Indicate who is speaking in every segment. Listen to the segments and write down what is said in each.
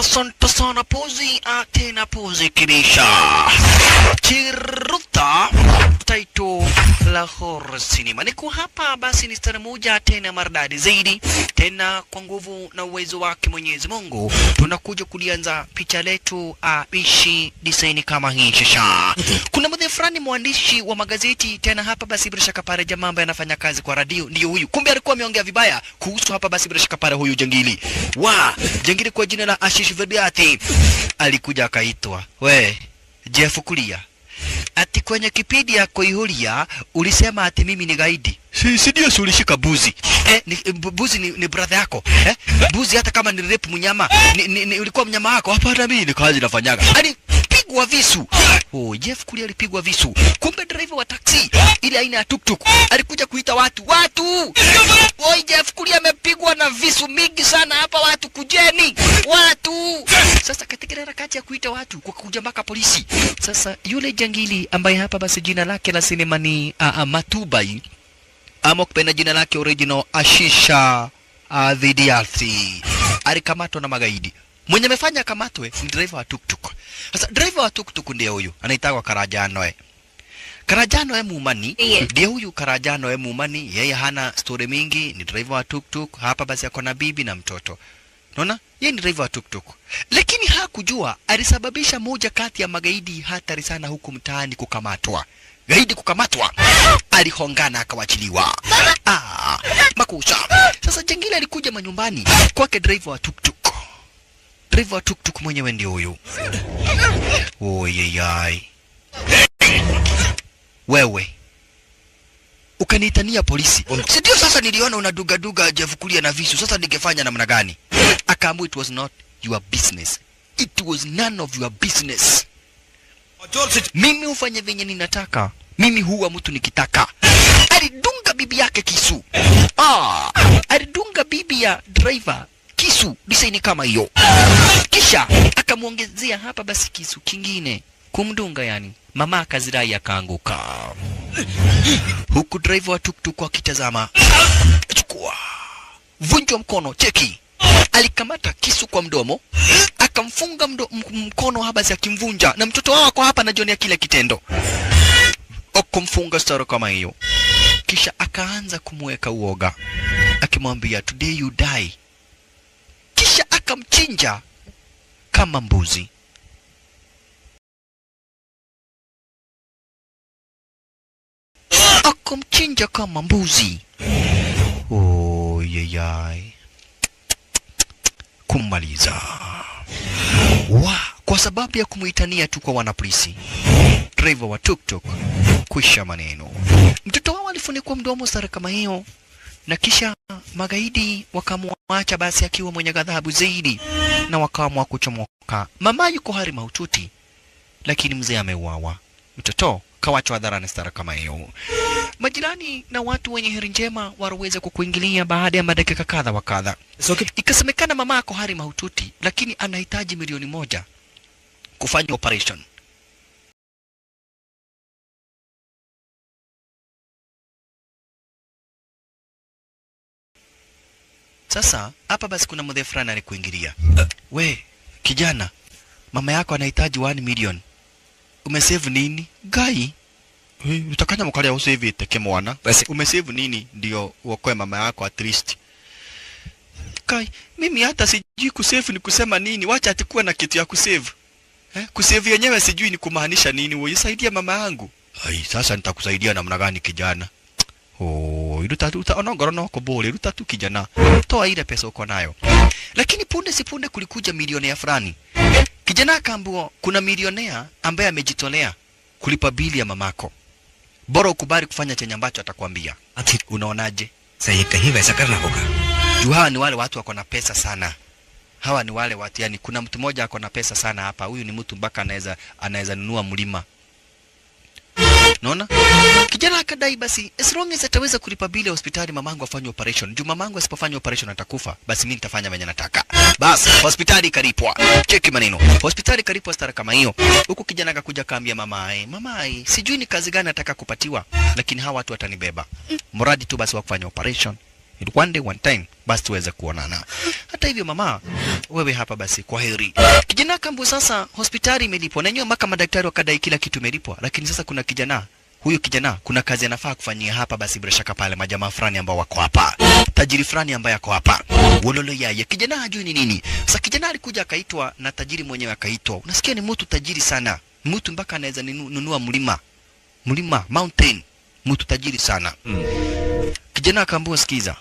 Speaker 1: Asante sana pozi tena pozi kibisha. Chiruta taito la horror cinema. Niko hapa basi ni stara moja tena maridadi zaidi. Tena kwa nguvu na uwezo wake Mwenyezi Mungu. Tunakuja kulianza picha letu bishi design kama hii shasha. Kuna mmoja fulani mwandishi wa magazeti tena hapa basi bila shaka pale jamaa ambaye anafanya kazi kwa radio ndio huyu. Kumbe alikuwa ameongea vibaya kuhusu hapa basi bila shaka pale huyu jangili. Jangili kwa jina la Ashish Verdiati alikuja akaitwa. Jeff Kulia. Ati kwenye kipindi ya Koihulia ulisema ati mimi ni gaidi. Si ndio ulishika buzi. Buzi ni brother yako. Buzi hata kama ni rape mnyama, ulikuwa mnyama wako. Hapana mimi ni kazi nafanyaga. Alipigwa visu. Jeff Kulia alipigwa visu. Kumbe driver wa taxi ile aina ya tuktuk alikuja kuita watu. Jeff Kulia amepigwa na visu mingi sana hapa, watu kujeni. Sasa katika harakati ya kuita watu kwa kuja mpaka polisi. Sasa yule jangili ambaye hapa basi jina lake la sinema ni Matubai ama kupenda jina lake original Ashisha Verdiati alikamatwa na magaidi. Mwenye amefanya kamatwe ni driver wa tuktuk. Sasa driver wa tuktuk ndiye huyu anaitwa Karajano. Karajano Mumani ndiye huyu Karajano Mumani. Yeye hana story mingi, ni driver wa tuktuk. Hapa basi ako na bibi na mtoto. Unaona? Yeye ni driver wa tuktuk. Lakini hakujua alisababisha moja kati ya magaidi hatari sana huku mtaani kukamatwa. Gaidi kukamatwa, alihongana akawachiliwa. Makusha. Sasa jangili alikuja manyumbani kwake driver wa tuktuk. Driver wa tuktuk mwenyewe ndio huyu. Wewe ukaniitania polisi. Ndio sasa niliona unaduga Jeff Kulia na visu. Sasa ningefanya namna gani? Akaamua it was not your business. It was none of your business. Mimi ufanye venye ninataka. Mimi huwa mtu nikitaka. Alidunga bibi yake kisu. Alidunga bibi ya driver kisu design kama hiyo. Kisha akamuongezea hapa basi kisu kingine kumdunga yani. Mama akazirai akaanguka. Huku driver wa tuktuk akitazama. Chukua. Vunjwa mkono, cheki. Alikamata kisu kwa mdomo, akamfunga mkono haba za kimvunja, na mtoto wao kwa hapa anajionea kile kitendo. Akamfunga staro kama hiyo. Kisha akaanza kumweka uoga, akimwambia today you die. Kisha akamchinja kama mbuzi. Akamchinja kama mbuzi. Kumaliza. Kwa sababu ya kumuitania tu kwa wanapolisi. Driver wa tuktuk kwisha maneno. Mtoto wao alifunikwa mdomo sara kama hiyo, na kisha magaidi wakamwacha basi akiwa mwenye ghadhabu zaidi, na wakaamua kuchomoka. Mama yuko hali mahututi, lakini mzee ameuawa. Mtoto kawachwa hadharani stara kama hiyo. Majirani na watu wenye heri njema waweza kukuingilia baada ya madakika kadha wa kadha. Ikasemekana mama ako hali mahututi, lakini anahitaji milioni 1 kufanya operation. Sasa hapa basi kuna mzee fulani alikuingilia. Kijana, mama yako anahitaji 1 million. Umesave nini? Gai. Utakanya mkalia usave teke mwana. Basi umesave nini ndio uokoe mama yako at least? Kai, mimi hata sijui kusave ni kusema nini. Wacha atakuwa na kitu ya kusave. Kusave yenyewe sijui ni kumaanisha nini. Wewe saidia mama yangu. Sasa nitakusaidia namna gani kijana? Utaona ngorono kwa bole, tu kijana. Toa ile pesa uko nayo. Lakini punde si punde kulikuja milionea fulani. Kijana akaambiwa kuna milionea ambaye amejitolea kulipa bili ya mamako. Bora ukubali kufanya chenye ambacho atakwambia. Unaonaje?
Speaker 2: Sasa kahi wesa karna hoga.
Speaker 1: Hawa ni wale watu wako na pesa sana. Hawa ni wale watu yani kuna mtu mmoja ako na pesa sana hapa. Huyu ni mtu mpaka anaweza nunua mlima. Unaona? Kijana akadai basi as long as ataweza kulipa bili ya hospitali mamangu afanye operation. Juu mamangu asipofanya operation atakufa. Basi mimi nitafanya venye nataka. Basi hospitali kalipwa. Cheki maneno. Hospitali kalipwa stara kama hiyo. Huku kijana akakuja kaambia mama sijui ni kazi gani nataka kupatiwa, lakini hawa watu watanibeba. Mradi tu basi wa kufanya operation. One day one time basi tuweze kuonana. Hata hivyo mama wewe hapa basi kwa heri. Kijana kambu sasa hospitali imelipwa na nyewe maka madaktari wakadai kila kitu imelipwa, lakini sasa kuna kijana huyo kijana kuna kazi anafaa kufanyia hapa basi bila shaka pale majamaa fulani ambao wako hapa. Tajiri fulani ambaye ako hapa. Wololo yeye kijana hajui ni nini. Sasa kijana alikuja akaitwa na tajiri mwenyewe akaitwa. Unasikia ni mtu tajiri sana. Mtu mpaka anaweza nunua mlima mountain. Mtu tajiri sana. Kijana akaambiwa sikiza.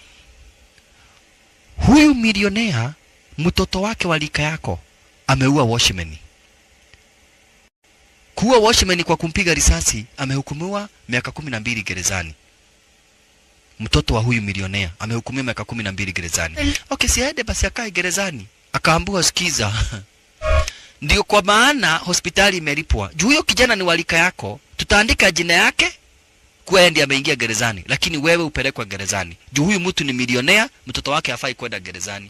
Speaker 1: Huyu milionea mtoto wake walika yako ameua washman. Kuua washman kwa kumpiga risasi amehukumiwa miaka 12 gerezani. Mtoto wa huyu milionea amehukumiwa miaka 12 gerezani. Okay, si aende basi akae gerezani. Akaambiwa sikiza. Ndio kwa maana hospitali imelipwa. Juu huyo kijana ni walika yako, tutaandika jina yake kwa yeye ndiye ameingia gerezani, lakini wewe upelekwa gerezani. Juu huyu mtu ni milionea, mtoto wake hafai kwenda gerezani.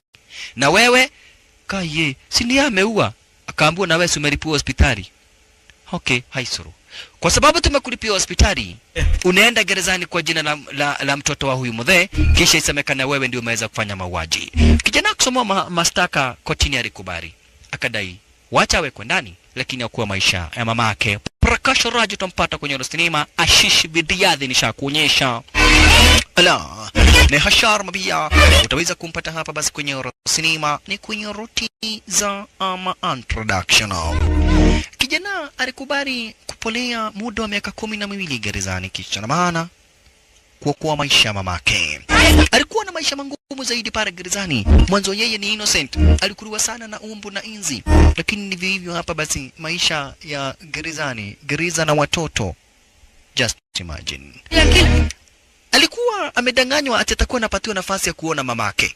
Speaker 1: Na wewe kaye, si ndiye ameua? Akaambiwa na wewe umelipwa hospitali. Okay, haisuru. Kwa sababu tumekulipia hospitali, unaenda gerezani kwa jina la mtoto wa huyu mzee, kisha isemekana wewe ndio umeweza kufanya mauaji. Kijana kusoma mastaka kotini alikubali. Akadai, wacha awekwe ndani, lakini hakuwa maisha ya mama yake. Prakash Raj tumpata kwenye sinema, Ashish Vidyadhi nishakuonyesha. Ala, ni Hashar Mabia. Utaweza kumpata hapa basi kwenye sinema, ni kwenye ruti za introduction. Kijana alikubali kupolea muda wa miaka 12 gerezani kisha na maana kuokoa maisha ya mamake. Alikuwa na maisha magumu zaidi pale gerezani. Mwanzo yeye ni innocent, alikuliwa sana na umbu na inzi, lakini ndivyo hivyo hapa basi maisha ya gerezani, gereza na watoto. Just imagine. Alikuwa amedanganywa ati atakuwa anapatiwa nafasi ya kuona mamake.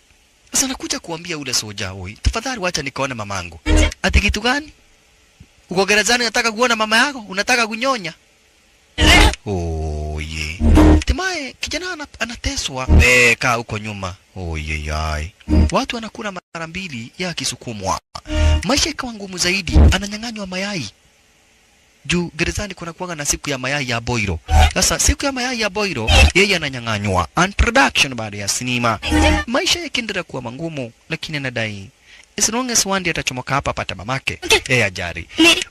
Speaker 1: Sasa anakuja kuambia ule soja, "Oi, tafadhali wacha nikaone mamangu." Ati kitu gani? Uko gerezani unataka kuona mama yako? Unataka kunyonya? Oh ye. Hatimaye kijana anateswa. Kaa huko nyuma. Oh ye yai. Watu wanakula mara mbili ya kisukumwa. Maisha ikawa ngumu zaidi. Ananyang'anywa mayai. Juu gerezani kuna kuanga na siku ya mayai ya boiro. Sasa siku ya mayai ya boiro yeye ananyang'anywa. Introduction baada ya sinema. Maisha yakiendelea kuwa magumu, lakini anadai as long as one day atachomoka hapa pata mamake. Ajari.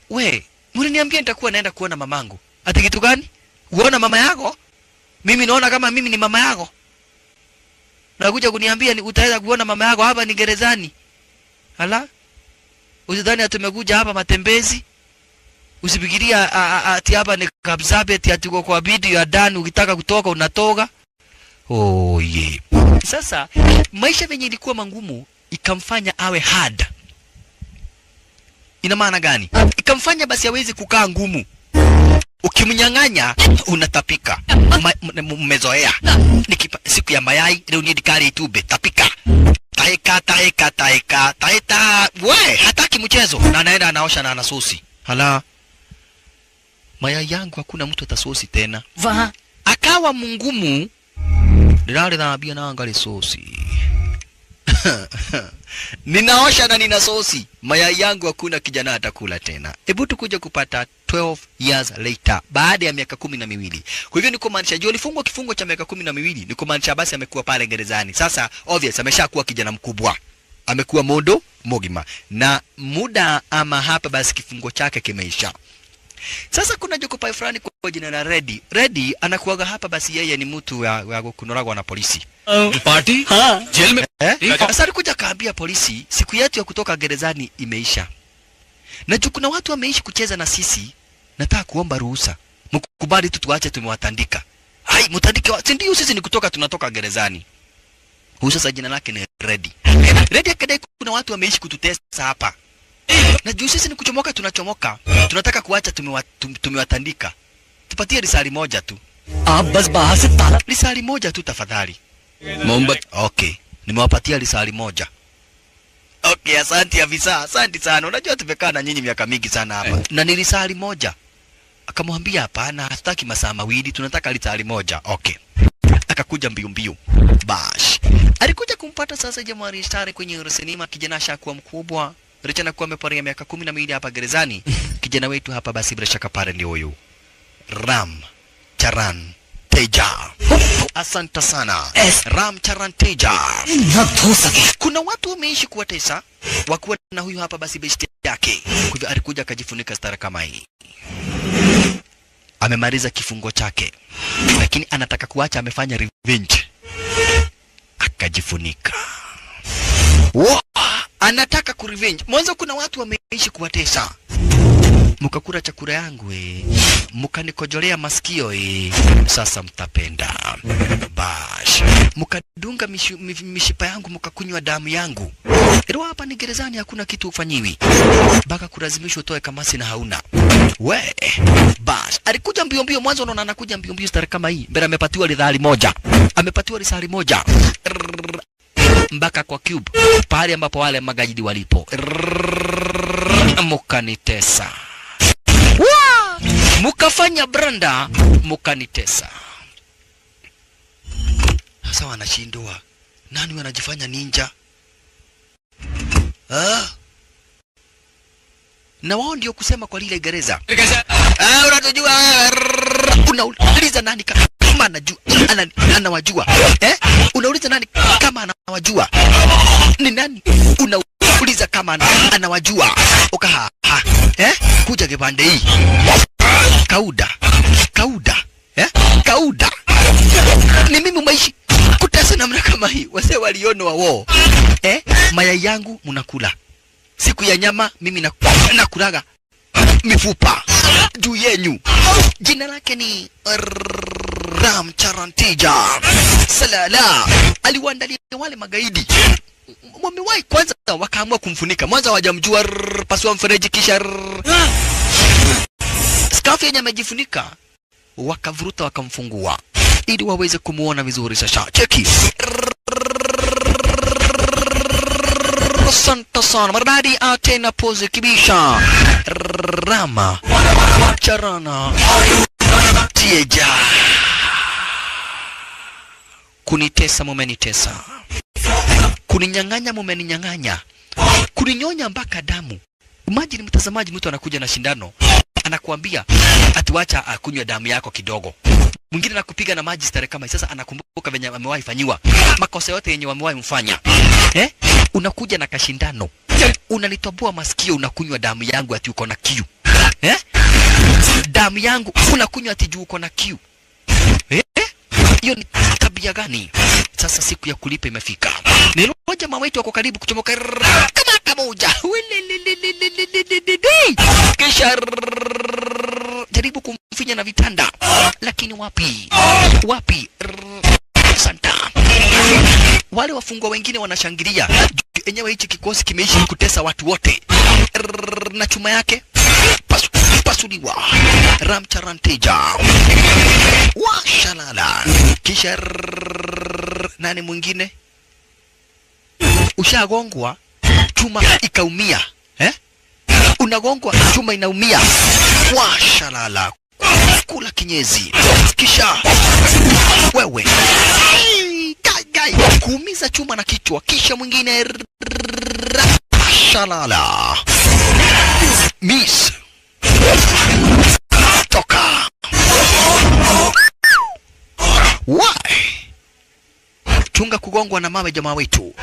Speaker 1: We, mliniambia nitakuwa naenda kuona mamangu. Ati kitu gani? Uona mama yako? Mimi naona kama mimi ni mama yako. Nakuja kuniambia ni utaweza kuona mama yako hapa ni gerezani. Hala? Usidhani tumekuja hapa matembezi? Usifikiria ati hapa ni kabzabe ati tuko kwa bidii ya ndani, ukitaka kutoka unatoka. Oh ye. Sasa maisha venye ilikuwa mangumu ikamfanya awe hard. Ina maana gani? Ikamfanya basi hawezi kukaa ngumu. Ukimnyang'anya unatapika. Mmezoea. Siku ya mayai leo ni dikari itube tapika. Taeka. We, hataki mchezo. Na anaenda anaosha na anasosi. Hala. Mayai yangu hakuna mtu atasosi tena. Akawa mungumu. Nilale na abia na angali sosi. Ninaosha na nina sosi. Mayai yangu hakuna kijana atakula tena. Hebu tukuja kupata 12 years later, baada ya miaka 12. Kwa hivyo ni kumaanisha juu alifungwa kifungo cha miaka 12, ni kumaanisha basi amekuwa pale gerezani. Sasa obvious ameshakuwa kijana mkubwa. Amekuwa modo mogima na muda ama hapa basi kifungo chake kimeisha. Sasa kuna jokopai fulani kwa jina la Reddy. Reddy anakuaga hapa basi yeye ni mtu wa kunoragwa na polisi.
Speaker 2: Party?
Speaker 1: Ha?
Speaker 2: Jail में?
Speaker 1: Sasa alikuja kaambia polisi siku yetu ya kutoka gerezani imeisha. Na juu kuna watu wameishi kucheza na sisi, nataka kuomba ruhusa. Mkubali tu tuache tumewatandika. Hai, mtandike si ndio sisi ni kutoka tunatoka gerezani. Huyu sasa jina lake ni Reddy. Reddy akadai kuna watu wameishi kututesa hapa. Na juu sisi ni kuchomoka tunachomoka. Tunataka kuacha tumewatandika. Tupatie risali moja tu.
Speaker 2: बस बाहर से ताला
Speaker 1: Risali moja tu tafadhali.
Speaker 2: Mohammad
Speaker 1: Okay, nimewapatia risali moja. Okay, asante afisa, asante sana. Unajua tumekaa na nyinyi miaka mingi sana hapa. Na ni risali moja. Akamwambia hapana, hataki masaa mawili, tunataka risali moja. Okay. Akakuja mbio. Bash. Alikuja kumpata sasa jamaa Rishtari kwenye sinema, kijana ashakuwa mkubwa. Richana kuwa ameparia miaka 12 hapa gerezani. Kijana wetu hapa basi bila shaka pale ndio huyu. Ram Charan Teja. Asante sana. Ram Charan Teja. Kuna watu wameishi kuwatesa, wakuwa na huyu hapa basi besti yake. Kwa hivyo alikuja akajifunika stara kama hii. Amemaliza kifungo chake, lakini anataka kuacha, amefanya revenge. Akajifunika. Wow! Anataka kurevenge. Mwanzo kuna watu wameishi kuwatesa. Mukakula chakula yangu mukanikojolea masikio sasa mtapenda. Bash. Mukadunga mishipa yangu, mukakunywa damu yangu. Ero hapa ni gerezani, hakuna kitu ufanyiwi. Baka kulazimishwa utoe kamasi na hauna. We, bash. Alikuja mbio mbio, mwanzo unaona anakuja mbio mbio stari kama hii. Mbele amepatiwa risali moja. Amepatiwa risali moja. Mpaka kwa cube. Pahali ambapo wale magajidi walipo. Mukanitesa. Mukafanya branda, mukanitesa. Sasa wanashindwa. Nani wanajifanya ninja? Na wao ndio kusema kwa lile gereza. Unatujua, unauliza nani kama anajua, anawajua. Unauliza nani kama anawajua? Ni nani unauliza kama anawajua? Ukaha. Kuja kipande hii. Kauda. Kauda. Ni mimi umeishi kutesa namna kama hii. Wase waliono wao. Mayai yangu mnakula. Siku ya nyama mimi nakulaga mifupa juu yenyu. Jina lake ni Ramcharanteja. Salala. Aliwaandalia wale magaidi. Wamewahi kwanza wakaamua kumfunika. Mwanzo hawajamjua, pasua mfereji kisha skafu yenye amejifunika wakavuruta wakamfungua ili waweze kumuona vizuri. Sasa cheki. Asante sana. Maridadi tena pose kibisha. Rama Charana Tieja. Kunitesa mumenitesa. Kuninyang'anya mumeninyang'anya. Kuninyonya mpaka damu. Imagine mtazamaji, mtu anakuja na shindano, anakuambia atuacha akunywe damu yako kidogo. Mwingine anakupiga na maji stare kama sasa, anakumbuka venye amewahi fanyiwa makosa yote yenye wamewahi mfanya. Unakuja na kashindano, unanitoboa masikio, unakunywa damu yangu ati uko na kiu. Damu yangu unakunywa ati juu uko na kiu. Hiyo ni tabia gani? Sasa siku ya kulipa imefika. Niloja mawetu wako karibu kuchomoka kama moja. Kisha jaribu kumfinya na vitanda. Lakini wapi? Santa. Wale wafungwa wengine wanashangilia. Enyewe hichi kikosi kimeishi kutesa watu wote. Na chuma yake pasuliwa. Ramcharanteja. Washalala. Kisha nani mwingine? Ushagongwa, chuma ikaumia. Unagongwa, chuma inaumia. Washalala. Kula kinyezi. Kisha wewe gai kuumiza chuma na kichwa. Kisha mwingine shalala. Miss toka. Why? Chunga kugongwa na mawe jamaa wetu.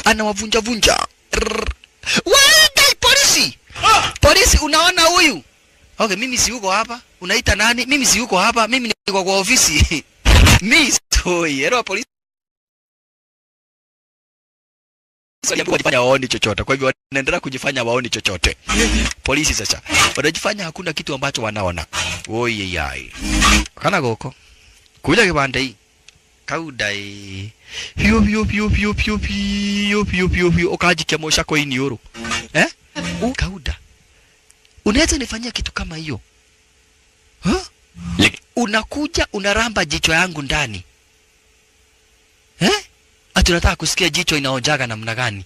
Speaker 1: Anawavunja. Gai polisi. Polisi, unaona huyu? Okay, mimi si yuko hapa. Unaita nani? Mimi si yuko hapa. Mimi niko kwa ofisi. Miss toy. Ero polisi. Wanajifanya waoni chochote. Kwa hivyo wanaendelea kujifanya waoni chochote. Polisi sasa wanajifanya hakuna kitu ambacho wanaona. Oye yai. Kana goko. Kuja kibande hii. Kauda hii. Hiyo. Okaji kemosha kwa ini yoro. Kauda. Unaweza nifanyia kitu kama hiyo? Unakuja unaramba jicho yangu ndani. Ati unataka kusikia jicho inaojaga namna gani?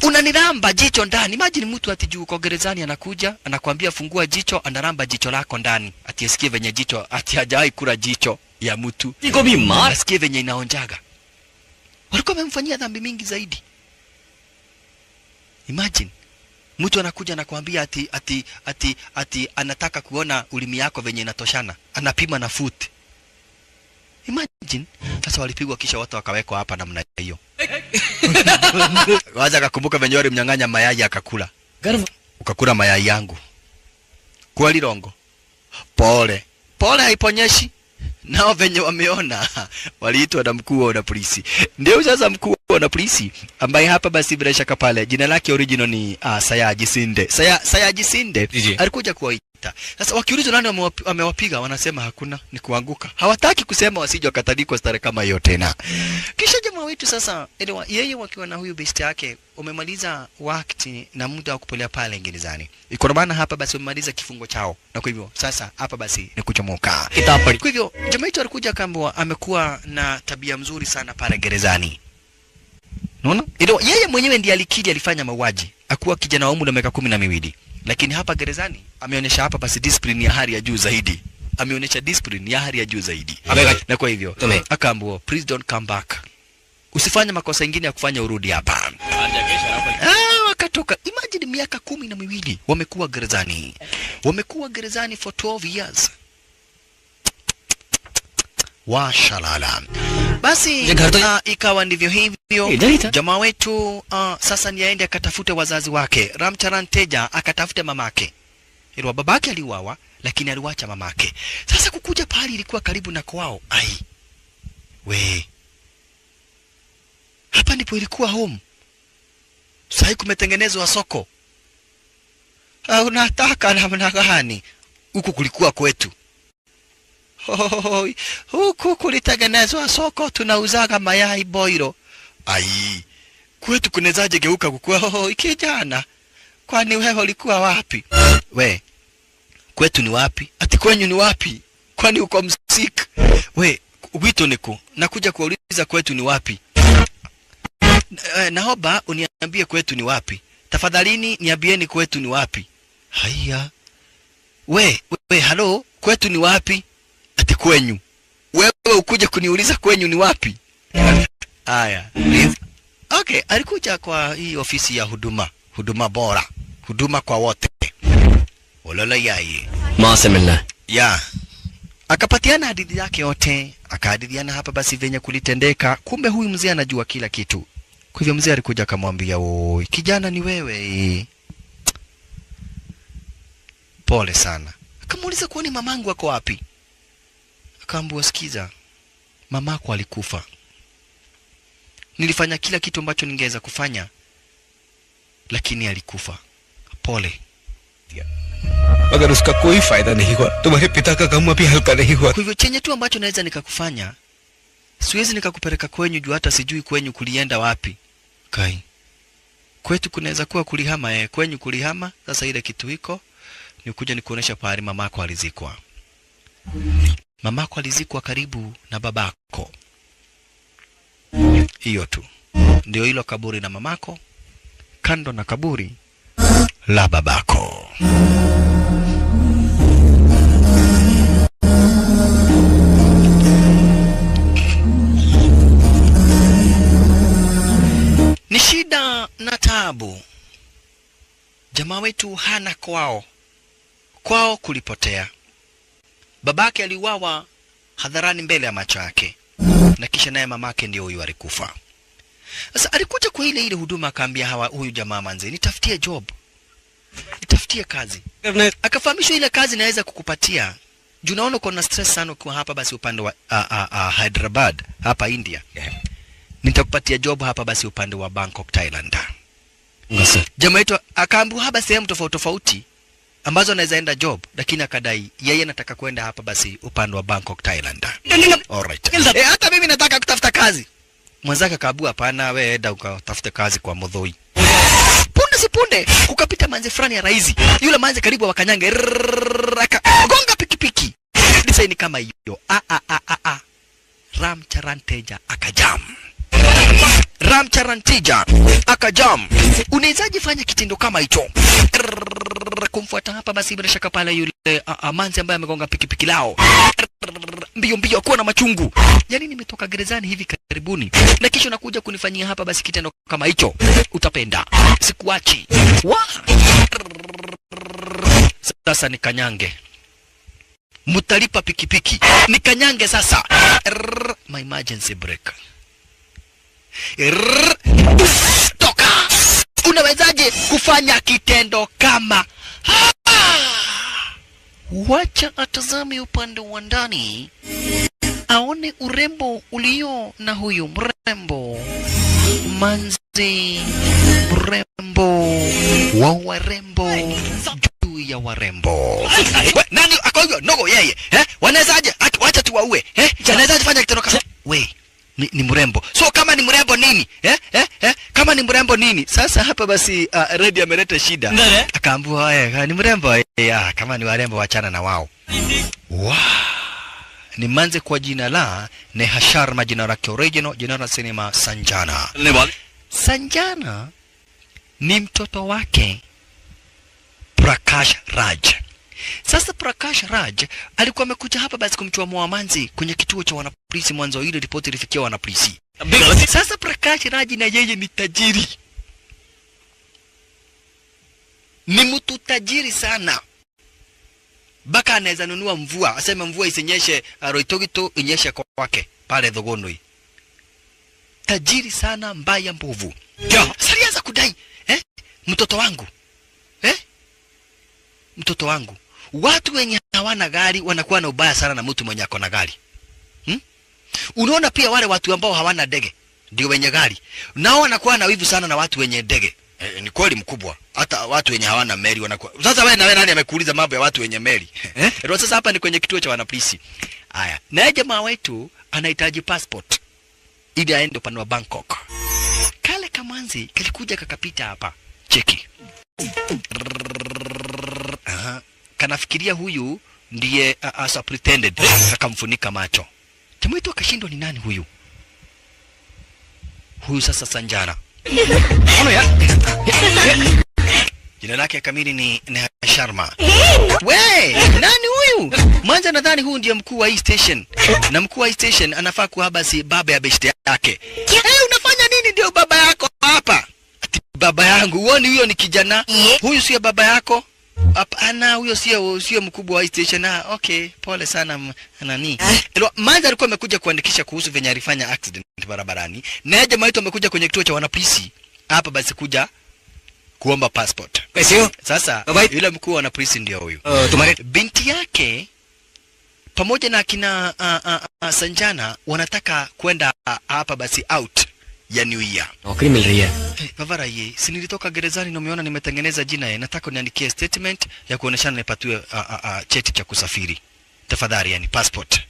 Speaker 1: Unaniramba jicho ndani. Imagine mtu ati juu uko gerezani anakuja, anakuambia fungua jicho, anaramba jicho lako ndani. Ati asikie venye jicho, ati hajawahi kula jicho ya mtu.
Speaker 2: Iko mima.
Speaker 1: Asikie venye inaonjaga. Walikuwa wamemfanyia dhambi mingi zaidi. Imagine mtu anakuja anakuambia ati anataka kuona ulimi yako venye inatoshana. Anapima na foot. Imagine. Sasa walipigwa kisha watu wakawekwa hapa namna hiyo. Waza akakumbuka venye wale mnyang'anya mayai akakula.
Speaker 2: गर्व
Speaker 1: Ukakula mayai yangu. Kweli Rongo. Pole. Pole haiponyeshi. Nao venye wameona waliitwa na mkuu wa polisi. Ndio sasa mkuu wa polisi ambaye hapa basi bila shaka pale jina lake original ni Sayaji Sinde. Sayaji Sinde alikuja kuwaita. Sasa wakiulizwa nani wamewapiga wanasema hakuna, ni kuanguka. Hawataki kusema wasije wakatandikwa stare kama hiyo tena. Kisha jamaa wetu sasa yeye wakiwa na huyu besti yake umemaliza wakati na muda wa kupolea pale gerezani. Iko na maana hapa basi umemaliza kifungo chao. Na kwa hivyo sasa hapa basi ni kuchomoka. Kwa hivyo jamaa wetu alikuja kamba amekuwa na tabia mzuri sana pale gerezani. Unaona? Yeye mwenyewe ndiye alikidi alifanya mauaji. Akuwa kijana wa umri wa miaka 12. Lakini hapa gerezani ameonyesha hapa basi discipline ya hali ya juu zaidi. Ameonyesha discipline ya hali ya juu zaidi. Na kwa hivyo akaambiwa please don't come back. Usifanye makosa mengine ya kufanya urudi hapa. Wakatoka. Imagine miaka 12 wamekuwa gerezani. Wamekuwa gerezani for 12 years. Washalala. Basi ikawa ndivyo hivyo. Jamaa wetu sasa ni aende akatafute wazazi wake. Ramcharan Teja akatafute mamake. Ilikuwa babake aliuawa lakini aliwacha mamake. Sasa kukuja pale ilikuwa karibu na kwao. Ai. We. Hapa ndipo ilikuwa home. Sasa kumetengenezwa soko. Unataka namna gani? Huku kulikuwa kwetu. Huku kulitengenezwa soko tunauzaga mayai boiro. Ai. Kwetu kunezaje geuka kukua kijana? Kwani wewe ulikuwa wapi? We. Kwetu ni wapi? Ati kwenyu ni wapi? Kwani uko msik? We, wito niku. Nakuja kuuliza kwetu ni wapi? Naomba uniambie kwetu ni wapi. Tafadhalini niambieni kwetu ni wapi. Haya. We, halo, kwetu ni wapi? Ati kwenyu. Wewe ukuje kuniuliza kwenyu ni wapi? Haya. Okay, alikuja kwa hii ofisi ya huduma bora. Huduma kwa wote. Olala yai.
Speaker 2: Maasemilla.
Speaker 1: Ya. Akapatiana hadithi yake yote, akahadithiana hapa basi venye kulitendeka. Kumbe huyu mzee anajua kila kitu. Kwa hivyo mzee alikuja akamwambia, "Oi, kijana ni wewe." Pole sana. Akamuuliza kwani mamangu wako wapi? Akaambiwa sikiza. Mamako alikufa. Nilifanya kila kitu ambacho ningeweza kufanya lakini alikufa. Pole.
Speaker 2: अगर उसका कोई फायदा नहीं हुआ तुम्हारे पिता का गम अभी हल्का नहीं हुआ.
Speaker 1: Kwa hivyo chenye tu ambacho naweza nikakufanya, siwezi nikakupeleka kwenyu juu hata sijui kwenyu kulienda wapi. Kai. Kwetu kunaweza kuwa kulihama kwenyu kulihama, sasa ile kitu iko ni kuja nikuonesha pahali mamako alizikwa. Mamako alizikwa karibu na babako. Hiyo tu. Ndio hilo kaburi la mamako kando na kaburi la babako. Ni shida na taabu. Jamaa wetu hana kwao. Kwao kulipotea. Babake aliuawa hadharani mbele ya macho yake. Na kisha naye mamake ndio huyu alikufa. Sasa alikuja kwa ile huduma akaambia huyu jamaa manze, nitafutie job. Nitafutie kazi. Akafahamishwa ile kazi naweza kukupatia. Juu naona uko na stress sana ukiwa hapa basi upande wa Hyderabad hapa India. Nitakupatia job hapa basi upande wa Bangkok Thailand. Jamaa wetu akaambiwa hapa sehemu tofauti tofauti ambazo anaweza enda job, lakini akadai yeye anataka kwenda hapa basi upande wa Bangkok Thailand. Alright. Hata mimi nataka kutafuta kazi. Mwanzaka kaabua hapana, wewe enda ukatafute kazi kwa Modhoi. Punde si punde kukapita manze fulani ya raizi. Yule manze karibu wakanyanga gonga pikipiki. Design kama hiyo. Ramcharan Teja akajam. Ramcharan Teja akajam. Unawezaje fanya kitendo kama hicho? Kumfuata hapa basi bila shaka pale yule manzi ambaye amegonga pikipiki lao. Mbio mbio akuwa na machungu. Yaani nimetoka gerezani hivi karibuni na kisha nakuja kunifanyia hapa basi kitendo kama hicho. Utapenda. Sikuachi. Sasa nikanyange. Mutalipa pikipiki. Nikanyange sasa. My emergency brake. Toka! Unawezaje kufanya kitendo kama wacha atazame upande wa ndani aone urembo ulio na huyu mrembo manzi, mrembo wa warembo juu ya warembo. Nani akoyo nogo yeye wanawezaje wacha tuwaue wanawezaje fanya kitendo kama ni mrembo. So kama ni mrembo nini kama ni mrembo nini? Sasa hapa basi Redi ameleta shida. Akaambiwa ni mrembo kama ni warembo wachana na wao. Ni manze kwa jina la Neha Sharma, jina lake original, jina la sinema Sanjana. Sanjana ni mtoto wake Prakash Raj. Sasa Prakash Raj alikuwa amekuja hapa basi kumchua manzi kwenye kituo cha wanapolisi mwanzo, ile ripoti ilifikia wanapolisi. Sasa Prakash Raj na yeye ni tajiri. Ni mtu tajiri sana. Baka anaweza nunua mvua, aseme mvua isinyeshe Roitogito inyeshe kwake pale Thogonoi. Tajiri sana, mbaya mbovu. Salianza kudai mtoto wangu. Mtoto wangu. Watu wenye hawana gari wanakuwa na ubaya sana na mtu mwenye ako na gari. Unaona pia wale watu ambao hawana ndege ndio wenye gari. Nao wanakuwa na wivu sana na watu wenye ndege. Ni kweli mkubwa. Hata watu wenye hawana meli wanakuwa. Sasa wewe na wewe nani amekuuliza mambo ya watu wenye meli? Ndio sasa hapa ni kwenye kituo cha wanapolisi. Haya. Na jamaa wetu anahitaji passport ili aende upande wa Bangkok. Kale kamanzi kalikuja kakapita hapa. Cheki. Kanafikiria huyu ndiye asa pretended, akamfunika macho. Jamaa wetu akashindwa ni nani huyu? Huyu sasa Sanjana. Ono ya. Jina lake kamili ni Neha Sharma. Nani huyu? Mwanza nadhani huyu ndiye mkuu wa hii station. Na mkuu wa hii station anafaa kuwa basi baba ya beshte yake. Unafanya nini ndio baba yako hapa? Ati baba yangu, uone huyo ni kijana. Huyu sio baba yako? Hapana, huyo sio mkubwa wa hii station. Okay, pole sana nani. Mwanza alikuwa amekuja kuandikisha kuhusu venye alifanya accident barabarani. Na jamaa wetu amekuja kwenye kituo cha wanapolisi. Hapa basi kuja kuomba passport. Sasa yule mkuu wa wanapolisi ndio huyu. Binti yake pamoja na kina Sanjana wanataka kwenda hapa basi out ya New Year. Bavara ye, si nilitoka gerezani na umeona nimetengeneza jina nataka uniandikie statement ya kuoneshana nipatiwe cheti cha kusafiri. Tafadhali yani passport.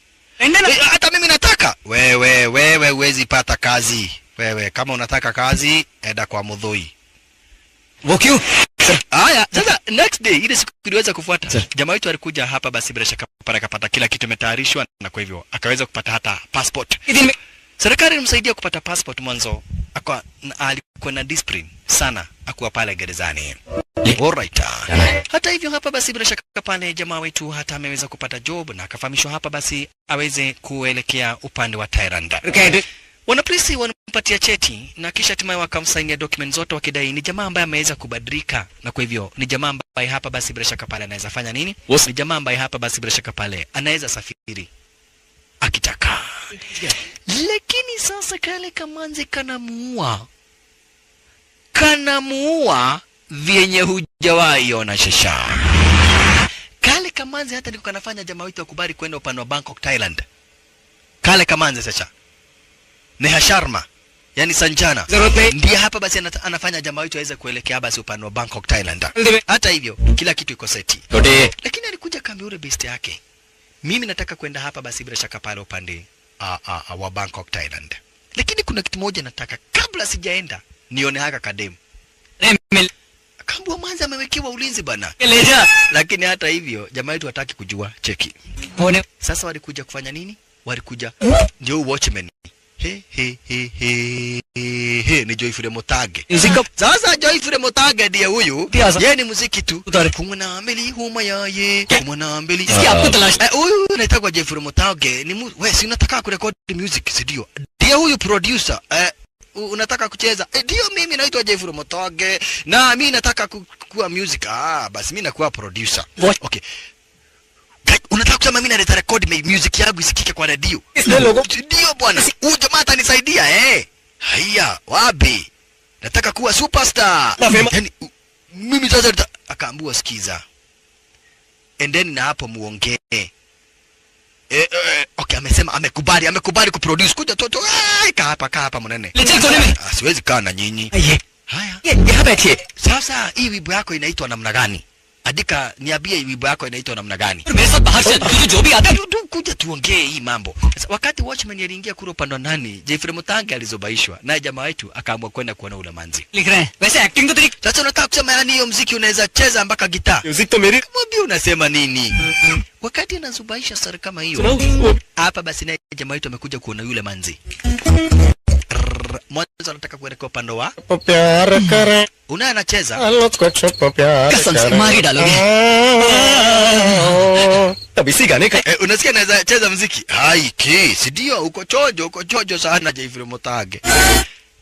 Speaker 1: Hata mimi nataka. Wewe huwezi pata kazi. Wewe kama unataka kazi enda kwa Mudhui. Wokyu. Haya, sasa next day ile siku iliweza kufuata. Jamaa wetu alikuja hapa basi bila shaka para kapata kila kitu imetayarishwa na kwa hivyo akaweza kupata hata passport. Serikali ilimsaidia kupata passport mwanzo. Alikuwa na discipline sana akuwa pale gerezani. Alright. Hata hivyo hapa basi bila shaka pale jamaa wetu hata ameweza kupata job na akafahamishwa hapa basi aweze kuelekea upande wa Thailand. Wanapolisi wanampatia cheti na kisha hatimaye wakamsainia document zote wakidai ni jamaa ambaye ameweza kubadilika na kwa hivyo ni jamaa ambaye hapa basi bila shaka pale anaweza fanya nini? Ni jamaa ambaye hapa basi bila shaka pale anaweza safiri akitaka. Lakini sasa kale kamanzi kanamuua vyenye hujawahi ona shasha. Kale kamanzi hata ndiko kanafanya jamaa wetu akubali kwenda upande wa Bangkok Thailand. Kale kamanzi sasa Neha Sharma yani Sanjana ndiye hapa basi anafanya jamaa wetu aweze kuelekea basi upande wa Bangkok Thailand. Hata hivyo kila kitu iko seti. Lakini alikuja kambi ule best yake. Mimi nataka kwenda hapa basi bila shaka pale upande wa Bangkok Thailand. Lakini kuna kitu moja nataka kabla sijaenda nione haka kadem. Kambwa mwanza amewekewa ulinzi bana. Lakini hata hivyo jamaa wetu hataki kujua. Cheki. Sasa walikuja kufanya nini? Walikuja ndio watchman. Ni Joyful Motage. Sasa Joyful Motage ndiye huyu. Yeye ni muziki tu. Kumwana ambeli huma yaye. Kumwana ambeli. Huyu anaitwa Joyful Motage. Ni wewe si unataka kurekodi music studio. Ndiye huyu producer. Unataka kucheza? Ndio mimi naitwa Joyful Motage na mimi nataka kuwa music. Basi mimi nakuwa producer. Okay. Unataka kusema mimi na record music yangu isikike kwa radio? Ndio bwana. Huyu jamaa atanisaidia Haya, wapi? Nataka kuwa superstar. Yani, mimi sasa akaambiwa sikiza. Endeni na hapo muongee. Okay, amesema amekubali kuproduce. Kuja toto. Kaa hapa mwanene. Siwezi kaa na nyinyi. Haya. Sasa hii wimbo yako inaitwa namna gani? Andika niambie wimbo yako inaitwa namna gani? Kuja tuongee hii mambo. Sasa wakati Watchman aliingia kule upande wa nani, Jeffrey Mutange alizobaishwa na jamaa wetu akaamua kwenda kuona ule manzi. Sasa unataka kusema yani hiyo muziki unaweza cheza mpaka gitaa?
Speaker 2: Music to meri.
Speaker 1: Mwambie unasema nini? Wakati anazubaisha sari kama hiyo. Hapa basi na jamaa wetu amekuja kuona yule manzi. Mwanzo anataka kuelekea upande wa Una anacheza
Speaker 2: कसम मार ही डालोगे तभी सी गाने का
Speaker 1: unasikia anaweza cheza muziki haiki si ndio uko chojo sana Jeffrey Mutange.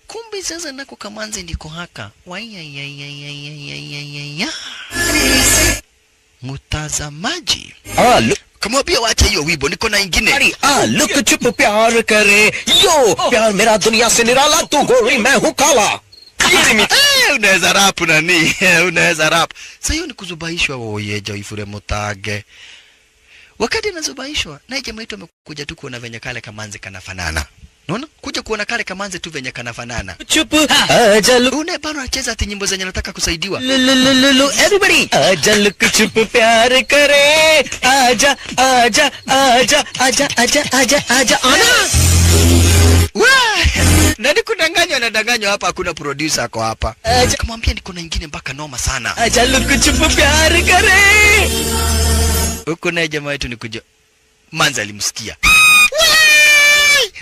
Speaker 1: Kumbe sasa nako kamanzi ndiko haka mtazamaji kamwambia wacha hiyo wimbo niko na ingine
Speaker 2: look चुप प्यार करे यो प्यार मेरा दुनिया से निराला तू गोरी मैं हूँ काला
Speaker 1: unaweza rap nani unaweza rap sasa hiyo ni kuzubaishwa wewe Jeffrey Mutange. Wakati anazubaishwa na jamaa wetu amekuja tu kuona venye kale kamanzi kanafanana. Unaona? Kuja kuona kale kamanzi tu venye kanafanana.
Speaker 2: चुप आजा
Speaker 1: Una bado anacheza ati nyimbo zenye anataka kusaidiwa.
Speaker 2: everybody आजा look चुप प्यार करे आजा आजा आजा आजा आजा आजा आजा ana
Speaker 1: nani kudanganywa hapa hakuna producer kwa hapa. Kamwambia niko na nyingine mpaka noma sana.
Speaker 2: आजा look चुप प्यार करे
Speaker 1: Huko naye jamaa wetu nikuja. Manzi alimsikia.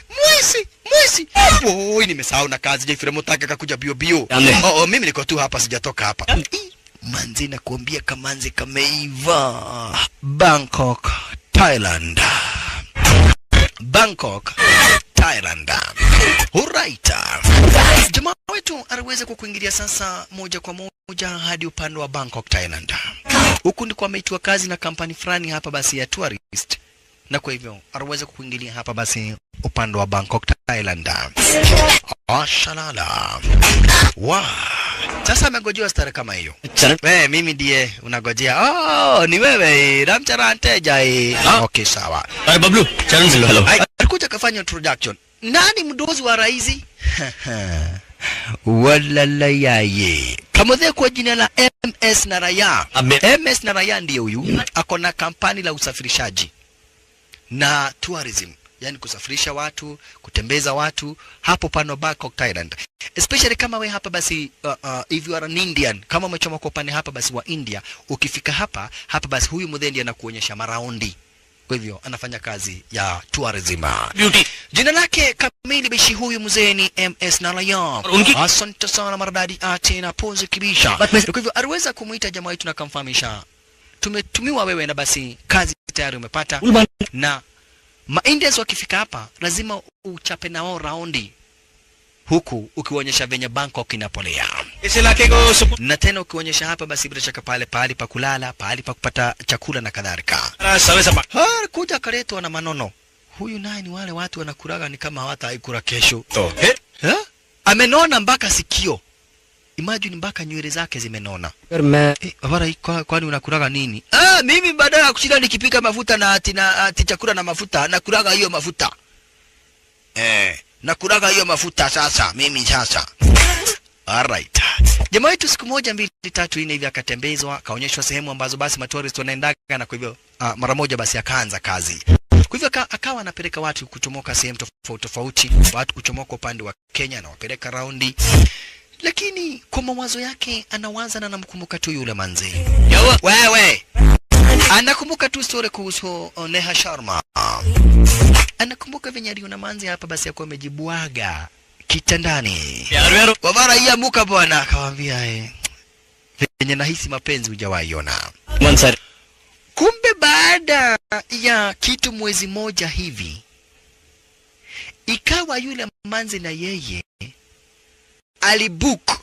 Speaker 1: Mwezi. Nimesahau na kazi Jeffrey Mutange akakuja bio. Mimi niko tu hapa sijatoka hapa. Manzi nakuambia kamanzi kameiva. Bangkok, Thailand. Alright. Jamaa wetu aliweza kukuingilia sasa moja kwa moja hadi upande wa Bangkok, Thailand. Huku ndiko ameitwa kazi na kampani fulani hapa basi ya tourist. Na kwa hivyo aliweza kukuingilia hapa basi upande wa Bangkok, Thailand. Ashalala. Sasa amegojewa stara kama hiyo. Mimi ndiye unagojea. Ni wewe Ramcharanteja. Okay, sawa.
Speaker 2: Bablu, channel hello.
Speaker 1: Alikuja kafanya introduction. Nani mdozi wa raisi? Walala yaye. Kamodhe kwa jina la MS Naraya. MS Naraya ndiye huyu. Ako na kampani la usafirishaji na tourism. Yani kusafirisha watu, kutembeza watu hapo pano Bangkok, Thailand. Especially kama we hapa basi if you are an Indian, kama umechoma kwa upande hapa basi wa India, ukifika hapa basi huyu mudhendi anakuonyesha maraundi. Kwa hivyo anafanya kazi ya tourism. Beauty. Jina lake kamili bishi huyu mzee ni MS Naraya. Asante sana maradadi tena pose kibisha. Kwa hivyo aliweza kumuita jamaa wetu na kumfahamisha tumetumiwa wewe na basi kazi tayari umepata. Na Ma-Indians wakifika hapa lazima uchape nao raundi huku ukionyesha venye Bangkok inapolea. Na tena ukionyesha hapa basi bila shaka pale pahali pa kulala, pahali pa kupata chakula na kadhalika. Kuja kaletwa na manono. Huyu naye ni wale watu wanakuraga ni kama hawataikura kesho. Amenona mpaka sikio. Imagine mpaka nywele zake zimenona. Kwani unakuraga nini? Mimi badala ya kushinda nikipika mafuta na ati chakula na mafuta, nakuraga hiyo mafuta. Nakuraga hiyo mafuta sasa, mimi sasa. Alright. Jamaa wetu siku moja 2 3 4 hivi akatembezwa, kaonyeshwa sehemu ambazo basi matourist wanaendaga na kwa hivyo mara moja basi akaanza kazi. Kwa hivyo akawa anapeleka watu kuchomoka sehemu tofauti, watu kuchomoka upande wa Kenya na wapeleka raundi. Lakini kwa mawazo yake anawaza na anamkumbuka tu yule manzi. Wewe. Anakumbuka tu story kuhusu Neha Sharma. Anakumbuka venye aliona manzi hapa basi yakuwa amejibuaga kitandani. Wavara hii amuka bwana akamwambia venye nahisi mapenzi hujawahi ona. Kumbe baada ya kitu mwezi moja hivi ikawa yule manzi na yeye alibook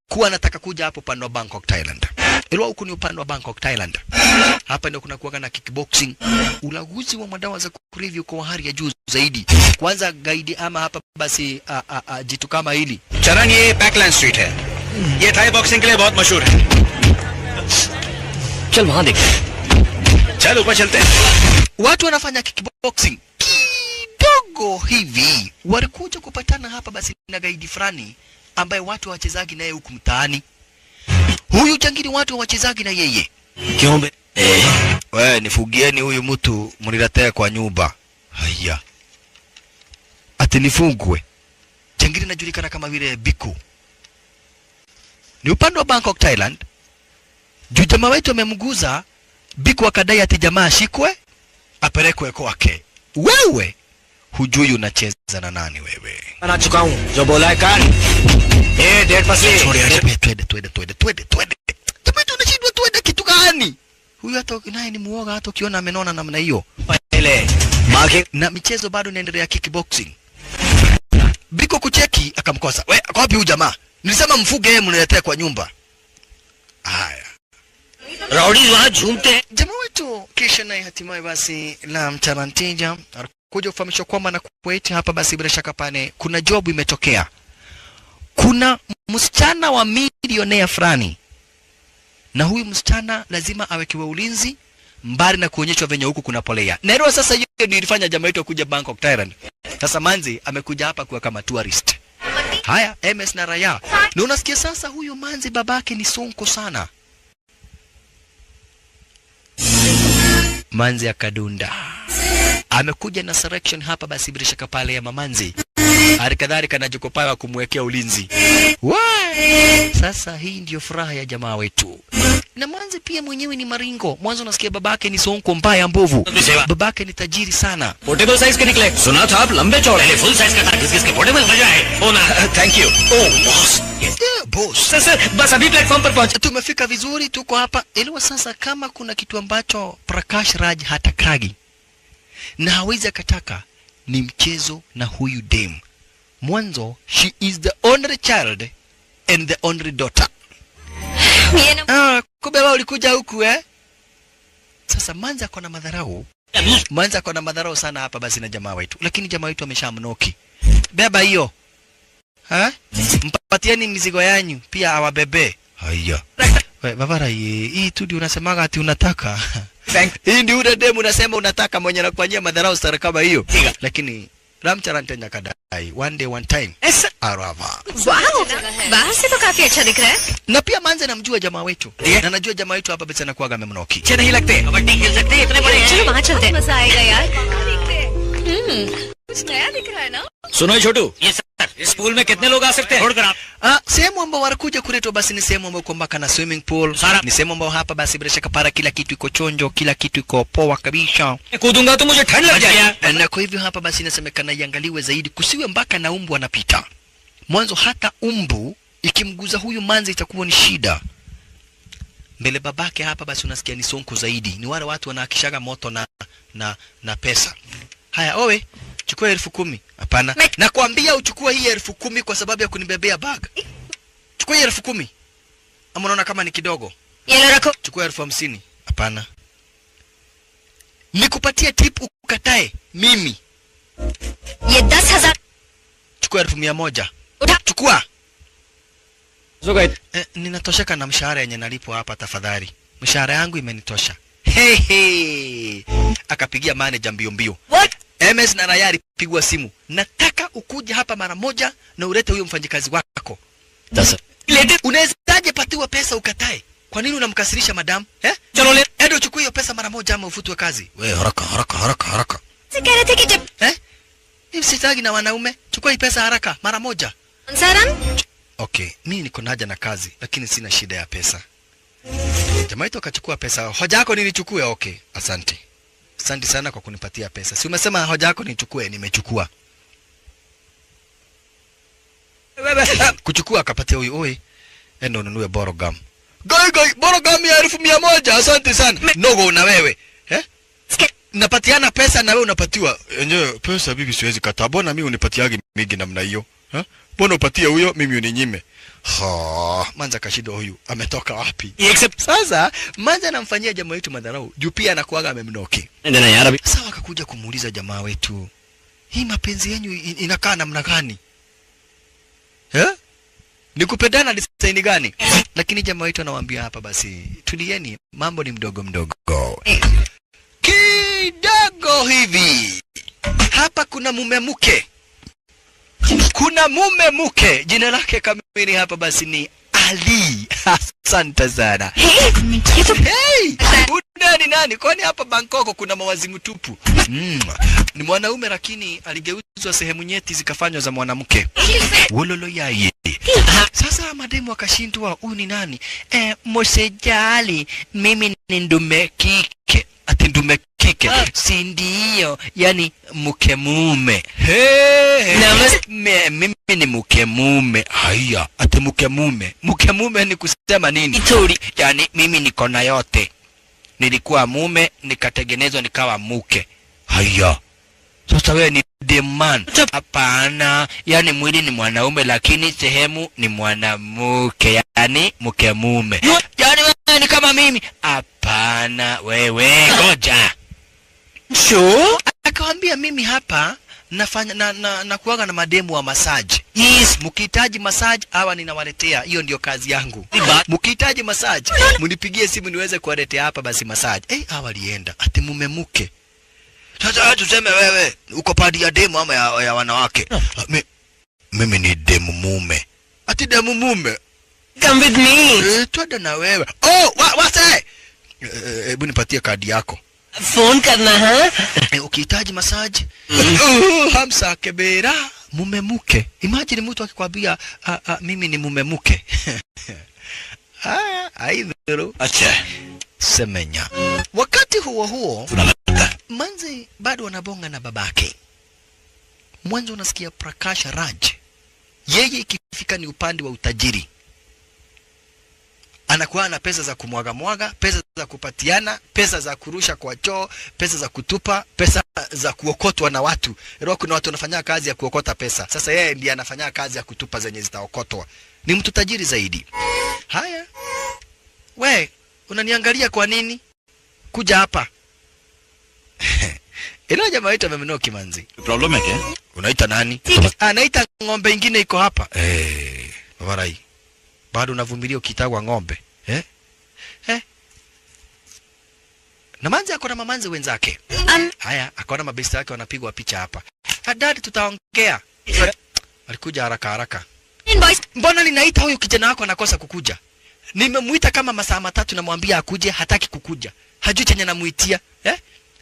Speaker 1: kuwa anataka kuja hapo pano Bangkok, Thailand. Ilo huku ni upande wa Bangkok, Thailand. Hapa ndio kuna kuwaga na kickboxing. Ulaguzi wa madawa za kulevya kwa hali ya juu zaidi. Kwanza gaidi ama hapa basi jitu kama hili.
Speaker 2: चरण ये बैकलैंड स्ट्रीट है, ये Thai boxing के लिए बहुत मशहूर है। चल वहां देखते हैं। चल ऊपर चलते हैं।
Speaker 1: Watu wanafanya kickboxing kidogo hivi, walikuja kupatana hapa basi na gaidi fulani ambaye watu wachezaji naye huku mtaani. Huyu jangili watu wachezaji na yeye.
Speaker 2: क्यों
Speaker 1: Wewe nifugieni huyu mtu mniletee kwa nyumba. Haya. Ati nifungwe. Jangili najulikana kama vile Biku. Ni upande wa Bangkok, Thailand. Juu jamaa wetu amemguza Biku, akadai ati jamaa ashikwe apelekwe kwake. Wewe hujui unacheza na nani wewe?
Speaker 2: बना चुका हूँ जो बोला है कान। ये डेढ़ पसली
Speaker 1: twende. Jamaa wetu anashindwa twende kitu gani? Huyu hata naye ni muoga, hata ukiona amenona namna hiyo.
Speaker 2: पहले माँ के
Speaker 1: Na michezo bado inaendelea kickboxing. Biko kucheki akamkosa. We, kwa wapi huyu jamaa? Nilisema mfuge yeye mniletee kwa nyumba. Haya.
Speaker 2: Rowdy वहाँ झूमते हैं।
Speaker 1: Jamaa wetu kisha naye hatimaye basi la mtarantija kuja kufahamishwa kwamba na kuwaiti hapa basi bila shaka pane kuna job imetokea. Kuna msichana wa milionea fulani. Na huyu msichana lazima awekewe ulinzi mbali na kuonyeshwa venye huku kuna polea. Nero sasa hiyo ndio ilifanya jamaa wetu kuja Bangkok, Thailand. Sasa Manzi amekuja hapa kuwa kama tourist. Haya, MS na Raya. Na unasikia sasa huyu Manzi babake ni sonko sana. Manzi akadunda. Amekuja na selection hapa basi bila shaka pale ya Mamanzi. Halikadhalika na Jokopawa kumwekea ulinzi. Why? Sasa hii ndio furaha ya jamaa wetu. Na Manzi pia mwenyewe ni maringo. Mwanzo unasikia babake ni sonko mbaya mbovu. Babake ni tajiri sana.
Speaker 2: Portable size के निकले। सुना था आप लंबे चौड़े। पहले full size का था, किसके पोर्टेबल मजा है। ओ ना, thank you. Oh boss.
Speaker 1: Boss.
Speaker 2: Sir बस अभी प्लेटफॉर्म पर पहुंचे।
Speaker 1: Tumefika vizuri, tuko hapa. Elewa sasa kama kuna kitu ambacho Prakash Raj hatakagi na hawezi akataka ni mchezo na huyu dem. Mwanzo, she is the only child and the only daughter. Kumbe wewe ulikuja huku Sasa Manzi ako na madharau. Manzi ako na madharau sana hapa basi na jamaa wetu. Lakini jamaa wetu ameshamnoki. Beba hiyo. Mpatieni mizigo yanyu pia awabebe. Haya. Wewe babara hii tu ndio unasemaga ati unataka. Hii ndio ule demu unasema unataka mwenye anakufanyia madharau sana kama hiyo. Lakini Ramcharan kadai one day one time. Arava.
Speaker 3: Wow, बाहर से तो काफी अच्छा दिख रहा है।
Speaker 1: Na pia Manzi namjua jamaa wetu. Na najua jamaa wetu hapa basi anakuaga amemnoki.
Speaker 2: अच्छे नहीं लगते, कबड्डी खेल सकते हैं, इतने बड़े हैं।
Speaker 3: चलो वहाँ चलते हैं। मजा आएगा यार। कुछ नया दिख रहा है ना?
Speaker 2: सुनो छोटू, ये सर इस पूल में कितने लोग आ सकते हैं? छोड़कर आप।
Speaker 1: Sehemu ambao wanakuja kuletwa basi ni sehemu ambayo kwamba na swimming pool. Ni sehemu ambayo hapa basi bila shaka para kila kitu iko chonjo, kila kitu iko poa kabisa.
Speaker 2: कूदूंगा तो मुझे ठंड लग जाएगी।
Speaker 1: Na kwa hivyo hapa basi inasemekana iangaliwe zaidi kusiwe mpaka na umbu anapita. Mwanzo hata umbu ikimguza huyu Manzi itakuwa ni shida. Mbele babake hapa basi unasikia ni sonko zaidi. Ni wale watu wanaakishaga moto na pesa. Haya owe, chukua 10,000. Hapana. Nakwambia uchukue hii 10,000 kwa sababu ya kunibebea bag. Chukua hii 10,000. Ama unaona kama ni kidogo?
Speaker 3: ये लो रखो।
Speaker 1: Chukua 50,000. Hapana. Nikupatie tip ukatae mimi.
Speaker 3: ये 10,000।
Speaker 1: Chukua 100,000.
Speaker 3: उठा।
Speaker 1: Chukua.
Speaker 2: Sugat.
Speaker 1: Ninatosheka na mshahara yenye nalipwa hapa tafadhali. Mshahara yangu imenitosha. Hey. Akapigia manager mbio.
Speaker 3: What?
Speaker 1: MS na Rayari pigwa simu. Nataka ukuja hapa mara moja na ulete huyo mfanyikazi wako.
Speaker 2: Sasa.
Speaker 1: Unawezaje patiwa pesa ukatae? Kwa nini unamkasirisha madam?
Speaker 2: चलो ले।
Speaker 1: Endo uchukue hiyo pesa mara moja ama ufutwe kazi. Wewe haraka.
Speaker 3: से कह रहे थे कि जब
Speaker 1: Mimi sitaki na wanaume. Chukua hii pesa haraka mara moja.
Speaker 3: Saram?
Speaker 1: Okay, mimi niko naja na kazi lakini sina shida ya pesa. Jamaa wetu akachukua pesa. Hoja yako nilichukue, okay. Asante. Asante sana kwa kunipatia pesa. Si umesema hoja yako nichukue, nimechukua. Kuchukua akapatia huyu, oi. Endo ununue borogam. Gai, borogam ya 1,100. Asante sana. Nogo na wewe. Napatiana pesa na wewe unapatiwa. Enyewe pesa bibi siwezi kataa. Mbona mimi unipatiagi mingi namna hiyo? Mbona upatie huyo mimi uninyime? Manza kashido huyu ametoka wapi? Sasa Manza anamfanyia jamaa wetu madharau. Juu pia anakuaga amemnoki. Sasa akakuja kumuuliza jamaa wetu, hii mapenzi yenu inakaa namna gani? Ni kupendana design gani? Lakini jamaa wetu anawaambia hapa basi, tulieni, mambo ni mdogo mdogo. Kidogo hivi. Hapa kuna mume mke. Kuna mume mke. Jina lake kamili hapa basi ni Ali. Asante sana. Hey! Ni nani? Kwani hapa Bangkok kuna mawazimu tupu? Ni mwanaume lakini aligeuzwa sehemu nyeti zikafanywa za mwanamke. Wololo yaye. Sasa mademu akashindwa, huyu ni nani? Msijali, mimi ni ndume kike. Ati ndume kike. Si ndio, yani mke mume. Mimi ni mke mume. Haya, ati mke mume. Mke mume ni kusema nini? Yani mimi niko na yote. Nilikuwa mume, nikatengenezwa nikawa mke. Haya. Sasa wewe ni the man. Hapana, yani mwili ni mwanaume lakini sehemu ni mwanamke, yani mke mume. Yani wewe ni kama mimi. Hapana, wewe ngoja. Sure? Akamwambia mimi hapa nafanya na kuaga na mademu wa massage. Yes, mkihitaji massage hawa ninawaletea. Hiyo ndio kazi yangu. Mkihitaji massage, mnipigie simu niweze kuwaletea hapa basi massage. Hawa alienda. Ati mume mke. Sasa tuseme wewe uko padi ya demu ama ya wanawake. Mimi ni demu mume. Ati demu mume.
Speaker 2: Come with me.
Speaker 1: Twende na wewe. Wase. Hebu nipatie kadi yako.
Speaker 2: Phone karna
Speaker 1: ukihitaji massage. Hamsa Kebera, mume mke. Imagine mtu akikwambia mimi ni mume mke. Aidhuru. Acha. Semenya. Wakati huo Manzi bado anabonga na babake. Mwanzo unasikia Prakash Raj. Yeye ikifika ni upande wa utajiri. Anakuwa na pesa za kumwaga, pesa za kupatiana, pesa za kurusha kwa choo, pesa za kutupa, pesa za kuokotwa na watu. Leo kuna watu wanafanya kazi ya kuokota pesa. Sasa yeye ndiye anafanya kazi ya kutupa zenye zitaokotwa. Ni mtu tajiri zaidi. Haya. We, unaniangalia kwa nini? Kuja hapa. Ila jamaa wetu amemnoki Manzi.
Speaker 4: Problem yake?
Speaker 1: Unaita nani? Anaita ng'ombe ingine iko hapa. Warai. Bado unavumilia ukitagwa ng'ombe. Na Manzi akona mamanzi wenzake. Haya, akona mabesti yake wanapigwa picha hapa. Dad, tutaongea. Alikuja haraka. Mbona ninaita huyu kijana wako anakosa kukuja? Nimemuita kama masaa matatu namwambia akuje, hataki kukuja. Hajui chenye namuitia.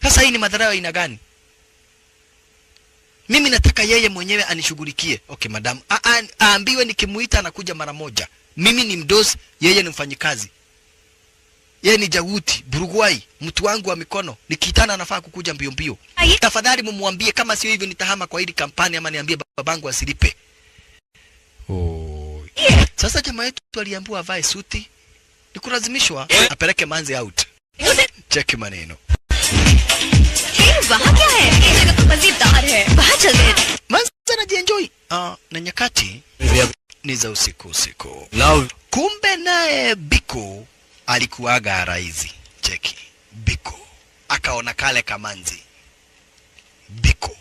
Speaker 1: Sasa hii ni madharau aina gani? Mimi nataka yeye mwenyewe anishughulikie. Okay madam, aambiwe nikimuita anakuja mara moja. Mimi ni mdosi, yeye ni mfanyikazi. Yeye ni Jawuti, Burugwai, mtu wangu wa mikono. Nikitana anafaa kukuja mbio mbio. Tafadhali mumwambie, kama sio hivyo nitahama kwa hili kampani ama niambie babangu asilipe. Sasa jamaa yetu aliambiwa avae suti. Nikulazimishwa apeleke Manzi out. Check maneno.
Speaker 3: वहाँ क्या है? ये जगह तो मजेदार है. वहाँ चलते हैं.
Speaker 1: Manzi anajienjoy. Na nyakati ni za usiku. Kumbe naye Biko alikuwaga raizi. Cheki. Biko akaona kale kamanzi. Biko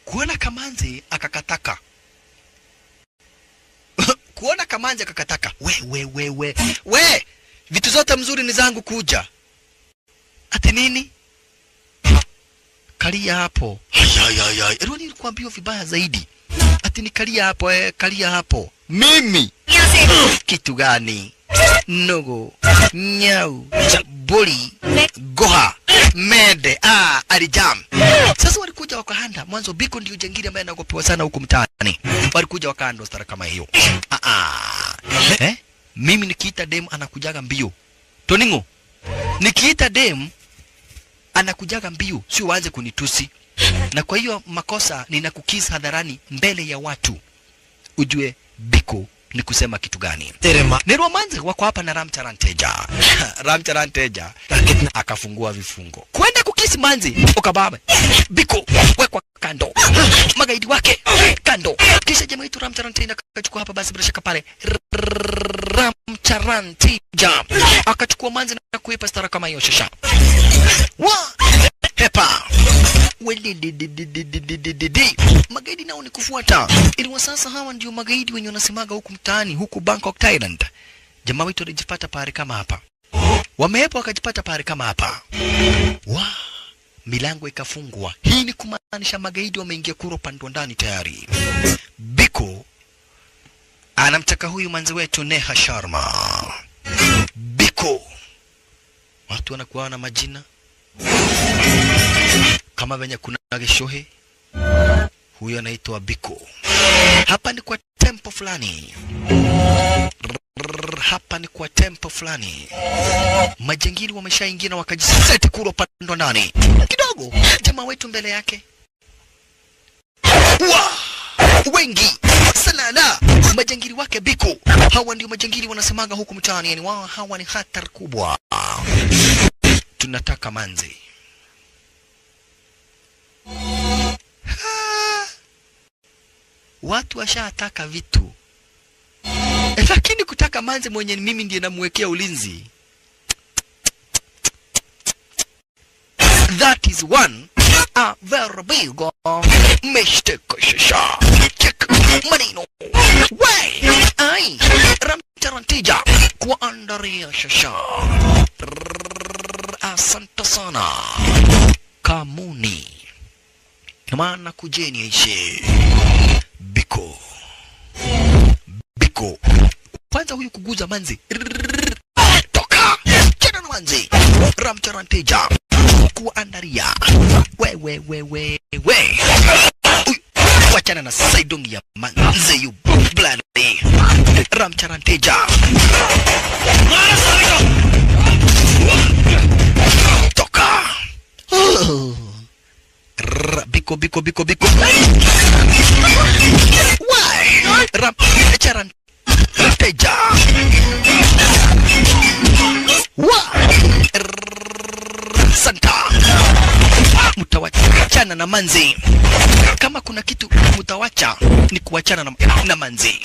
Speaker 1: kuona kamanzi akakataka. Kuona kamanzi akakataka. We, vitu zote mzuri ni zangu kuja. Ati nini? Kalia hapo. Ero nilikuambia vibaya zaidi. Ati ni kalia hapo, kalia hapo. Mimi. Kitu gani? Nogo, nyau, boli, goha, mede, alijam. Sasa walikuja wakahanda. Mwanzo Biko ndio jengine ambaye anaogopewa sana huku mtaani. Walikuja wakahanda stara kama hiyo. Mimi nikiita dem anakujaga mbio. Toningo. Nikiita dem anakujaga mbio, sio waanze kunitusi. Na kwa hiyo makosa ninakukisa hadharani mbele ya watu. Ujue Biko ni kusema kitu gani? Ni romanzi wako hapa na Ramcharanteja. Ramcharanteja akafungua vifungo. Kwenda kukisi Manzi, ukababa. Biko wekwa kando. Magaidi wake kando. jamaa wetu Ramcharanteja akachukua hapa basi bila shaka pale Ramcharanteja akachukua manzi na kuipa stara kama hiyo shasha. Wa hepa magaidi nao ni kufuata. Ili sasa hawa ndio magaidi wenye wanasemaga huku mtaani huku Bangkok Thailand. Jamaa wetu alijipata pale kama hapa. Wamehepa wakajipata pale kama hapa. Wa milango ikafungwa. Hii ni kumaanisha magaidi wameingia kuro pande ndani tayari. Biko anamtaka huyu manzi wetu Neha Sharma. Biko. Watu wanakuwa na majina kama venye kuna Geshohe. Huyo anaitwa Biko. Hapa ni kwa tempo fulani. Hapa ni kwa tempo fulani. Majangili wameshaingia na wakajiseti kuro pande ndani. Kidogo jamaa wetu mbele yake. Wa! Wengi sana majangili wake Biko. Hawa ndio majangili wanasemaga huku mtaani, yani wao hawa ni hatari kubwa. Tunataka manzi. Watu washataka vitu. Lakini kutaka manzi mwenye mimi ndiye namwekea ulinzi. That is one a very big mistake shasha. Check maneno. Why? Ai, Ramcharanteja kwa andaria shasha. Asante sana. Kamuni. Maana kujeni aishi. Biko. Biko. Kwanza huyu kuguza manzi. Toka. Chana na manzi. Ramcharanteja kuandaria. We. Wachana na saidongi ya manzi you bloody. Ramcharanteja. Toka. Biko. Why? Ramcharanteja. Santa. Mutawachana na manzi. Kama kuna kitu mutawacha ni kuachana na manzi.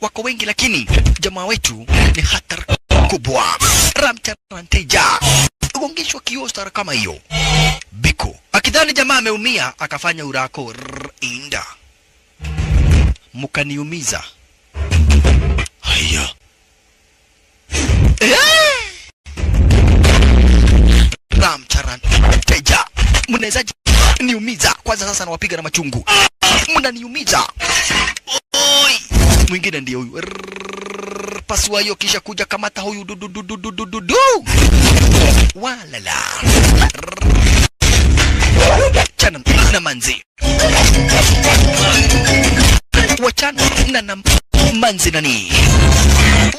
Speaker 1: Wako wengi lakini jamaa wetu ni hatari kubwa. Ramcharanteja ugongeshwa kioo stara kama hiyo. Biko akidhani jamaa ameumia akafanya urako. Inda mukaniumiza. Haya. Ramcharanteja mnaweza niumiza kwanza, sasa nawapiga na machungu. Mnaniumiza. Oi, mwingine ndio huyu. Pasua hiyo kisha kuja kamata huyu du. Walala. Chana na manzi. Wachana na manzi nani?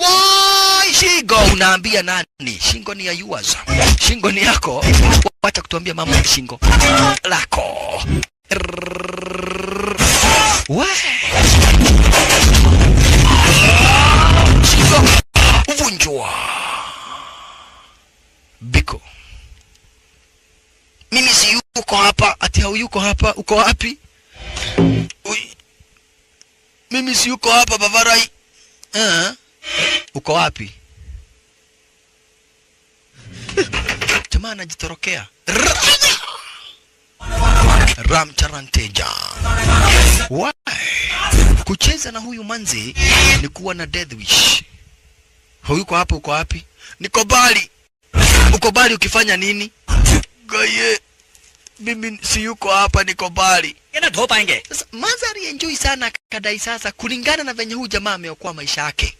Speaker 1: Wai, shingo unaambia nani? Shingo ni ya yours. Shingo ni yako. Wacha kutuambia mama shingo lako. Wai. Shingo uvunjwa. Biko. Mimi si yuko hapa, ati hauyuko hapa, uko wapi? Ui. Mimi si yuko hapa Bavarai. Uko wapi? Jamaa anajitorokea. Ramcharanteja. Why? Kucheza na huyu manzi ni kuwa na death wish. Huyuko hapa, uko wapi? Niko Bali. Uko Bali ukifanya nini? Gaye. Mimi si yuko hapa, niko Bali.
Speaker 2: Kena dho paenge.
Speaker 1: Sasa Manzari enjoy sana kadai sasa kulingana na venye huyu jamaa ameokoa maisha yake.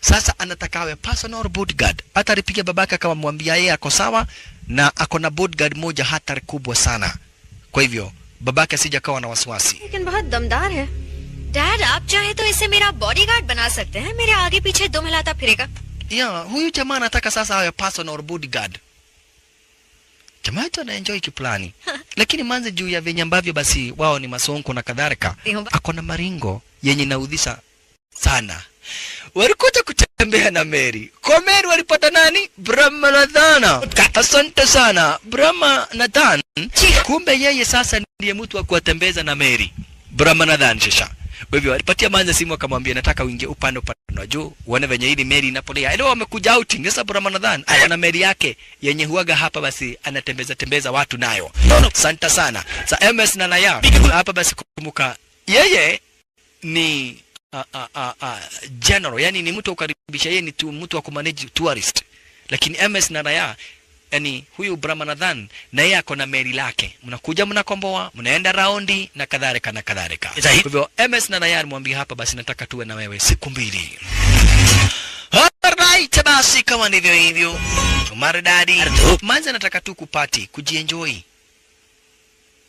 Speaker 1: Sasa anataka awe personal bodyguard. Hata alipiga babaka kama mwambia yeye ako sawa na ako na bodyguard moja hatari kubwa sana. Kwa hivyo babaka sija kawa na wasiwasi.
Speaker 3: लेकिन बहुत दमदार है। डैड आप चाहे तो इसे मेरा बॉडीगार्ड बना सकते हैं, मेरे आगे पीछे दम हिलाता फिरेगा।
Speaker 1: Yeah, huyu jamaa anataka sasa awe personal bodyguard. Jamaa tu anaenjoy kiplani. Lakini manze juu ya venye ambavyo basi wao ni masonko na kadhalika. Ako na maringo yenye naudhisha sana. Walikuja kutembea kutembea na Mary. Kwa Mary walipata nani? Brahmanadhana. Asante sana Brahmanadhan. Kumbe yeye sasa ndiye mtu wa kuwatembeza na Mary. Brahmanadhan shisha. Kwa hivyo alipatia Manze simu akamwambia nataka uingie upande wa juu uone venye hili Mary inapolea. Leo wamekuja outing. Sasa Brahmanadhan ana Mary yake yenye huaga hapa basi anatembeza watu nayo. Asante sana. Sa MS na Naya hapa basi kumbuka yeye ni general, yani ni mtu wa kukaribisha, yeye ni mtu wa kumanage tourist. Lakini MS na Naya yani huyu Brahmanadhan na yeye ako na Mary lake. Mnakuja mnakomboa, mnaenda raundi na kadhalika na kadhalika. Kwa hivyo MS na Naya mwambie hapa basi nataka tuwe na wewe siku 2. Alright basi kama ndivyo hivyo. Maridadi. Manze anataka tu kupati, kujienjoy.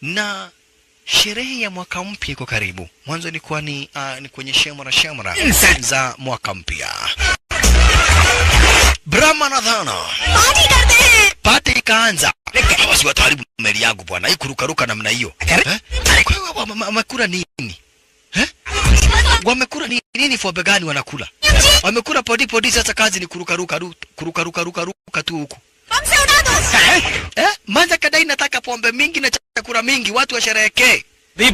Speaker 1: Na sherehe ya mwaka mpya iko karibu. Mwanzo ilikuwa ni kwenye shamra za mwaka mpya. Brahmanadhana. Party ikaanza. Basi wataharibu Mary yangu bwana. Hii kurukaruka namna hiyo. Wamekula nini? Wamekula nini for gani wanakula? Wamekula podi sasa kazi ni kurukaruka tu huku. Manza kadai nataka pombe mingi na chakula mingi watu washerehekee.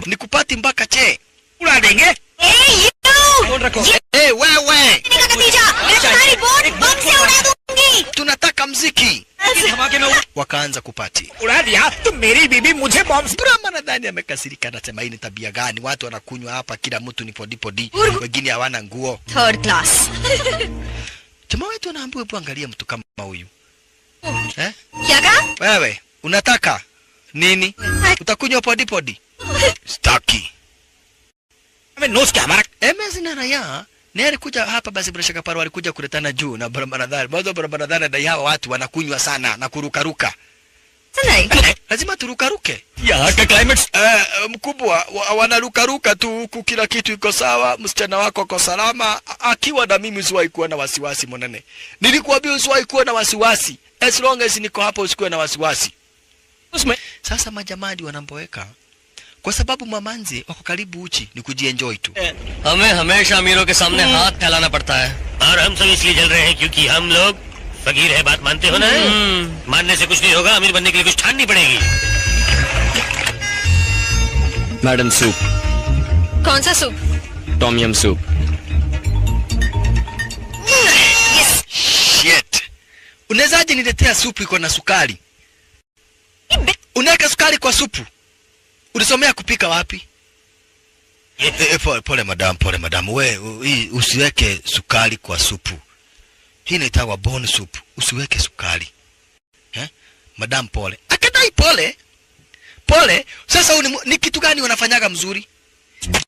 Speaker 1: Ni kupati mpaka che. Ula denge? Wewe. Tunataka mziki. Wakaanza kupati. Brahmanadhan amekasirika anasema hii ni tabia gani? Watu wanakunywa hapa kila mtu ni podi. Wengine hawana nguo.
Speaker 3: Third class.
Speaker 1: Jamaa wetu anaambiwa hebu angalia mtu kama huyu.
Speaker 3: Yaga?
Speaker 1: Wewe, unataka nini? Utakunywa podi? Staki. MS na Naya, alikuja hapa basi bila shaka paro alikuja kuletana juu na Brahmanadhan. Mwanzo Brahmanadhan na hawa watu wanakunywa sana na kurukaruka. Lazima turukaruke. Ya climate mkubwa wanarukaruka tu huku kila kitu iko sawa, msichana wako kwa salama, akiwa na mimi usiwahi kuwa na wasiwasi mwanane. Nilikuambia usiwahi kuwa na wasiwasi. As long as niko hapo usikuwe na wasiwasi. Sasa majamadi wanamboweka kwa sababu mamanzi wako karibu uchi ni kujienjoy tu.
Speaker 2: हमें हमेशा अमीरों के सामने हाथ फैलाना पड़ता है
Speaker 4: और हम सब इसलिए जल रहे हैं क्योंकि हम लोग फकीर है, बात मानते हो ना? मानने से कुछ नहीं होगा, अमीर बनने के लिए कुछ ठाननी पड़ेगी.
Speaker 2: Madam soup.
Speaker 3: कौन सा soup?
Speaker 2: Tom yum soup.
Speaker 1: Shit. Unawezaje niletea supu iko na sukari? Unaweka sukari kwa supu? Ulisomea kupika wapi? Pole madam. Hii usiweke sukari kwa supu. Hii inaitwa bone soup. Usiweke sukari. Madam pole. Akadai pole. Sasa ni kitu gani wanafanyaga mzuri?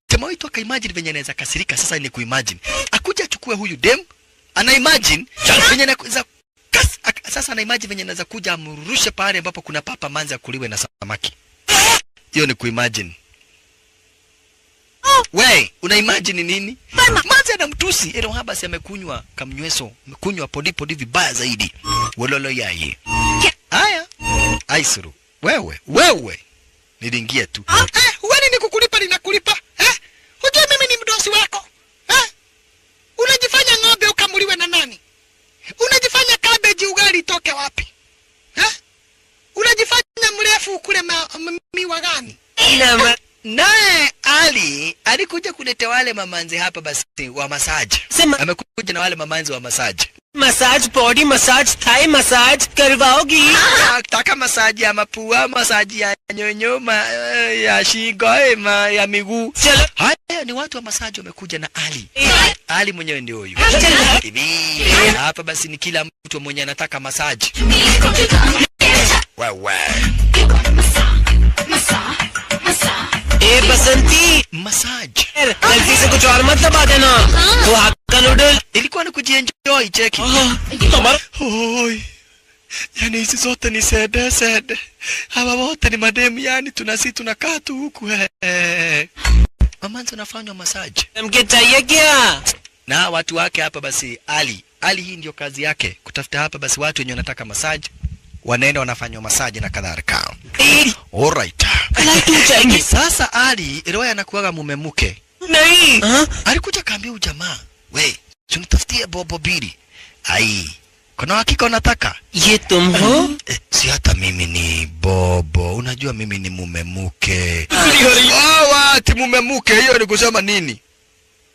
Speaker 1: Jamaa wetu akaimagine venye anaweza kasirika. Sasa ni kuimagine. Akuja achukue huyu dem, ana imagine venye anaweza sasa ana imagine venye anaweza kuja amrushe pale ambapo kuna papa manzi akuliwe na samaki. Hiyo ni kuimagine. We, una imagine nini? Manzi anamtusi, ero haba si amekunywa kamnyweso, amekunywa podi vibaya zaidi. Wololo yaye. Haya. Aisuru. Wewe. Nilingia tu. Wewe ni kukulipa ninakulipa? Hujui mimi ni mdosi wako? Unajifanya ng'ombe ukamuliwe na nani? Unajifanya cabbage ugali itoke wapi? Unajifanya mrefu kule miwa gani? Naye Ali alikuja kuleta wale mamanzi hapa basi wa massage. Amekuja na wale mamanzi wa massage.
Speaker 2: Massage body massage Thai massage करवाओगी
Speaker 1: Taka massage ya mapua, massage ya nyonyo, ya shingo, ya miguu. Haya ni watu wa massage wamekuja na Ali. Ali mwenyewe ndio huyu. Hapa basi ni kila mtu mwenye anataka massage. Wewe.
Speaker 2: ए बसंती
Speaker 1: Massage.
Speaker 2: गलती से कुछ और मत दबा देना तो हक्का noodle
Speaker 1: Ilikuwa ni kujienjoy cheki. Oi. Yani hizi zote ni sede. Hawa wote ni mademu, yani tunakaa tu huku. Mamanzi unafanywa massage.
Speaker 2: हमके चाहिए क्या
Speaker 1: Na watu wake hapa basi Ali hii ndio kazi yake, kutafuta hapa basi watu wenye wanataka massage, wanaenda wanafanywa massage na kadhalika. Alright. Sasa Ali roho anakuaga mume mke.
Speaker 2: नहीं
Speaker 1: Alikuja kaambia ujamaa, we, Sunitafutie bobo bili. Ai. Kuna hakika unataka?
Speaker 2: ये तुम हो?
Speaker 1: Si hata mimi ni bobo. Unajua mimi ni mume mke. Ati mume mke hiyo ni kusema nini?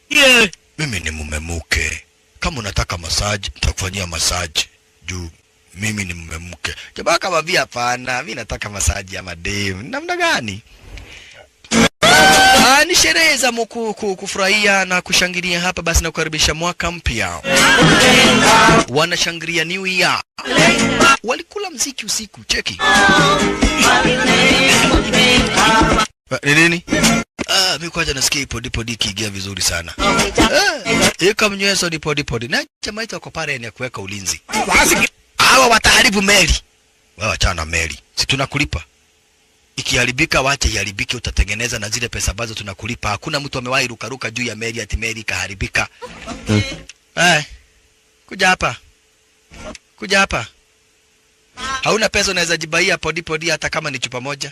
Speaker 2: Yeah.
Speaker 1: Mimi ni mume mke. Kama unataka massage, nitakufanyia massage. Juu mimi ni mume mke. Jamaa kama vile hapana, mimi nataka massage ya madem. Namna gani? Ni sherehe za kufurahia na kushangilia hapa basi na kukaribisha mwaka mpya. Wanashangilia New Year. Walikula mziki usiku, cheki. Nini? Mimi kwanza nasikia ipo dipo kiingia vizuri sana. Kama mnyweso dipo. Na chama hicho kwa pale ni kuweka ulinzi. Hawa wataharibu meli. Wewe achana meli. Si tunakulipa. Ikiharibika wacha iharibike, utatengeneza na zile pesa ambazo tunakulipa. Hakuna mtu amewahi rukaruka juu ya meli ati meli kaharibika. Kuja hapa. Hauna pesa unaweza jibaia podi hata kama ni chupa moja.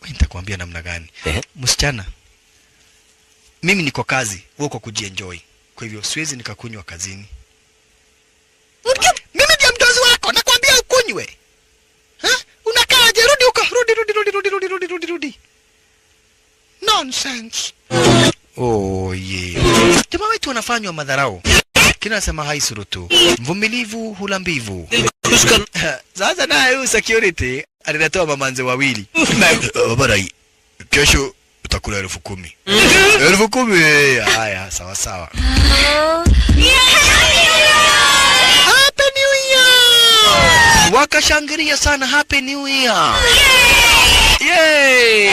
Speaker 1: Nitakwambia namna gani. Msichana. Mimi niko kazi, wewe uko kujienjoy. Kwa hivyo siwezi nikakunywa kazini. Mimi ndiye mdozi wako, nakwambia ukunywe. Unakaaje? Rudi huko, rudi. Nonsense. Oh yeah. Jamaa wetu wanafanywa madharau. Kinasema haisurutu. Mvumilivu hula mbivu. Sasa naye huyu security aliletoa mamanze wawili. Barai. Kesho utakula 10,000. 10,000. Haya, sawa. Happy New Year! Wakashangilia sana Happy New Year. Yay!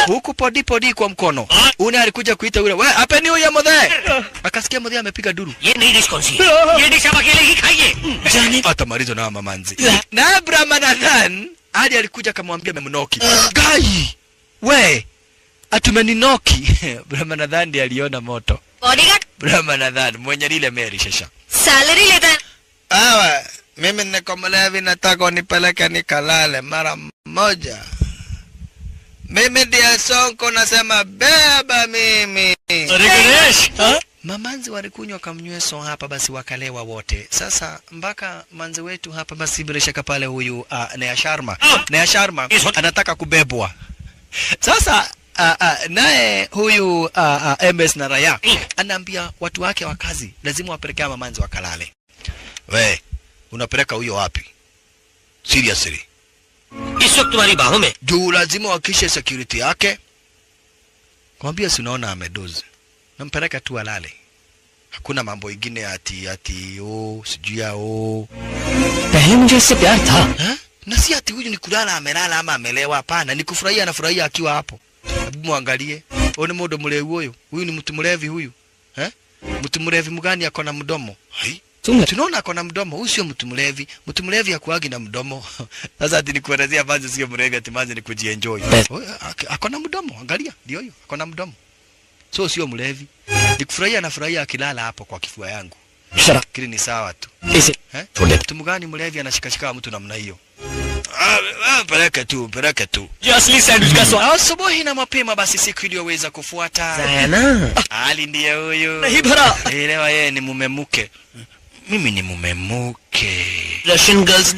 Speaker 1: Huku podi kwa mkono. Una alikuja kuita yule, "Wewe, Happy New Year mzee." Akasikia mzee amepiga duru.
Speaker 4: Ye nahi dish kaun si? Ye dish aap akele hi khaiye.
Speaker 1: Jani atamalizo na mamanzi. Na Brahmanathan hadi alikuja akamwambia memnoki. Gai! We, atumeninoki. Brahmanathan ndiye aliona moto.
Speaker 3: Bodyguard
Speaker 1: Brahmanathan mwenye lile meri shasha.
Speaker 3: salary leta
Speaker 1: Awa, mimi niko mlevi nataka unipeleke nikalale mara moja. Mimi ndiye Sonko nasema beba mimi.
Speaker 2: Ganesh,
Speaker 1: Mamanzi walikunywa kamnyweso hapa basi wakalewa wote. Sasa mpaka manzi wetu hapa basi bila shaka pale huyu Naya Sharma anataka kubebwa. Sasa naye huyu MS na Raya anaambia watu wake wa kazi lazima wapeleke mamanzi wakalale. We, unapeleka huyo wapi? Seriously.
Speaker 4: इस वक्त तुम्हारी बाहों में
Speaker 1: Juu lazima wakishe security yake. Kwambia si unaona amedozi. Nampeleka tu alale. Hakuna mambo ingine ati sijui
Speaker 2: पहले मुझे इससे प्यार था.
Speaker 1: Na si ati huyu ni kulala amelala ama amelewa, hapana, ni kufurahia anafurahia akiwa hapo. Hebu muangalie. One modo mlevi huyu. Huyu ni mtu mlevi huyu. Mtu mlevi mgani ako na mdomo? Hai. Tunaona ako na mdomo. Huyu sio mtu mlevi. Mtu mlevi hakuagi na mdomo. Sasa ati nikuelezea manzi sio mlevi, ati manzi ni kujienjoy. Ako na mdomo, angalia. Ndio hiyo, ako na mdomo. So sio mlevi. Nikufurahia anafurahia akilala hapo kwa kifua yangu. Kile ni sawa tu. Mtu mgani mlevi anashikashika mtu namna hiyo? Peleke tu.
Speaker 2: असली सैंडविच का स्वाद.
Speaker 1: Asubuhi na mapema basi siku iliyoweza kufuata.
Speaker 2: Sayana.
Speaker 1: Ali ndiye huyu.
Speaker 2: Nahi bhara.
Speaker 1: Elewa yeye ni mume mke. Mimi ni mume mke.
Speaker 2: Russian girls.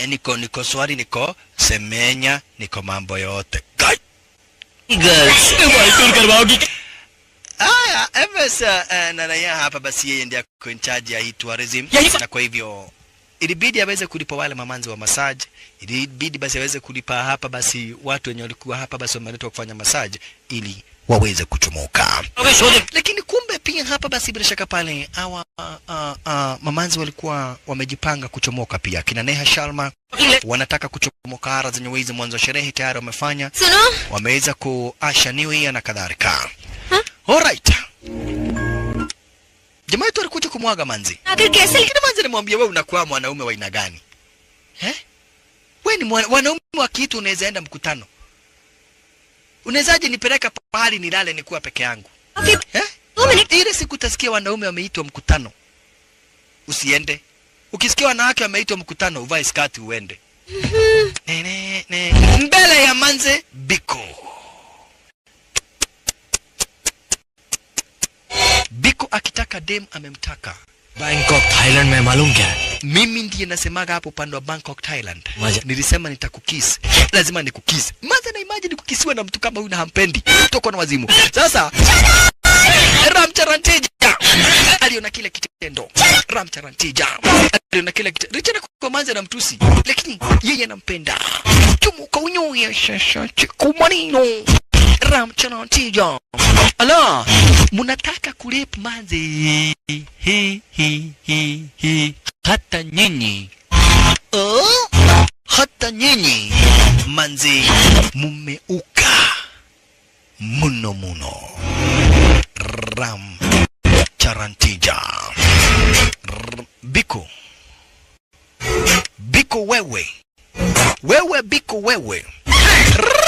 Speaker 1: Niko swali, niko semenya, niko mambo yote.
Speaker 2: Girls. Why tour करवाओगी?
Speaker 1: MS na Raya hapa basi yeye ndiye ako in charge ya hii tourism. Na kwa hivyo ilibidi aweze kulipa wale mamanzi wa massage. Ilibidi basi aweze kulipa hapa basi watu wenye walikuwa hapa basi wameletwa kufanya massage ili waweze kuchomoka. Lakini kumbe pia hapa basi bila shaka pale hawa mamanzi walikuwa wamejipanga kuchomoka pia. Kina Neha Sharma wanataka kuchomoka ara zenye wizi mwanzo sherehe tayari wamefanya. Wameweza kuasha New Year na kadhalika. Alright. Jamaa yetu alikuja kumwaga manzi. Lakini manzi alimwambia wewe unakuwa mwanaume wa aina gani? Wewe ni mwanaume wa kitu unaweza enda mkutano. Unawezaje nipeleka pahali nilale nikuwa peke yangu? Ile siku utasikia wanaume wameitwa mkutano. Usiende. Ukisikia wanawake wameitwa mkutano uvae skati uende. Mbele ya manze biko. akitaka dem amemtaka.
Speaker 2: Bangkok Thailand में मालूम क्या है?
Speaker 1: Mimi ndiye nasemaga hapo upande wa Bangkok Thailand.
Speaker 2: Maja.
Speaker 1: Nilisema nitakukisi. Lazima nikukisi. Maza na imagine kukisiwa na mtu kama huyu na hampendi. Toko na wazimu. Sasa Ramcharanteja aliona kile kitendo. Ramcharanteja aliona kile kitendo. Richard kwa Maza na mtusi, lakini yeye anampenda. Chumuka unyoya shasha kumanino. Ramcharanteja. Ala, munataka kurep Manze. Hata nyinyi. Hata nyinyi Manze mumeuka muno muno. Ramcharanteja. Biko wewe. Biko wewe.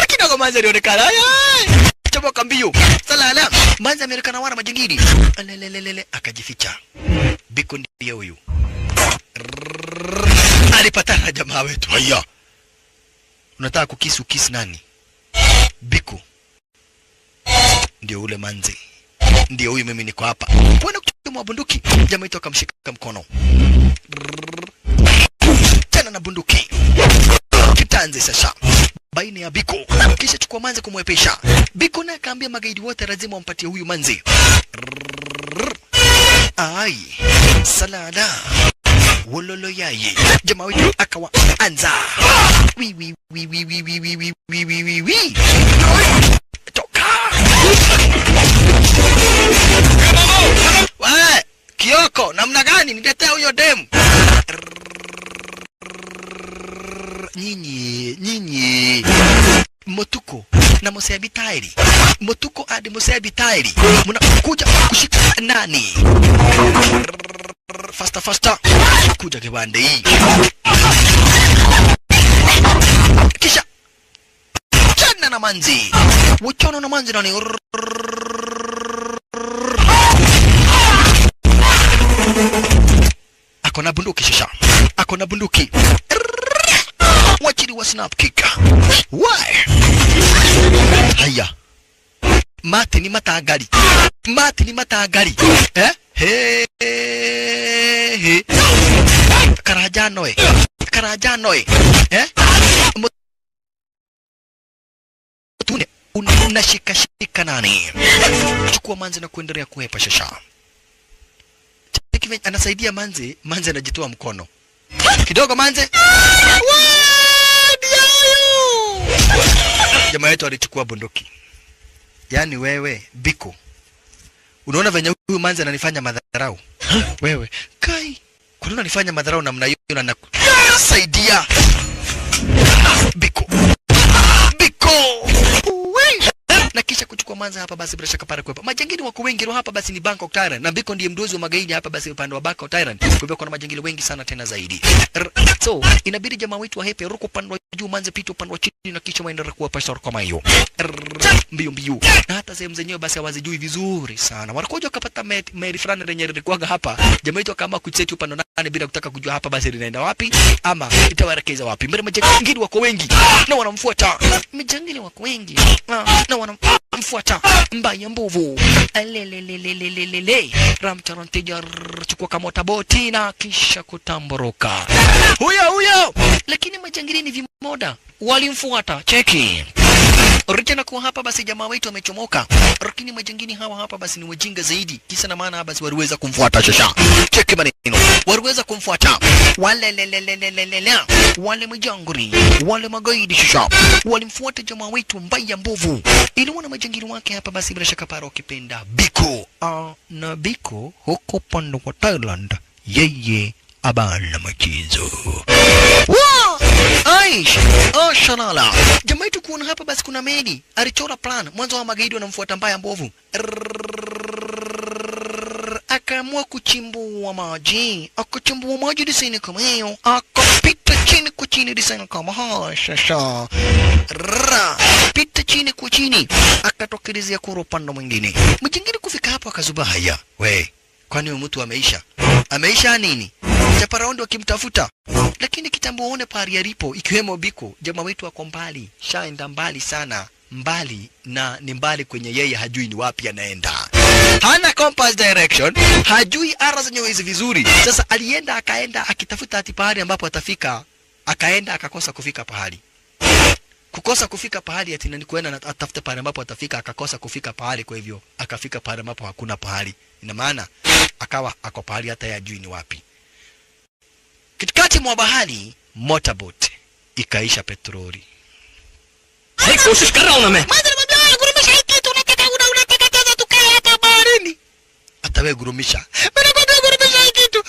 Speaker 1: Kidogo Manze alionekana. Chapa kambio. Salala. Manze ameonekana wana majingiri. Lelelelele akajificha. Biko ndiye huyu. Alipatana jamaa wetu. Haya. Unataka kukisi nani? Biko. Ndio ule Manze. Ndio huyu mimi niko hapa. Bwana kuchukua bunduki. Jamaa wetu akamshika mkono. Tena na bunduki. Kitanze sasa. Baina ya Biko. Kisha chukua Manze kumwepesha. Biko naye akaambia magaidi wote lazima wampatie huyu Manze. Ai. Salada. Wololo yaye. Jamaa wetu akawa anza. Wi. Toka. Wewe, Kioko, namna gani niletea huyo demu? Nyinyi. Motuko na Mosebi Tairi. Motuko hadi Mosebi Tairi. Mnakuja kushika nani? Faster. Kuja kibande hii. Kisha chana na Manze. Uchono na Manze nani? Akona bunduki shisha. Akona bunduki. Wachiri wa snap kick. Why? Haya. Mati ni matagari. He. Karajanoe. Tune unashika nani? Chukua Manze na kuendelea kuhepa shasha. Anasaidia Manze anajitoa mkono. Kidogo Manze. Jamaa yetu alichukua bunduki. Yaani wewe Biko. Unaona venye huyu Manze ananifanya madharau? Wewe kai. Kwa nini unanifanya madharau namna hiyo na nakusaidia? Biko. Na kisha kuchukua Manze hapa basi bila shaka pale kwepa. Majangili wako wengi hapa basi ni Bangkok Thailand. Na Biko ndiye mdozi wa magaidi hapa basi upande wa Bangkok Thailand. Kwa hivyo kuna majangili wengi sana tena zaidi. So inabidi jamaa wetu wa hepe ruko upande wa juu, Manze pita upande wa chini na kisha waendelea kuwa pastor kama hiyo. Mbio. Na hata sehemu zenyewe basi hawazijui vizuri sana. Wanakuja wakapata meri fulani lenye lilikuwa hapa. Jamaa wetu kama kucheti upande nani bila kutaka kujua hapa basi linaenda wapi ama itawaelekeza wapi. Mbele majangili wako wengi na wanamfuata. Majangili wako wengi na wanamfuata mbaya mbovu. Lelelelelelele. Ramcharanteja chukua kamota boti na kisha kutamboroka. Huyo. Lakini majangili ni vimoda. Walimfuata. Cheki. Richana kwa hapa basi jamaa wetu amechomoka. Lakini majangili hawa hapa basi ni wajinga zaidi. Kisa na maana basi waliweza kumfuata shasha. Cheki maneno. Waliweza kumfuata. Wale majangili. Wale magaidi shasha. Walimfuata jamaa wetu mbaya mbovu. Iliona majangili wake hapa basi bila shaka paro kipenda Biko. Na Biko huko pande wa Thailand. Yeye abana machizo. Aish, shalala. Jamaa yetu kuona hapa basi kuna meli. Alichora plan. Mwanzo wa magaidi wanamfuata mbaya mbovu. Akaamua kuchimbua maji. Akachimbua maji disini kama hiyo. Akapita chini kwa chini disini kama haa. Shasha. Pita chini kwa chini. Akatokelezea kura upande mwingine. Mjingine kufika hapo akazuba haya. Kwani mtu ameisha? Ameisha nini? Chapa raundi wakimtafuta. Lakini kitambo uone pari yalipo ikiwemo Biko, jamaa wetu wako mbali. Shaenda mbali sana. Mbali na ni mbali kwenye yeye hajui ni wapi anaenda. hana compass direction, hajui ara zenyewe hizi vizuri. Sasa akaenda akitafuta ati pahali ambapo atafika, akaenda akakosa kufika pahali. Kukosa kufika pahali ati nani kuenda atafuta pahali ambapo atafika, akakosa kufika pahali, kwa hivyo akafika pahali ambapo hakuna pahali. Ina maana akawa ako pahali hata yajui ni wapi. Katikati mwa bahari motorboat ikaisha petroli.
Speaker 2: Hey, कोशिश कर रहा हूं ना मैं.
Speaker 1: Hata wewe gurumisha. Gurumisha hii kitu.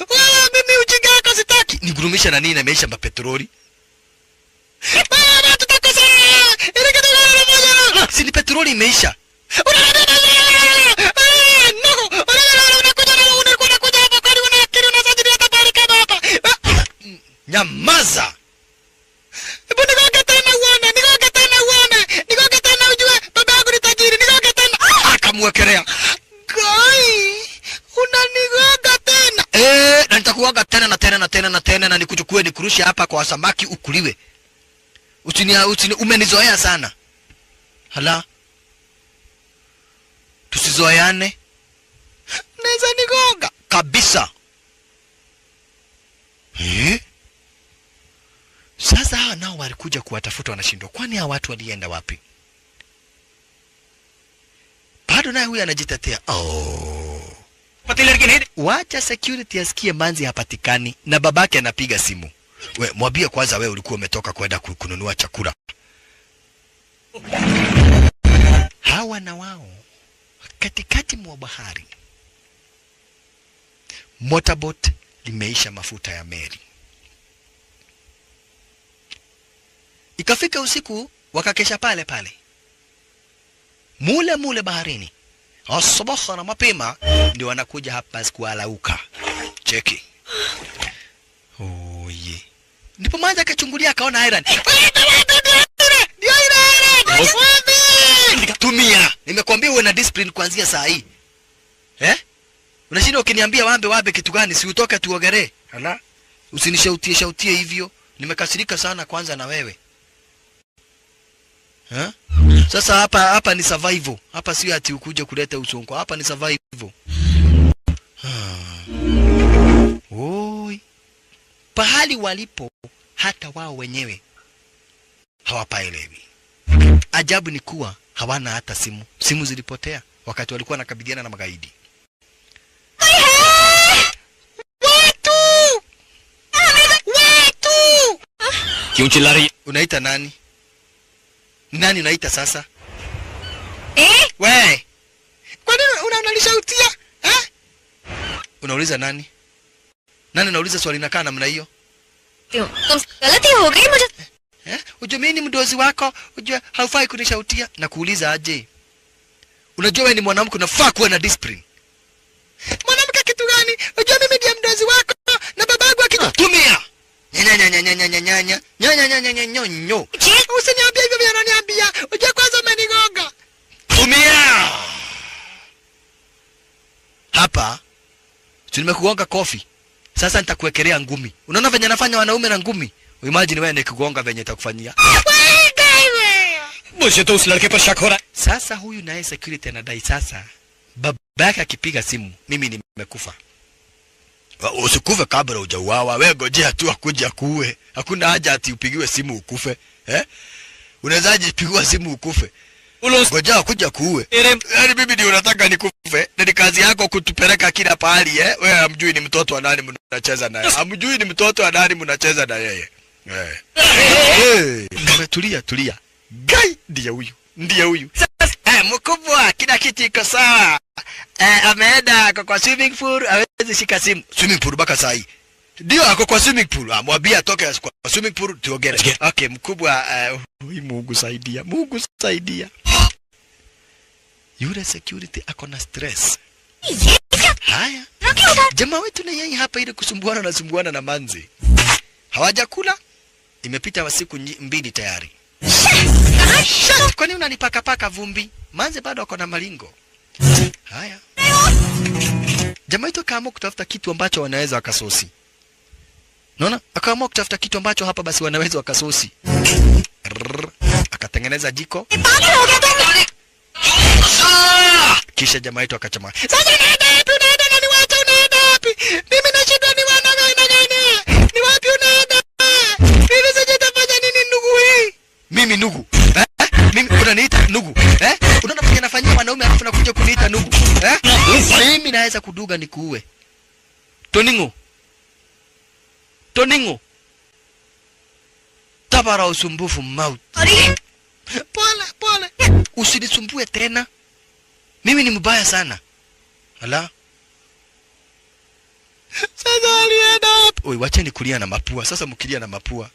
Speaker 1: Mimi ujinga wako sitaki. Ni gurumisha na nini imeisha petroli? Si ni petroli imeisha. Nyamaza. Nigoge tena ujue baba yangu ni tajiri. Nigoge tena. Akamwekelea. Kai, unanigoga tena. Na nitakuoga tena na nikuchukue nikurushe hapa kwa samaki ukuliwe. Umenizoea sana. Hala. Tusizoeane. Naweza nigoga kabisa. Sasa hawa nao walikuja kuwatafuta, wanashindwa. Kwani hawa watu walienda wapi? Bado naye huyu anajitetea. Wacha security asikie manzi hapatikani na babake anapiga simu. We, mwambie kwanza wewe ulikuwa umetoka kwenda kununua chakula. Hawa na wao katikati mwa bahari. Motorboat limeisha mafuta ya meli. Ikafika usiku wakakesha pale pale. Mule baharini. Asubuhi na mapema ndio wanakuja hapa kualauka. Cheki. Oye. Ndipo mwanza akachungulia akaona iron. Ndio iron. Tumia. Nimekwambia uwe na discipline kuanzia saa hii. Unashinda ukiniambia waambe kitu gani, si utoke tuogelee. Hala? Usinishautie hivyo. Nimekasirika sana kwanza na wewe. Sasa hapa ni survival. Hapa sio ati ukuje kuleta usongo. Hapa ni survival. Oi. Pahali walipo hata wao wenyewe hawapaelewi. Ajabu ni kuwa hawana hata simu. Simu zilipotea wakati walikuwa nakabiliana na magaidi. Watu!
Speaker 2: क्यों चिल्ला रही?
Speaker 1: Unaita nani? Nani unaita sasa? We! Kwa nini unanishautia? Unauliza nani? Nani unauliza swali nakaa namna hiyo?
Speaker 3: गलती हो गई मुझे.
Speaker 1: Ujue mimi ni mdozi wako, ujue haufai kunishautia. Na kuuliza aje? Unajua wewe ni mwanamke, unafaa kuwa na discipline. Mwanamke kitu gani? Ujue mimi ndiye mdozi wako na babangu akitumia. Nyanya. Usiniambie hivyo vya ananiambia. Ujue kwanza umenigonga. Tumia. Hapa nimekugonga kofi. Sasa nitakuwekelea ngumi. Unaona venye nafanya wanaume na ngumi? Imagine wewe nikikugonga venye nitakufanyia.
Speaker 2: मुझे तो उस लड़के पर शक हो रहा है.
Speaker 1: Sasa huyu naye security anadai sasa babake akipiga simu mimi nimekufa. Usikufe kabla hujauawa. Wewe ngojea tu akuje akuue. Hakuna haja ati upigiwe simu ukufe. Unawezaje pigiwa simu ukufe? Ngojea akuje akuue. Yaani mimi ndio unataka nikufe? Na ni kazi yako kutupeleka kila pahali Wewe hamjui ni mtoto wa nani mnacheza naye. Hamjui ni mtoto wa nani mnacheza na yeye. Tulia. Gai ndiye huyu. Mkubwa kila kitu iko sawa. Ameenda kwa swimming pool, hawezi shika simu. Swimming pool baka sahi. Ndio ako kwa swimming pool. Mwambie atoke kwa swimming pool tuogele. Okay, mkubwa Mungu saidia. Yule security ako na stress. Haya. Jamaa wetu na yeye hapa ili kusumbuana na manzi. Hawajakula. Imepita siku 2 tayari. Kwa nini unanipaka vumbi? Manze bado ako na malingo. Haya. Jamaa wetu akaamua kutafuta kitu ambacho wanaweza wakasosi. Unaona? Akaamua kutafuta kitu ambacho hapa basi wanaweza wakasosi. Akatengeneza jiko. Kisha jamaa yetu akachama. Sasa unaenda wapi? Unaenda na niwacha unaenda wapi? Mimi nashindwa ni wana gani? Ni wapi unaenda? Mimi sasa nitafanya nini ndugu hii? Mimi ndugu. Mimi unaniita ndugu. Unaona vile nafanyia wanaume alafu nakuja kuniita ndugu. Mimi naweza kuduga nikuue. Toningo. Tabara usumbufu mouth. Pole. Usinisumbue tena. Mimi ni mbaya sana. Ala. Sasa alienda hapo. Oi, wacheni kulia na mapua. Sasa mkilia na mapua.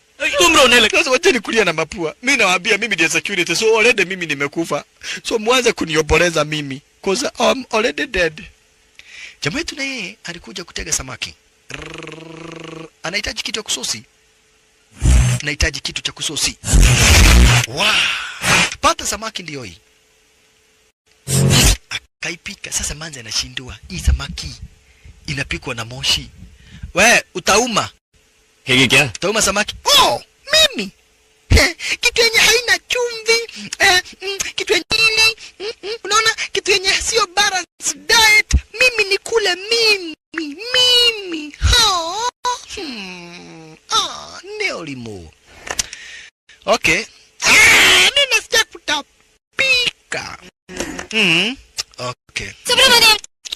Speaker 1: Sasa wacheni kulia na mapua. Mimi nawaambia mimi ndiye security. So already mimi nimekufa. So mwanze kunioboleza mimi. Cause I'm already dead. Jamaa yetu na yeye alikuja kutega samaki. Anahitaji kitu cha kusosi. Anahitaji kitu cha kusosi. Wow. Pata samaki ndio hii. Akaipika. Sasa manze anashindwa. Hii samaki inapikwa na moshi. We, utauma.
Speaker 4: Hiki kya?
Speaker 1: Utauma samaki. Oh, mimi. Kitu yenye haina chumvi. Kitu yenye unaona kitu yenye sio balanced diet. Mimi ni kule mimi. Neolimo. Okay. Mimi nasikia kutapika. Okay.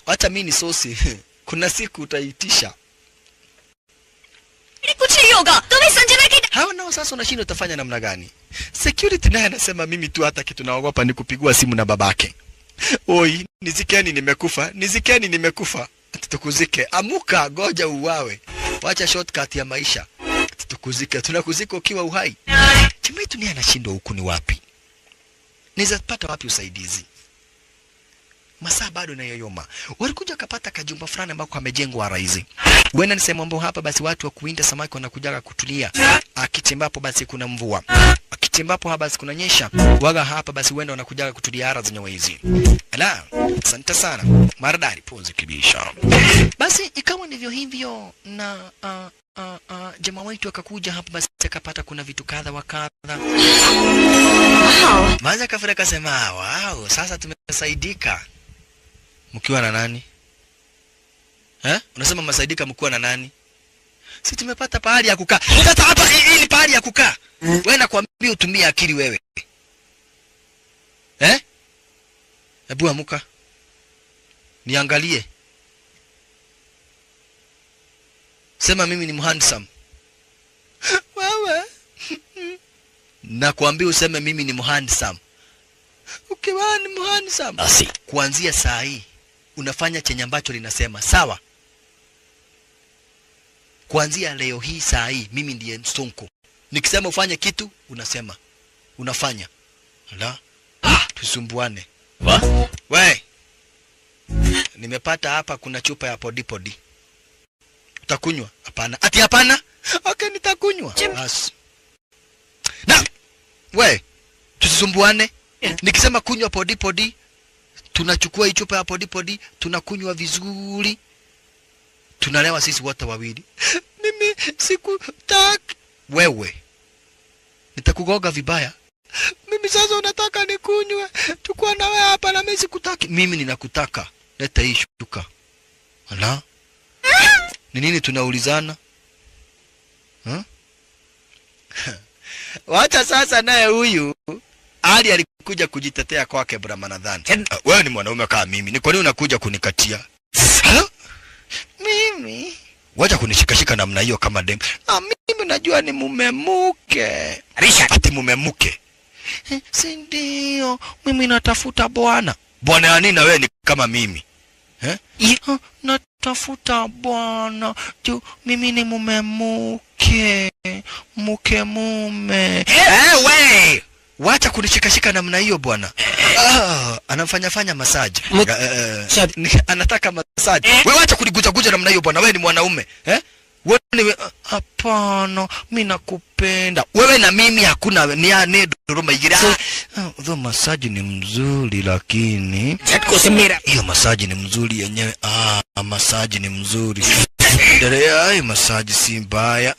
Speaker 1: Hata mimi ni sosi. Kuna siku utaitisha. Hawa nao sasa unashinda utafanya namna gani? Security naye anasema mimi tu hata kitu naogopa ni kupigwa simu na babake. Oi, nizikeni nimekufa. Tutukuzike. Amuka, goja uwawe. Wacha shortcut ya maisha. Tutukuzike. Tunakuzika ukiwa uhai. Jamaa yetu ni anashindwa huku ni wapi? Niweza pata wapi usaidizi? Masaa bado na yoyoma. Walikuja kapata kajumba fulani ambako kamejengwa raizi. Wena nisema mambo hapa basi watu wa kuinda samaki wanakujaga kutulia. Akitembapo basi kuna mvua. Akitembapo hapa basi kuna nyesha. Waga hapa basi wenda wanakujaga kutulia ara zenyewe hizi. Ala, asante sana. Maradari pumzi kibisha. Basi ikawa ndivyo hivyo na jamaa wetu akakuja hapa basi akapata kuna vitu kadha wa kadha. Maza kafura kasema, "Wow, sasa tumesaidika." Mkiwa na nani? Unasema msaidika mkiwa na nani? Si tumepata pahali ya kukaa. Sasa hapa hii pahali ya kukaa. Wewe nakwambia utumie akili wewe. Hebu amuka. Niangalie. Sema mimi ni handsome. Wewe. Nakwambia useme mimi ni handsome. Ukiwa ni handsome.
Speaker 4: Asi.
Speaker 1: Kuanzia saa hii unafanya chenye ambacho linasema, sawa? Kuanzia leo hii saa hii mimi ndiye Nsonko. Nikisema ufanye kitu, unasema. Unafanya. Ala. Tusumbuane. We. Nimepata hapa kuna chupa ya podi. Utakunywa? Hapana. Ati hapana? Okay, nitakunywa. Basi. Na. We. Tusumbuane. Nikisema kunywa podi, tunachukua hii chupa ya podi, tunakunywa vizuri. Tunalewa sisi wote wawili. Mimi sikutaki. Wewe. Nitakugoga vibaya. Mimi sasa unataka nikunywe. Tukua na wewe hapa na mimi sikutaki. Mimi ninakutaka. Leta hii shuka. Ala. Ni nini tunaulizana? Wacha sasa naye huyu Ali alikuja kujitetea kwake Brahmanadhan. Wewe ni mwanaume kama mimi. Ni kwa nini unakuja kunikatia? Mimi wacha kunishikashika namna hiyo kama dem. Mimi najua ni mumemuke. Ati mumemuke. Si ndio, mimi natafuta bwana. Bwana ya nini na wewe ni kama mimi? Natafuta bwana. Mimi ni mumemuke. Mume. We! Wacha kunishikashika namna hiyo bwana. Anamfanya massage. Anataka massage. Wewe wacha kuniguza namna hiyo bwana. Wewe ni mwanaume. Wewe hapana, mimi nakupenda. Wewe na mimi hakuna ni doroma igira. Hiyo massage ni mzuri lakini hiyo massage ni mzuri yenyewe. Massage ni mzuri. Ndio massage si mbaya.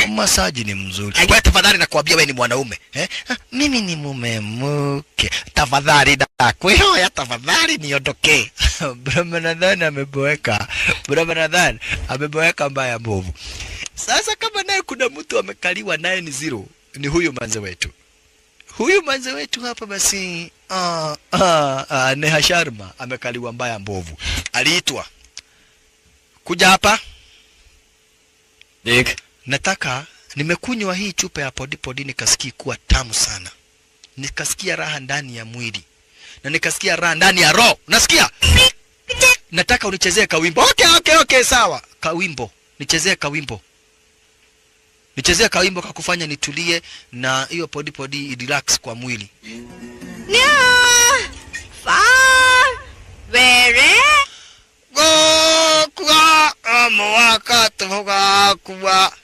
Speaker 1: Massage ni mzuri. Wewe tafadhali nakwambia wewe ni mwanaume. Mimi ni mumemuke. Tafadhali Kwehoya tafadhali niondoke. Brahmanadhan ameboeka. Brahmanadhan ameboeka mbaya mbovu. Sasa kama naye kuna mtu amekaliwa naye ni zero, ni huyu manze wetu. Huyu manze wetu hapa basi Neha Sharma amekaliwa mbaya mbovu. Aliitwa kuja hapa.
Speaker 2: देख
Speaker 1: Nataka nimekunywa hii chupa ya podi nikasikia kuwa tamu sana. Nikasikia raha ndani ya mwili. Na nikasikia raha ndani ya roho. Unasikia? Nataka unichezee kawimbo. Okay, sawa. Kawimbo. Nichezee kawimbo. Nichezee kawimbo kakufanya nitulie na hiyo podi relax kwa mwili.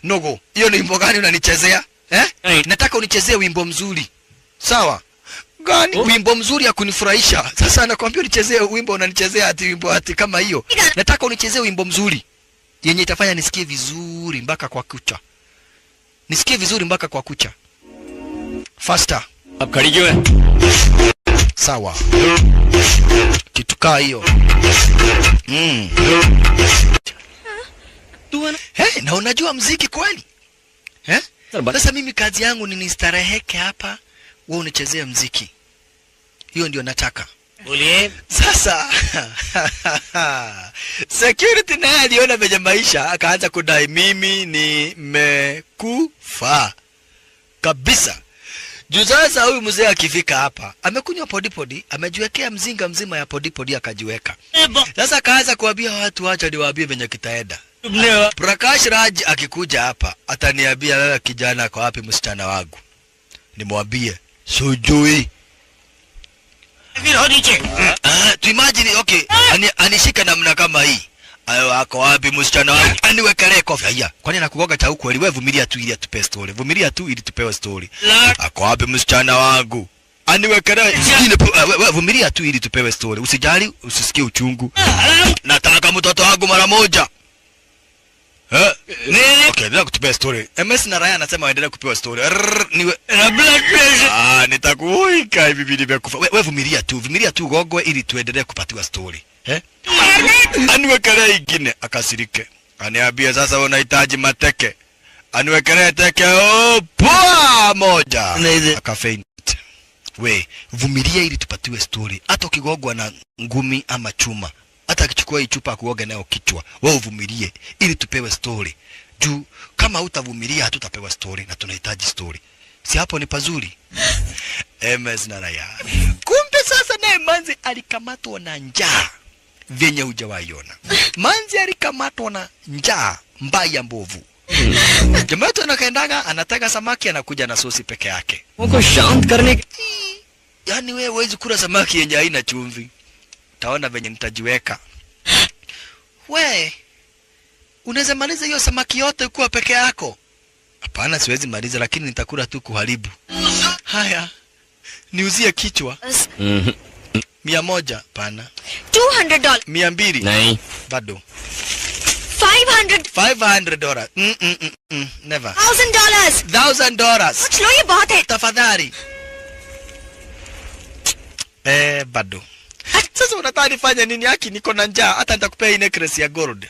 Speaker 1: Nogo, hiyo ni wimbo gani unanichezea? Nataka unichezee wimbo mzuri. Sawa? Gani? Wimbo mzuri ya kunifurahisha. Sasa nakwambia unichezee wimbo unanichezea ati wimbo ati kama hiyo. Nataka unichezee wimbo mzuri yenye itafanya nisikie vizuri mpaka kwa kucha. Nisikie vizuri mpaka kwa kucha. Faster.
Speaker 2: अब खड़ी क्यों है?
Speaker 1: Sawa. Kitukaa hiyo. Hey, na unajua mziki kweli? Sasa mimi kazi yangu ni nistareheke hapa, wewe unichezea mziki. Hiyo ndio nataka.
Speaker 4: बोलिए.
Speaker 1: Sasa security naye aliona venye maisha akaanza kudai mimi nimekufa kabisa. Juu sasa huyu mzee akifika hapa, amekunywa podi, amejiwekea mzinga mzima ya podi akajiweka. Sasa akaanza kuambia watu acha niwaambie venye kitaenda. Prakash Raj akikuja hapa, ataniambia wewe kijana kwa wapi msichana wangu? Nimwambie, sijui. Tu imagine, okay, anishika namna kama hii. Ayo ako wapi msichana wangu? Aniwekelee kofi. Haya, kwani nakugoga cha huko wewe vumilia tu ili atupe story. Vumilia tu ili tupewe story. Ako wapi msichana wangu? Aniwekelee wewe vumilia tu ili tupewe story. Usijali, usisikie uchungu. Nataka mtoto wangu mara moja. Okay, ndio kutupe story. MS na Raya anasema waendelee kupewa story. Niwe na blood pressure. Nitakuuika hivi bibi nimekufa. Wewe vumilia tu gogwe ili tuendelee kupatiwa story. Aniwekelee ingine akasirike. Aniambia sasa unahitaji mateke. Aniwekelee teke poa moja. Akafaint. We, vumilia ili tupatiwe story. Hata ukigogwa na ngumi ama chuma, hata akichukua hii chupa kuoga nayo kichwa, wewe uvumilie ili tupewe story. Juu kama hutavumilia hatutapewa story na tunahitaji story. Si hapo ni pazuri? MS na Raya. Kumbe sasa naye Manzi alikamatwa na njaa. Venye hujawaiona. Manzi alikamatwa na njaa mbaya mbovu. Jamaa tu anakaendaga anataka samaki anakuja na sosi peke yake.
Speaker 2: उनको शांत करने
Speaker 1: Yaani wewe huwezi kula samaki yenye haina chumvi. Taona venye nitajiweka. We, unaweza maliza hiyo samaki yote kuwa peke yako? Hapana, siwezi maliza, lakini nitakula tu kuharibu. Haya, niuzie kichwa. 100, pana.
Speaker 3: $200.
Speaker 1: 200.
Speaker 2: नहीं
Speaker 1: Bado.
Speaker 3: $500.
Speaker 1: $500. Never.
Speaker 3: $1,000.
Speaker 1: $1,000.
Speaker 3: सोच लो ये बहुत है.
Speaker 1: Tafadhali. Bado. Sasa unataka nifanye nini haki? Niko na njaa, hata nitakupea hii necklace ya gold.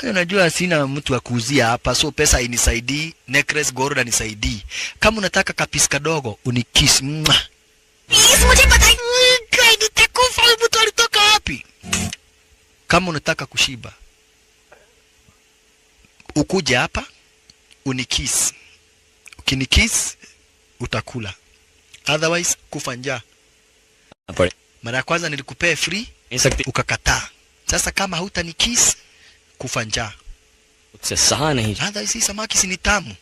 Speaker 1: Unajua sina mtu wa kuuzia hapa, so pesa inisaidii, necklace gold anisaidii. Kama unataka kapisi kadogo, unikiss.
Speaker 3: Please मुझे बताइए.
Speaker 1: Nitakufa, mtu alitoka wapi? Kama unataka kushiba, ukuje hapa, unikiss. Ukinikiss, utakula. Otherwise, kufa njaa. Mara ya kwanza nilikupea free, ukakataa. Sasa kama hutanikiss, kufa njaa.
Speaker 2: उससे सहा नहीं.
Speaker 1: Otherwise, hii samaki si ni tamu.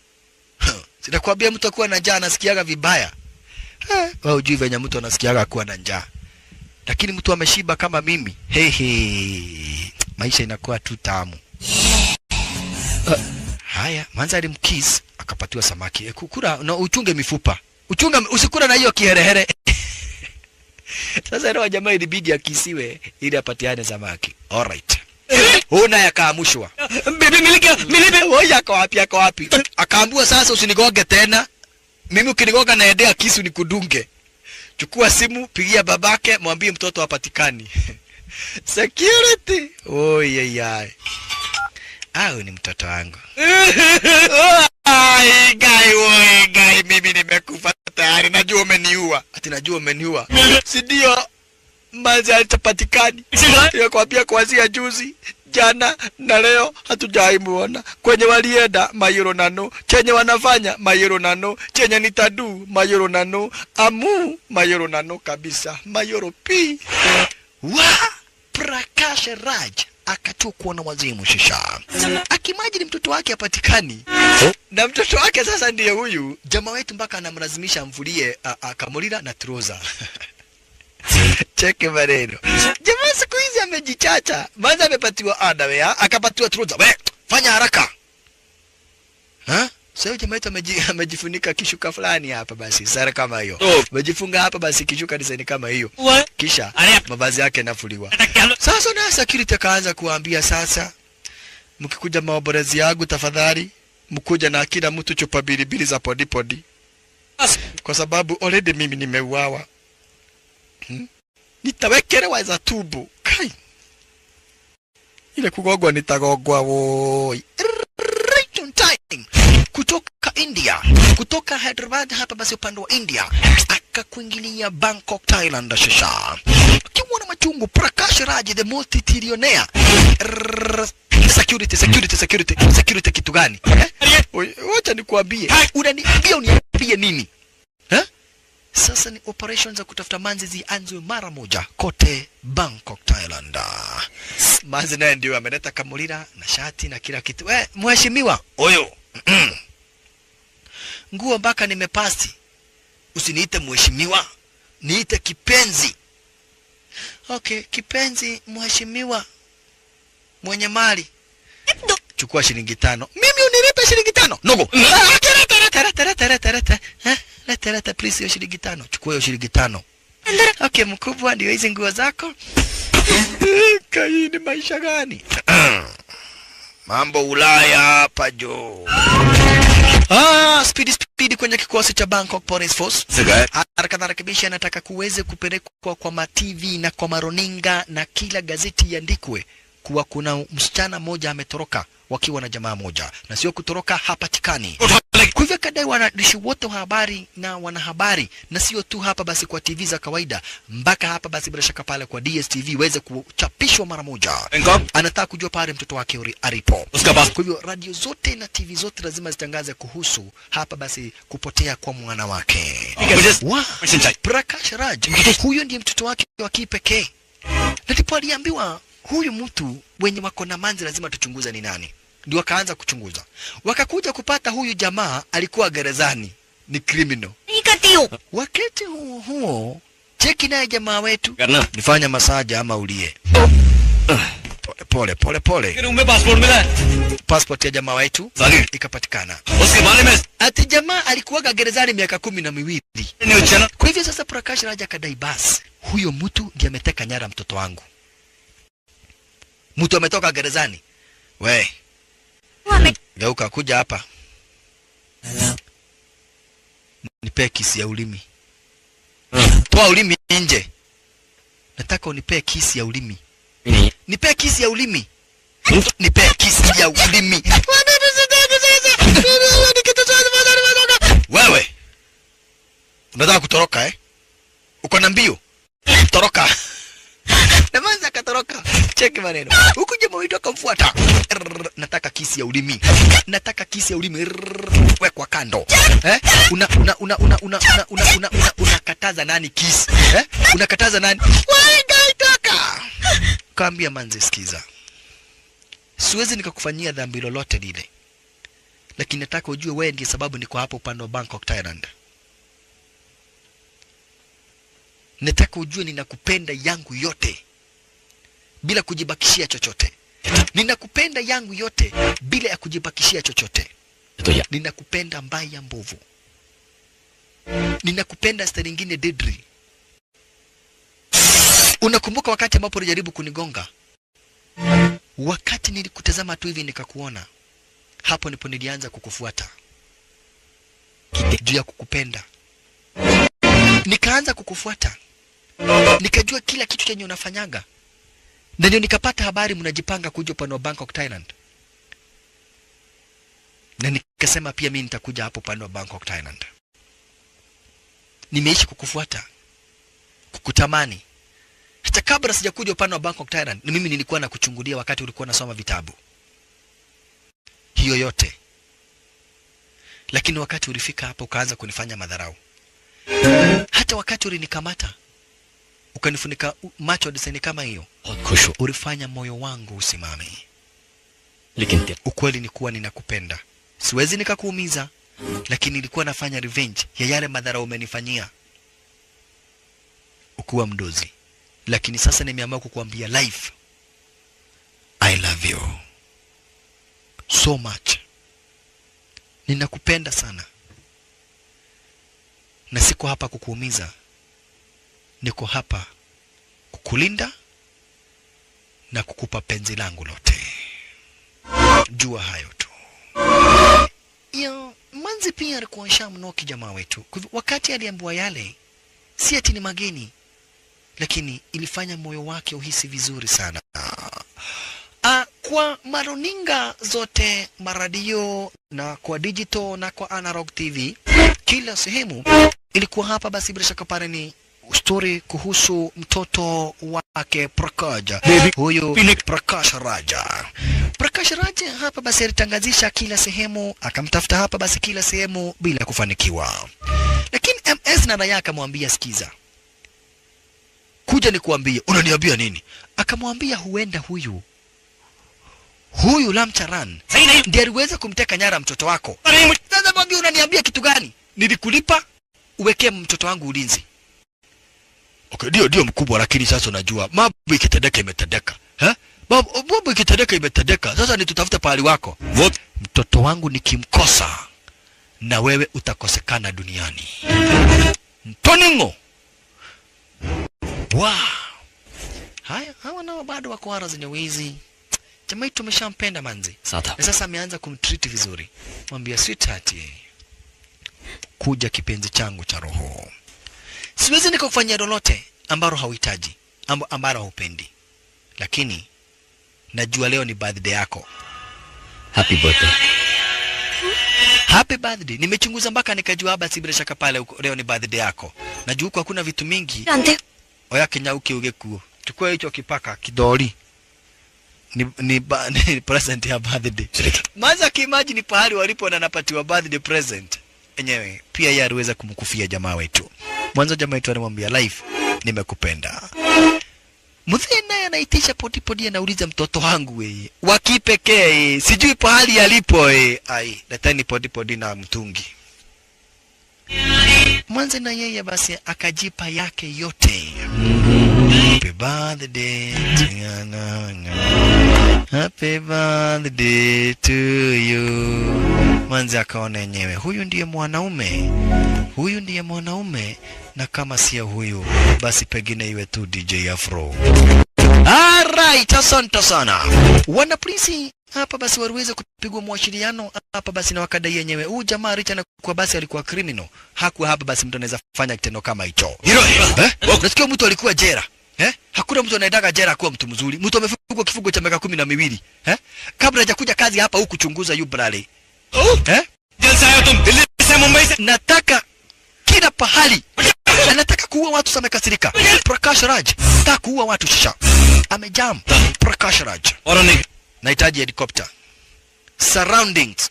Speaker 1: Sitakwambia mtu akuwa na njaa anasikiaga vibaya. Wewe hujui venye mtu anasikiaga kuwa na njaa. Lakini mtu ameshiba kama mimi, maisha inakuwa tu tamu. Haya, Manzi alimkiss akapatiwa samaki. Kukula na uchunge mifupa. Usikula na hiyo kiherehere. Sasa ndio jamaa ilibidi akisiwe ili apatiane samaki. Alright. Una yakaamushwa. Bibi milike wewe yako wapi? Akaambua sasa usinigoge tena. Mimi ukinigoga naendea kisu nikudunge. chukua simu, pigia babake, mwambie mtoto hapatikani. Security. Yai. Au ni mtoto wangu. Ai, gai, mimi nimekufa tayari, najua umeniua. Ati najua umeniua. Si ndio Manzi atapatikani. Nilikwambia kuanzia juzi, jana na leo hatujaimuona. Kwenye walienda Mayoro Nano, chenye wanafanya Mayoro Nano, chenye nitadu Mayoro Nano, amu Mayoro Nano kabisa. Mayoro P. Prakash Raj akatukwa na wazimu shisha. Akimajini mtoto wake hapatikani. Na mtoto wake sasa ndiye huyu jamaa wetu, mpaka anamlazimisha amvulie Kamulira na trouser. Cheke maneno. Jamaa siku hizi amejichacha. Manza amepatiwa underwear, akapatiwa trouser. We, fanya haraka. Sasa jamaa wetu amejifunika kishuka fulani hapa basi, sare kama hiyo. Amejifunga hapa basi kishuka design kama hiyo. Kisha mavazi yake yanafuliwa. Sasa na security akaanza kuambia, sasa mkikuja maoborezi yangu tafadhali mkuja na kila mtu chupa bilibili za podi. Kwa sababu already mimi nimeuawa. Nitawekelewa za tubu. Kai. Ile kugogwa nitagogwa woi. Right on time. Kutoka India, kutoka Hyderabad hapa basi upande wa India, akakuingilia Bangkok, Thailand shisha. Kiwa na machungu, Prakash Raj the multi-trillionaire. Security kitu gani? Wacha nikuambie. Unaniambia uniambie nini? Sasa ni operations za kutafuta manzi zianzwe mara moja kote Bangkok, Thailand. Manzi naye ndio ameleta Kamulira na shati na kila kitu. Mheshimiwa, oyo. Nguo mpaka nimepasi. Usiniite mheshimiwa, niite kipenzi. Okay, kipenzi mheshimiwa. Mwenye mali. Chukua shilingi 5. Mimi unilipe shilingi 5? Nogo. Leta please hiyo shilingi 5. Chukua hiyo shilingi 5. Okay, mkubwa, ndio hizi nguo zako. Kai ni maisha gani? Mambo Ulaya hapa jo. Speed kwenye kikosi cha Bangkok Police Force. Harakisha anataka kuweze kupelekwa kwa ma TV na kwa maroninga na kila gazeti iandikwe kuwa kuna msichana mmoja ametoroka wakiwa na jamaa moja, na sio kutoroka hapatikani. Kwa hivyo kadai wanadishi wote wa habari na wanahabari, na sio tu hapa basi kwa TV za kawaida, mpaka hapa basi bila shaka pale kwa DSTV weze kuchapishwa mara moja. Anataka kujua pale mtoto wake alipo. Kwa hivyo radio zote na TV zote lazima zitangaze kuhusu hapa basi kupotea kwa mwana wake. Prakash Raj, huyo ndiye mtoto wake wa kipekee. Na ndipo aliambiwa huyu mtu wenye wako na manzi lazima tuchunguze ni nani. Ndio wakaanza kuchunguza. Wakakuja kupata huyu jamaa alikuwa gerezani, ni criminal. Wakati huo cheki naye jamaa wetu, nifanya masaja ama ulie. Pole. Passport ya jamaa wetu ikapatikana. Ati jamaa alikuwa gerezani miaka 12. Kwa hivyo sasa Prakash Raj akadai basi huyo mtu ndiye ameteka nyara mtoto wangu. Mtu ametoka gerezani. We. Geuka kuja hapa. Nipe kisi ya ulimi. Toa ulimi nje. Nataka unipe kisi ya ulimi. Nipe kisi ya ulimi. Nipe kisi ya ulimi. Wewe. Unataka kutoroka Uko na mbio? Toroka. Na manza katoroka. Cheki maneno. Huku jamaa wetu akamfuata. Nataka kisi ya ulimi. Nataka kisi ya ulimi. Wekwa kando. Unakataza nani kisi? Unakataza nani? Toka. Kaambia manze, sikiza. Siwezi nikakufanyia dhambi lolote lile. Lakini nataka ujue wewe ndiye sababu niko hapo upande wa Bangkok, Thailand. Nataka ujue ninakupenda yangu yote bila kujibakishia chochote. Ninakupenda yangu yote bila ya kujibakishia chochote. Ninakupenda mbaya mbovu. Ninakupenda stari nyingine deadly. Unakumbuka wakati ambapo ulijaribu kunigonga? Wakati nilikutazama tu hivi nikakuona. Hapo ndipo nilianza kukufuata. Juu ya kukupenda. Nikaanza kukufuata, nikajua kila kitu chenye unafanyaga, na ndio nikapata habari mnajipanga kuja upande wa Bangkok, Thailand. Na nikasema pia mimi nitakuja hapo upande wa Bangkok, Thailand. Nimeishi kukufuata, kukutamani. Hata kabla sijakuja upande wa Bangkok, Thailand, ni mimi nilikuwa nakuchungulia wakati ulikuwa unasoma vitabu. Hiyo yote. Lakini wakati ulifika hapa ukaanza kunifanya madharau. Hata wakati ulinikamata ukanifunika macho design kama hiyo, ulifanya moyo wangu usimame. Ukweli ni kuwa ninakupenda. Siwezi nikakuumiza, lakini nilikuwa nafanya revenge ya yale madharau umenifanyia ukuwa mdozi. Lakini sasa nimeamua kukuambia life, I love you so much. Ninakupenda sana. Na siko hapa kukuumiza. Niko hapa kukulinda na kukupa penzi langu lote. Jua hayo tu. Ya, Manzi pia alikuwa shamnoki jamaa wetu. Wakati aliambiwa yale, si ati ni mageni, lakini ilifanya moyo wake uhisi vizuri sana. Kwa maruninga zote, maradio na kwa digital na kwa analog TV, kila sehemu ilikuwa hapa basi bila shaka pale ni story kuhusu mtoto wake Prakash. Huyo Prakash Raja. Prakash Raja hapa basi alitangazisha kila sehemu, akamtafuta hapa basi kila sehemu bila kufanikiwa. Lakini MS na Raya akamwambia, sikiza, kuja nikuambie. Unaniambia nini? Akamwambia huenda huyu Lamcharan ndiye aliweza kumteka nyara mtoto wako. Sasa mwambie unaniambia kitu gani? Nilikulipa uwekee mtoto wangu ulinzi. Okay, ndio mkubwa, lakini sasa unajua mambo ikitendeka imetendeka. Mambo ikitendeka imetendeka. Sasa nitutafuta pahali wako. Mtoto wangu nikimkosa, na wewe utakosekana duniani. Mtoningo. Wow. Haya, hawa nao bado wako hara zenye wizi. Jamaa yetu tumeshampenda Manzi. Na sasa ameanza kumtreat vizuri. Mwambia, sweetheart, kuja kipenzi changu cha roho. Siwezi nikakufanyia lolote ambalo hauhitaji, ambalo haupendi. Lakini najua leo ni birthday yako.
Speaker 2: Happy birthday.
Speaker 1: Happy birthday. Nimechunguza mpaka nikajua basi bila shaka pale leo ni birthday yako. Najua huko hakuna vitu mingi. Oya Kenyauki ugekuo. Chukua hicho kipaka kidoli. Ni present ya birthday. Maza kiimagine pahali walipo na napatiwa birthday present. Enyewe pia yeye aliweza kumkufia jamaa wetu. Mwanzo jamaa wetu alimwambia, life, nimekupenda. Mzee naye anaitisha podi anauliza, mtoto wangu wewe wa kipekee, sijui pahali alipo ai, leteni podi na mtungi. Mwanzo na yeye basi akajipa yake yote. Happy birthday happy birthday to you. Mwanzo akaona yenyewe huyu ndiye mwanaume, na kama sio huyu basi pengine iwe tu DJ Afro. Alright, asante sana. Wana polisi hapa basi waliweza kupigwa mwashiriano hapa basi na wakadai yenyewe huyu jamaa Richard kwa basi alikuwa criminal. Hakuwa hapa basi mtu anaweza fanya kitendo kama hicho. Nasikia mtu alikuwa jela. Hakuna mtu anaendaka jela kuwa mtu mzuri. Mtu amefungwa kifungo cha miaka 12. Kabla hajakuja kazi hapa huku kuchunguza Yubrale. Nataka kila pahali. Anataka kuua watu, sana kasirika. Prakash Raj nataka kuua watu shisha. Amejam Prakash Raj. Nahitaji helicopter. Surroundings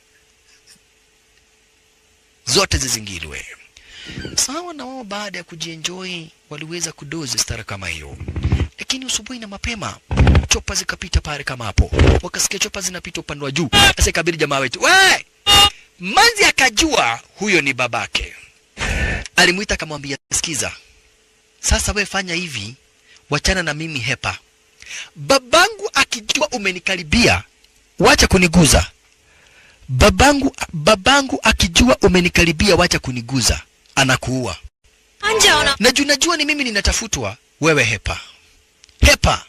Speaker 1: zote zizingirwe. Sawa na wao baada ya kujienjoy waliweza kudozi stara kama hiyo. Lakini usubuhi na mapema chopa zikapita pale kama hapo. Wakasikia chopa zinapita upande wa juu. Sasa ikabidi jamaa wetu, "We!" Manzi akajua huyo ni babake. Alimuita akamwambia, "Sikiza. Sasa we fanya hivi, wachana na mimi hepa. Babangu akijua umenikaribia, wacha kuniguza. Babangu akijua umenikaribia, wacha kuniguza. Anakuua."
Speaker 3: Anjaona.
Speaker 1: Najua ni mimi ninatafutwa, wewe hepa. Hepa.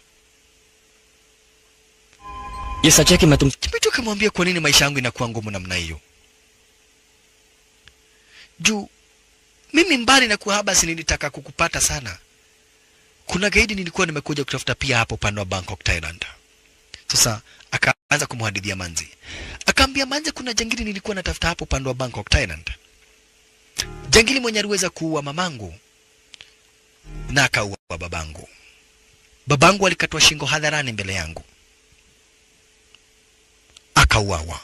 Speaker 2: ये सच है कि मैं तुम
Speaker 1: Kipitu kamwambia kwa nini maisha yangu inakuwa ngumu namna hiyo. Juu mimi mbali na kuhaba si nilitaka kukupata sana. Kuna gaidi nilikuwa nimekuja kutafuta pia hapo upande wa Bangkok, Thailand. Sasa akaanza kumhadithia Manzi. Akaambia Manzi, kuna jangili nilikuwa natafuta hapo upande wa Bangkok, Thailand. Jangili mwenye aliweza kuua mamangu na akaua babangu. Babangu alikatwa shingo hadharani mbele yangu, akauawa.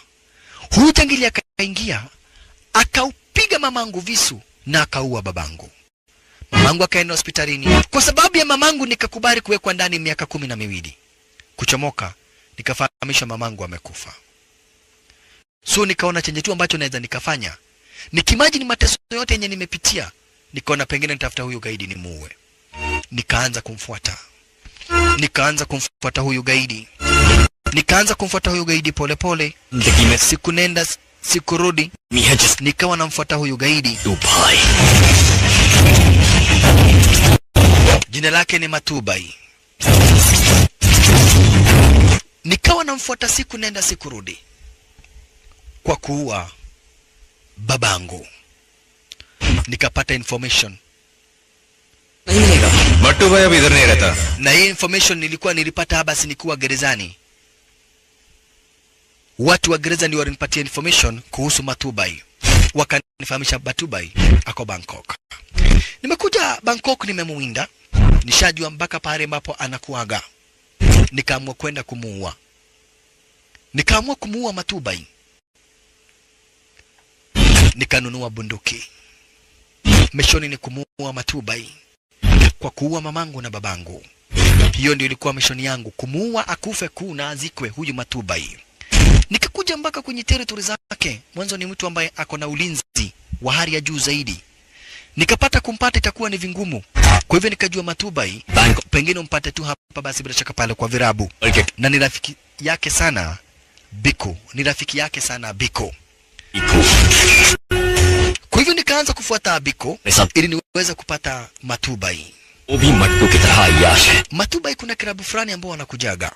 Speaker 1: Huyu jangili akaingia akaupiga mamangu visu na akaua babangu. Mamangu akaenda hospitalini. Kwa sababu ya mamangu nikakubali kuwekwa ndani miaka 12. Kuchomoka nikafahamisha mamangu amekufa. So nikaona chenye tu ambacho naweza nikafanya, nikimagine mateso yote yenye nimepitia, nikaona pengine nitafuta huyu gaidi nimuue. Nikaanza kumfuata. Nikaanza kumfuata huyu gaidi. Nikaanza kumfuata huyu gaidi pole pole. Siku nenda siku rudi, nikawa namfuata huyu gaidi. Jina lake ni Matubai. Nikawa namfuata siku nenda siku rudi kwa kuua babangu. Nikapata information.
Speaker 5: Matubai ab idhar nahi rehta.
Speaker 1: Na hii information nilipata basi nikiwa gerezani. Watu wa gereza ndio walinipatia information kuhusu Matubai. Wakanifahamisha Matubai ako Bangkok. Nimekuja Bangkok, nimemuinda. Nishajua mpaka pale ambapo anakuaga. Nikaamua kwenda kumuua. Nikaamua kumuua Matubai. Nikanunua bunduki. Mishoni ni kumuua Matubai kwa kuua mamangu na babangu. Hiyo ndio ilikuwa mishoni yangu, kumuua akufe kuna azikwe huyu Matubai. Nikakuja mpaka kwenye territory zake. Mwanzo ni mtu ambaye ako na ulinzi wa hali ya juu zaidi. Nikapata kumpata itakuwa ni vingumu. Kwa hivyo nikajua Matubai pengine umpate tu hapa basi bila shaka pale kwa virabu. Na ni rafiki yake sana Biko. Ni rafiki yake sana Biko. Kwa hivyo nikaanza kufuata Biko ili niweze kupata Matubai. Matubai kuna kirabu fulani ambao wanakujaga.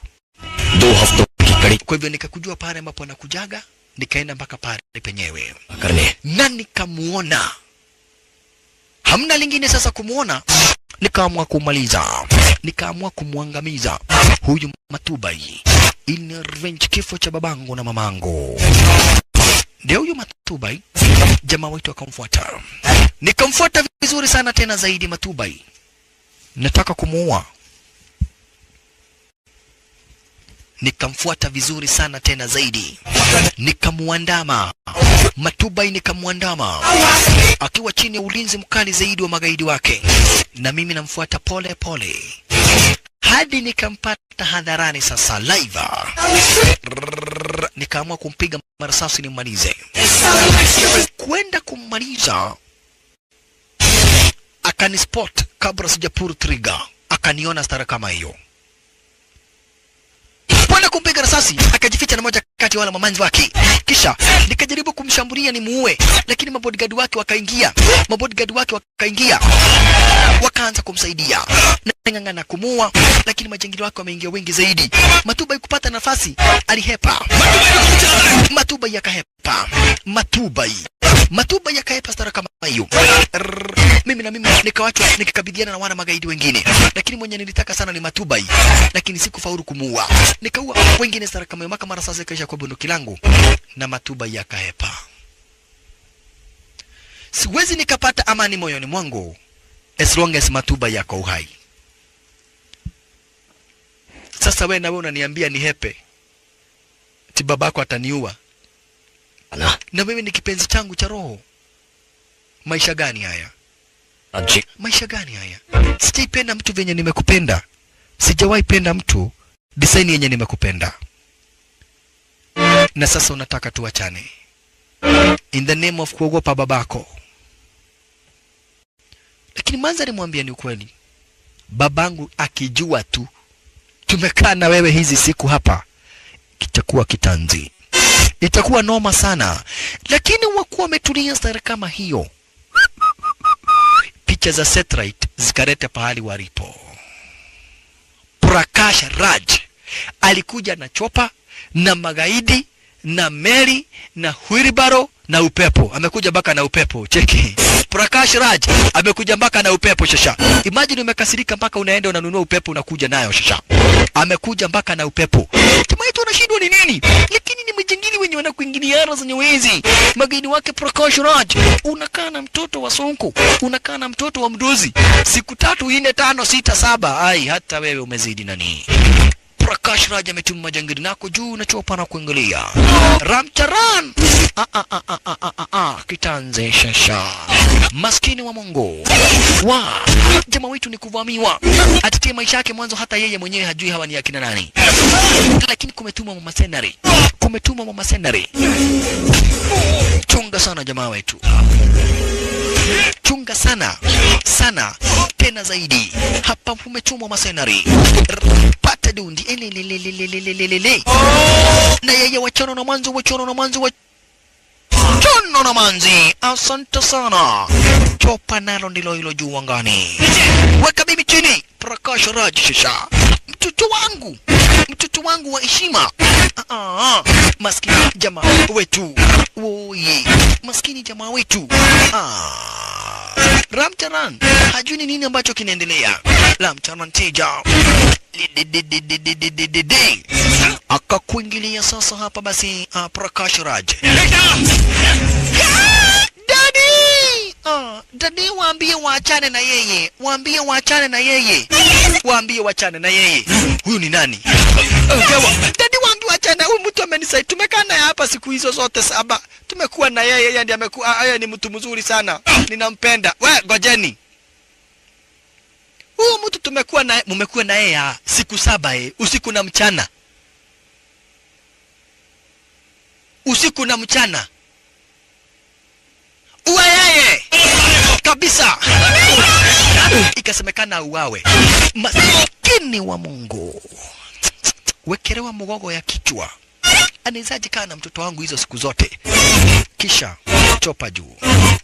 Speaker 1: Kwa hivyo nikakujua pale ambapo anakujaga, nikaenda mpaka pale penyewe. Na nikamuona. Hamna lingine sasa kumuona, nikaamua kumaliza. Nikaamua kumwangamiza huyu Matubai. In revenge kifo cha babangu na mamangu. Ndio huyu Matubai, jamaa wetu akamfuata. Nikamfuata vizuri sana tena zaidi Matubai. Nataka kumuua. Nikamfuata vizuri sana tena zaidi. Nikamuandama. Matubai nikamuandama. Akiwa chini ya ulinzi mkali zaidi wa magaidi wake. Na mimi namfuata pole pole. Hadi nikampata hadharani sasa live. Nikaamua kumpiga marasasi nimmalize. Kwenda kummaliza, akanispot kabla sijapuru trigger. Akaniona stara kama hiyo. Kwenda kumpiga risasi, akajificha na moja kati ya wale mamanzi wake. Kisha nikajaribu kumshambulia nimuue, lakini mabodyguard wake wakaingia. Wakaanza kumsaidia. Nang'ang'ana kumuua, lakini majangili wake wameingia wengi zaidi. Matubai kupata nafasi, alihepa. Matubai akahepa. Matubai akahepa stara kama hiyo. Mimi nikawachwa nikikabiliana na wana magaidi wengine. Lakini mwenye nilitaka sana ni Matubai, lakini sikufaulu kumuua. Nikaua wengine stara kama hiyo, maka mara sasa kaisha kwa bunduki langu na Matubai akahepa. Siwezi nikapata amani moyoni mwangu as long as Matubai yako uhai. Sasa wewe na wewe unaniambia ni hepe, ati babako ataniua. Na wewe ni kipenzi changu cha roho. Maisha gani haya? Maisha gani haya? Sijaipenda mtu venye nimekupenda. Sijawahi penda mtu design yenye nimekupenda. Na sasa unataka tuachane in the name of kuogopa babako. Lakini Manzi alimwambia ni ukweli. Babangu akijua tu tumekaa na wewe hizi siku hapa, kitakuwa kitanzi. Itakuwa noma sana. Lakini wakuwa wametulia stara kama hiyo. Picha za satellite zikarete pahali walipo. Prakash Raj alikuja na chopa na magaidi na meli na wheelbarrow na upepo. Amekuja mpaka na upepo. Cheki. Prakash Raj amekuja mpaka na upepo shasha. Imagine umekasirika mpaka unaenda unanunua upepo unakuja nayo shasha. Amekuja mpaka na upepo. Jamaa yetu anashindwa ni nini? Lakini ni majangili wenye wanakuingiliana zenye wezi. Magaidi wake Prakash Raj. Unakaa na mtoto wa Sonko, unakaa na mtoto wa mdozi. Siku 3, 4, 5, 6, 7. Ai, hata wewe umezidi nani? Prakash Raj ametuma majangili nako juu na chopa na kuangalia. Ramcharan. Kitanze shasha. Maskini wa Mungu. Jamaa wetu ni kuvamiwa. Atatie maisha yake mwanzo, hata yeye mwenyewe hajui hawa ni akina nani. Lakini kumetuma mamasenari. Chunga sana jamaa wetu. Chunga sana. Sana. Tena zaidi. Hapa kumetumwa masenari. Pata dundi. Na yeye wachono na mwanzo. Chono na manzi. Asante sana. Chopa nalo ndilo hilo juu angani. Weka bibi chini. Prakash Raj shasha. Mtoto wangu wa heshima. Maskini jamaa wetu. Oye. Maskini jamaa wetu. Ramcharan hajui nini ambacho kinaendelea. Ramcharan tija. Akakuingilia sasa hapa basi. Prakash Raj. Daddy waambie waachane na yeye. Waambie waachane na yeye. Huyu ni nani? Daddy waambie waachane. Huyu mtu amenisaidia. Tumekaa naye hapa siku hizo zote 7. Tumekuwa na yeye. Yeye ndiye amekuwa. Yeye ni mtu mzuri sana. Ninampenda. Ngojeni. Huyu mtu tumekuwa naye, mmekuwa na yeye siku 7 usiku na mchana. Usiku na mchana. Uwe yeye kabisa. Ikasemekana uwawe. Maskini wa Mungu. Wekelewa mgogo ya kichwa. Anawezaje kaa na mtoto wangu hizo siku zote? Kisha chopa juu.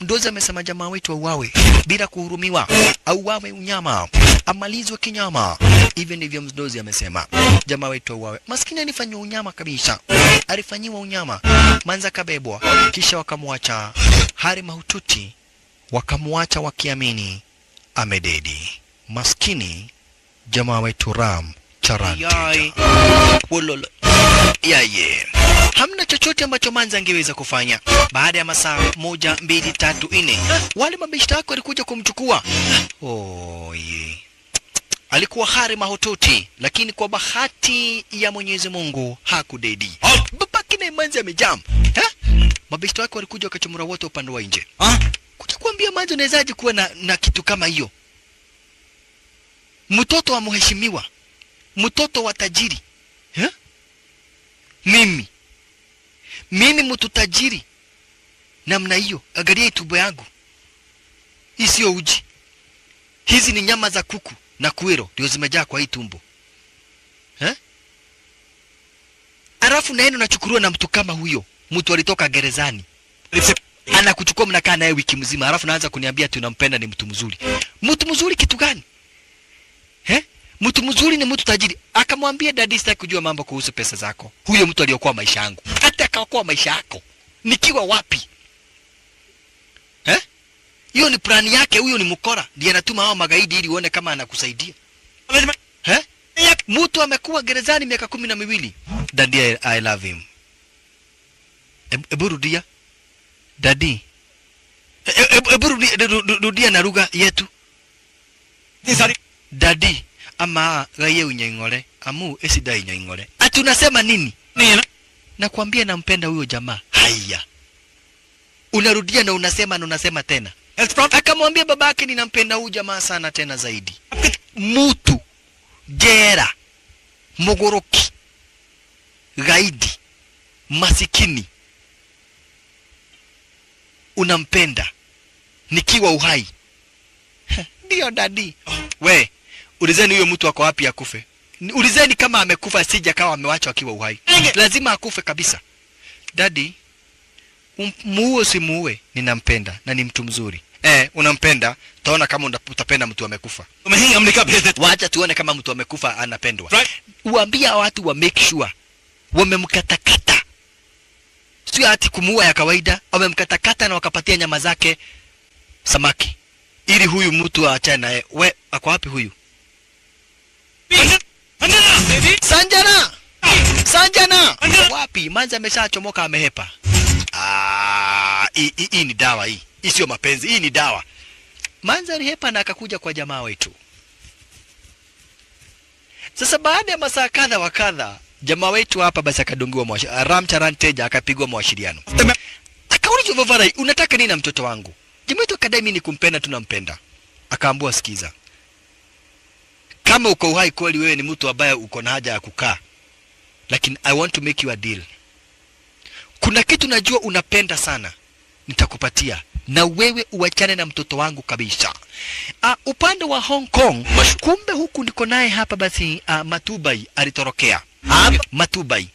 Speaker 1: Ndozi amesema jamaa wetu auawe bila kuhurumiwa, auawe unyama, amalizwe kinyama. Hivi ndivyo Mdozi amesema. Jamaa wetu auawe. Maskini alifanywa unyama kabisa. Alifanyiwa unyama. Manza kabebwa. Kisha wakamwacha hali mahututi. Wakamwacha wakiamini amededi. Maskini jamaa wetu Ramcharan. Yaye. Hamna chochote ambacho Manza angeweza kufanya. Baada ya masaa 1, 2, 3, 4 wale mabishtaki walikuja kumchukua. Alikuwa hari mahututi, lakini kwa bahati ya Mwenyezi Mungu hakudedi. Babaki na Manza amejam. Mabishtaki walikuja wakachomora wote upande wa nje. Kuja kuambia Manza unawezaje kuwa na kitu kama hiyo? Mtoto wa mheshimiwa, mtoto wa tajiri. Mimi mtu tajiri namna hiyo. Angalia tumbo yangu. Hii sio uji. Hizi ni nyama za kuku na kuiro ndio zimejaa kwa hii tumbo. Alafu naenda unachukuliwa na mtu kama huyo. Mtu alitoka gerezani. Anakuchukua mnakaa naye wiki mzima, alafu naanza kuniambia tunampenda, ni mtu mzuri. Mtu mzuri kitu gani? Mtu mzuri ni mtu tajiri. Akamwambia daddy, sitaki kujua mambo kuhusu pesa zako. Huyo mtu aliokuwa maisha yangu. Hata akaokoa maisha yako. Nikiwa wapi? Hiyo ni plani yake, huyo ni mkora. Ndiye anatuma hao magaidi ili uone kama anakusaidia. Mtu amekuwa gerezani miaka 12. Daddy, I love him. Ebu rudia. Daddy. Ebu rudia na lugha yetu. Daddy. Ama gaye unyengole, amu esidai nyengole. Ati unasema nini? Nakwambia nampenda huyo jamaa. Haya. Unarudia na unasema tena. Akamwambia babake ninampenda huyo jamaa sana tena zaidi. Mutu, gera, mogoroki, gaidi, masikini. Unampenda nikiwa uhai. Ndio daddy. We, ulizeni huyo mtu wako wapi akufe. Ulizeni kama amekufa, sija kama amewacha akiwa uhai. Lazima akufe kabisa. Daddy, muue si muue, ninampenda na ni mtu mzuri. Unampenda, taona kama utapenda mtu amekufa. Wacha tuone kama mtu amekufa anapendwa. Uambia watu wa make sure wamemkatakata. Sio ati kumuua ya kawaida, wamemkatakata na wakapatia nyama zake samaki. Ili huyu mtu aachane naye. We, ako wapi huyu? Sanjana! Sanjana! Wapi? Manzi ameshachomoka amehepa. Hii ni dawa hii. Hii sio mapenzi, hii ni dawa. Manzi alihepa na akakuja kwa jamaa wetu. Sasa baada ya masaa kadha wa kadha, jamaa wetu hapa basi akadungiwa Ramcharan Teja akapigwa mawashiriano. Akaulizwa Vavarai, unataka nini na mtoto wangu? Jamaa wetu akadai mimi nikumpenda tunampenda. Akaambiwa sikiza. Kama uko uhai kweli wewe ni mtu ambaye uko na haja ya kukaa. Lakini I want to make you a deal. Kuna kitu najua unapenda sana. Nitakupatia. Na wewe uachane na mtoto wangu kabisa. Upande wa Hong Kong, kumbe huku ndiko naye hapa basi Matubai alitorokea. Matubai.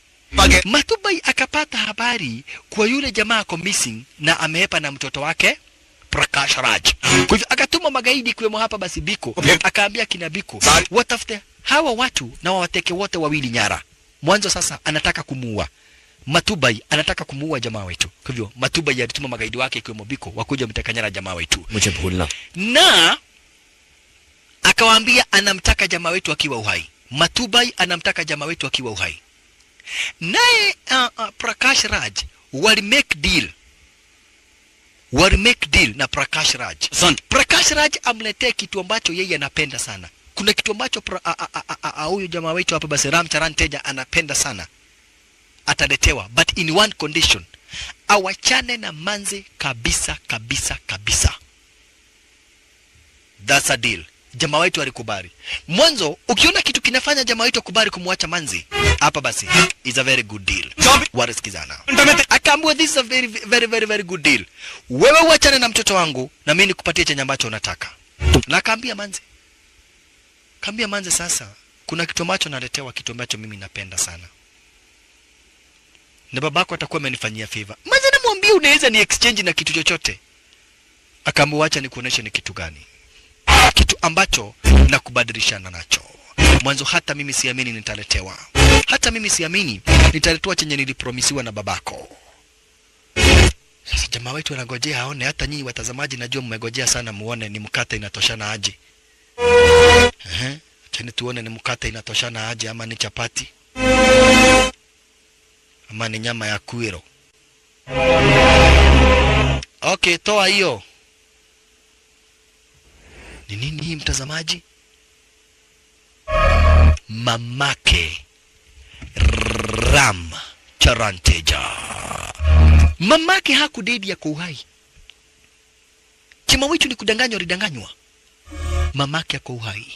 Speaker 1: Matubai akapata habari kwa yule jamaa ako missing na amehepa na mtoto wake Prakash Raj. Kwa hivyo akatuma magaidi kwemo hapa basi Biko. Akaambia kina Biko watafute hawa watu na wawateke wote wawili nyara. Mwanzo sasa anataka kumuua. Matubai anataka kumuua jamaa wetu. Kwa hivyo Matubai alituma magaidi wake kwemo Biko wakuja mteka nyara jamaa wetu. Na akawaambia anamtaka jamaa wetu akiwa uhai. Matubai anamtaka jamaa wetu akiwa uhai. Naye Prakash Raj wali make deal na Prakash Raj. Prakash Raj amletee kitu ambacho yeye anapenda sana. Kuna kitu ambacho huyu jamaa wetu hapa basi Ramcharan Teja anapenda sana. Ataletewa, but in one condition. Awachane na Manzi kabisa kabisa kabisa. That's a deal. Jamaa wetu alikubali. Mwanzo ukiona kitu kinafanya jamaa wetu kubali kumwacha Manzi, hapa basi is a very good deal. Warisikizana. Akaambiwa this is a very good deal. Wewe uachane na mtoto wangu na mimi nikupatie chenye ambacho unataka. Na akaambia Manzi. Kaambia Manzi sasa kuna kitu ambacho naletewa, kitu ambacho mimi napenda sana. Na babako atakuwa amenifanyia favor. Manzi anamwambia unaweza ni exchange na kitu chochote. Akaambiwa acha nikuoneshe ni kitu gani. Kitu ambacho nakubadilishana nacho. Mwanzo hata mimi siamini nitaletewa. Hata mimi siamini nitaletewa chenye nilipromisiwa na babako. Sasa jamaa wetu anangojea aone, hata nyinyi watazamaji najua mmegojea sana muone ni mkate inatoshana aje. Chani tuone ni mkate inatoshana aje ama ni chapati. Ama ni nyama ya kuiro. Okay, toa hiyo. Ni nini hii mtazamaji? Mamake Ramcharan Teja. Mamake hakudedi ya kuhai. Chima wetu ni kudanganywa, alidanganywa. Mamake yako uhai.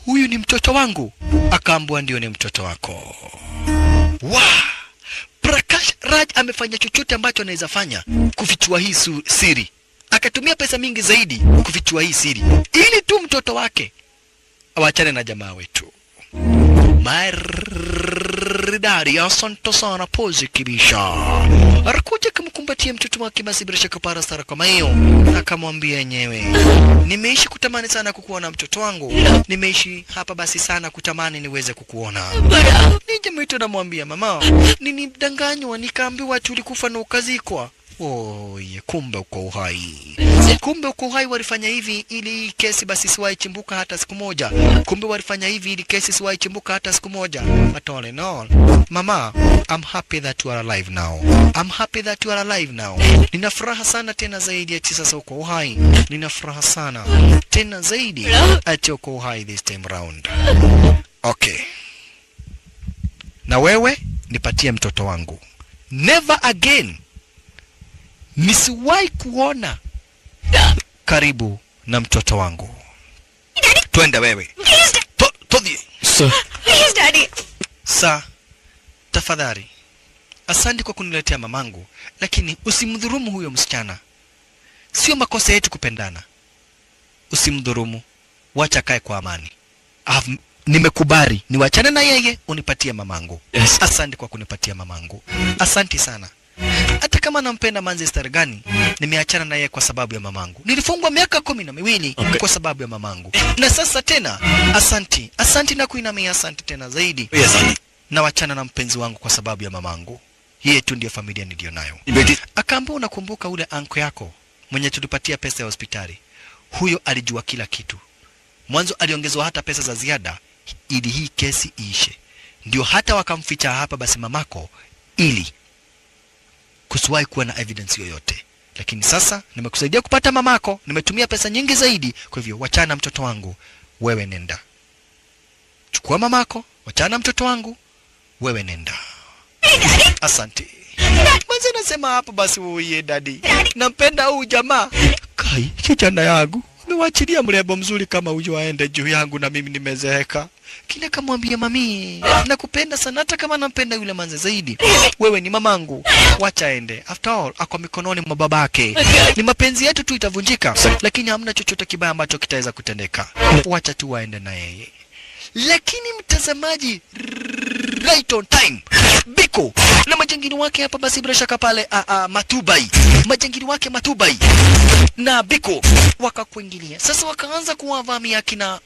Speaker 1: Huyu ni mtoto wangu. Akaambiwa ndio ni mtoto wako. Prakash Raj amefanya chochote ambacho anaweza fanya kufichua hii siri. Akatumia pesa mingi zaidi kufichua hii siri ili tu mtoto wake awachane na jamaa wetu. Maridadi, asante sana Pozi Kibisha. Alikuja kumkumbatia mtoto wake basi bila shaka para sara kama hiyo. Akamwambia yenyewe, nimeishi kutamani sana kukuona mtoto wangu. Nimeishi hapa basi sana kutamani niweze kukuona. Ni jamaa wetu anamwambia mama, nilidanganywa nikaambiwa tulikufa na ukazikwa. Kumbe uko uhai. Kumbe uko uhai. Walifanya hivi ili kesi basi siwahi chimbuka hata siku moja. Kumbe walifanya hivi ili kesi siwahi chimbuka hata siku moja. But all in all, mama, I'm happy that you are alive now. I'm happy that you are alive now. Nina furaha sana tena zaidi ati sasa uko uhai. Nina furaha sana tena zaidi ati uko uhai this time round. Okay. Na wewe nipatie mtoto wangu. Never again nisiwahi kuona karibu na mtoto wangu. Twende wewe. Todhi.
Speaker 3: Sir. Please, Daddy.
Speaker 1: Sir, tafadhali. Asante kwa kuniletea mamangu, lakini usimdhurumu huyo msichana. Sio makosa yetu kupendana. Usimdhurumu. Wacha kae kwa amani. Nimekubali niwachane na yeye unipatie mamangu. Yes. Asante kwa kunipatia mamangu. Asante sana. hata kama nampenda Manchester gani, nimeachana naye kwa sababu ya mamangu. Nilifungwa miaka 12 kwa sababu ya mamangu. Na sasa tena, asanti na kuinamia asanti tena zaidi. Na wachana na mpenzi wangu kwa sababu ya mamangu. Yeye tu ndiye familia niliyo nayo. Akaambia, unakumbuka ule anko yako mwenye tulipatia pesa ya hospitali? Huyo alijua kila kitu. Mwanzo aliongezwa hata pesa za ziada ili hii kesi iishe. Ndio hata wakamficha hapa basi mamako ili kusiwahi kuwa na evidence yoyote. Lakini sasa nimekusaidia kupata mamako, nimetumia pesa nyingi zaidi, kwa hivyo wachana mtoto wangu, wewe nenda. Chukua mamako, wachana mtoto wangu, wewe nenda. Asante. Mwanzo nasema hapo basi, uye daddy, nampenda huyu jamaa. Kai, kijana yangu, niwachilia mrembo mzuri kama huyo aende juu yangu na mimi nimezeeka. Kile kamwambia mami, nakupenda sana hata kama nampenda yule manze zaidi. Wewe ni mamangu, wacha aende. After all, ako mikononi mwa babake. Ni mapenzi yetu tu itavunjika, lakini hamna chochote kibaya ambacho kitaweza kutendeka. Wacha tu waende na yeye. Lakini mtazamaji, right on time, Biko na majangili wake hapa basi bila shaka pale Matubai. Majangili wake Matubai na Biko wakakuingilia. Sasa wakaanza kuwavamia kina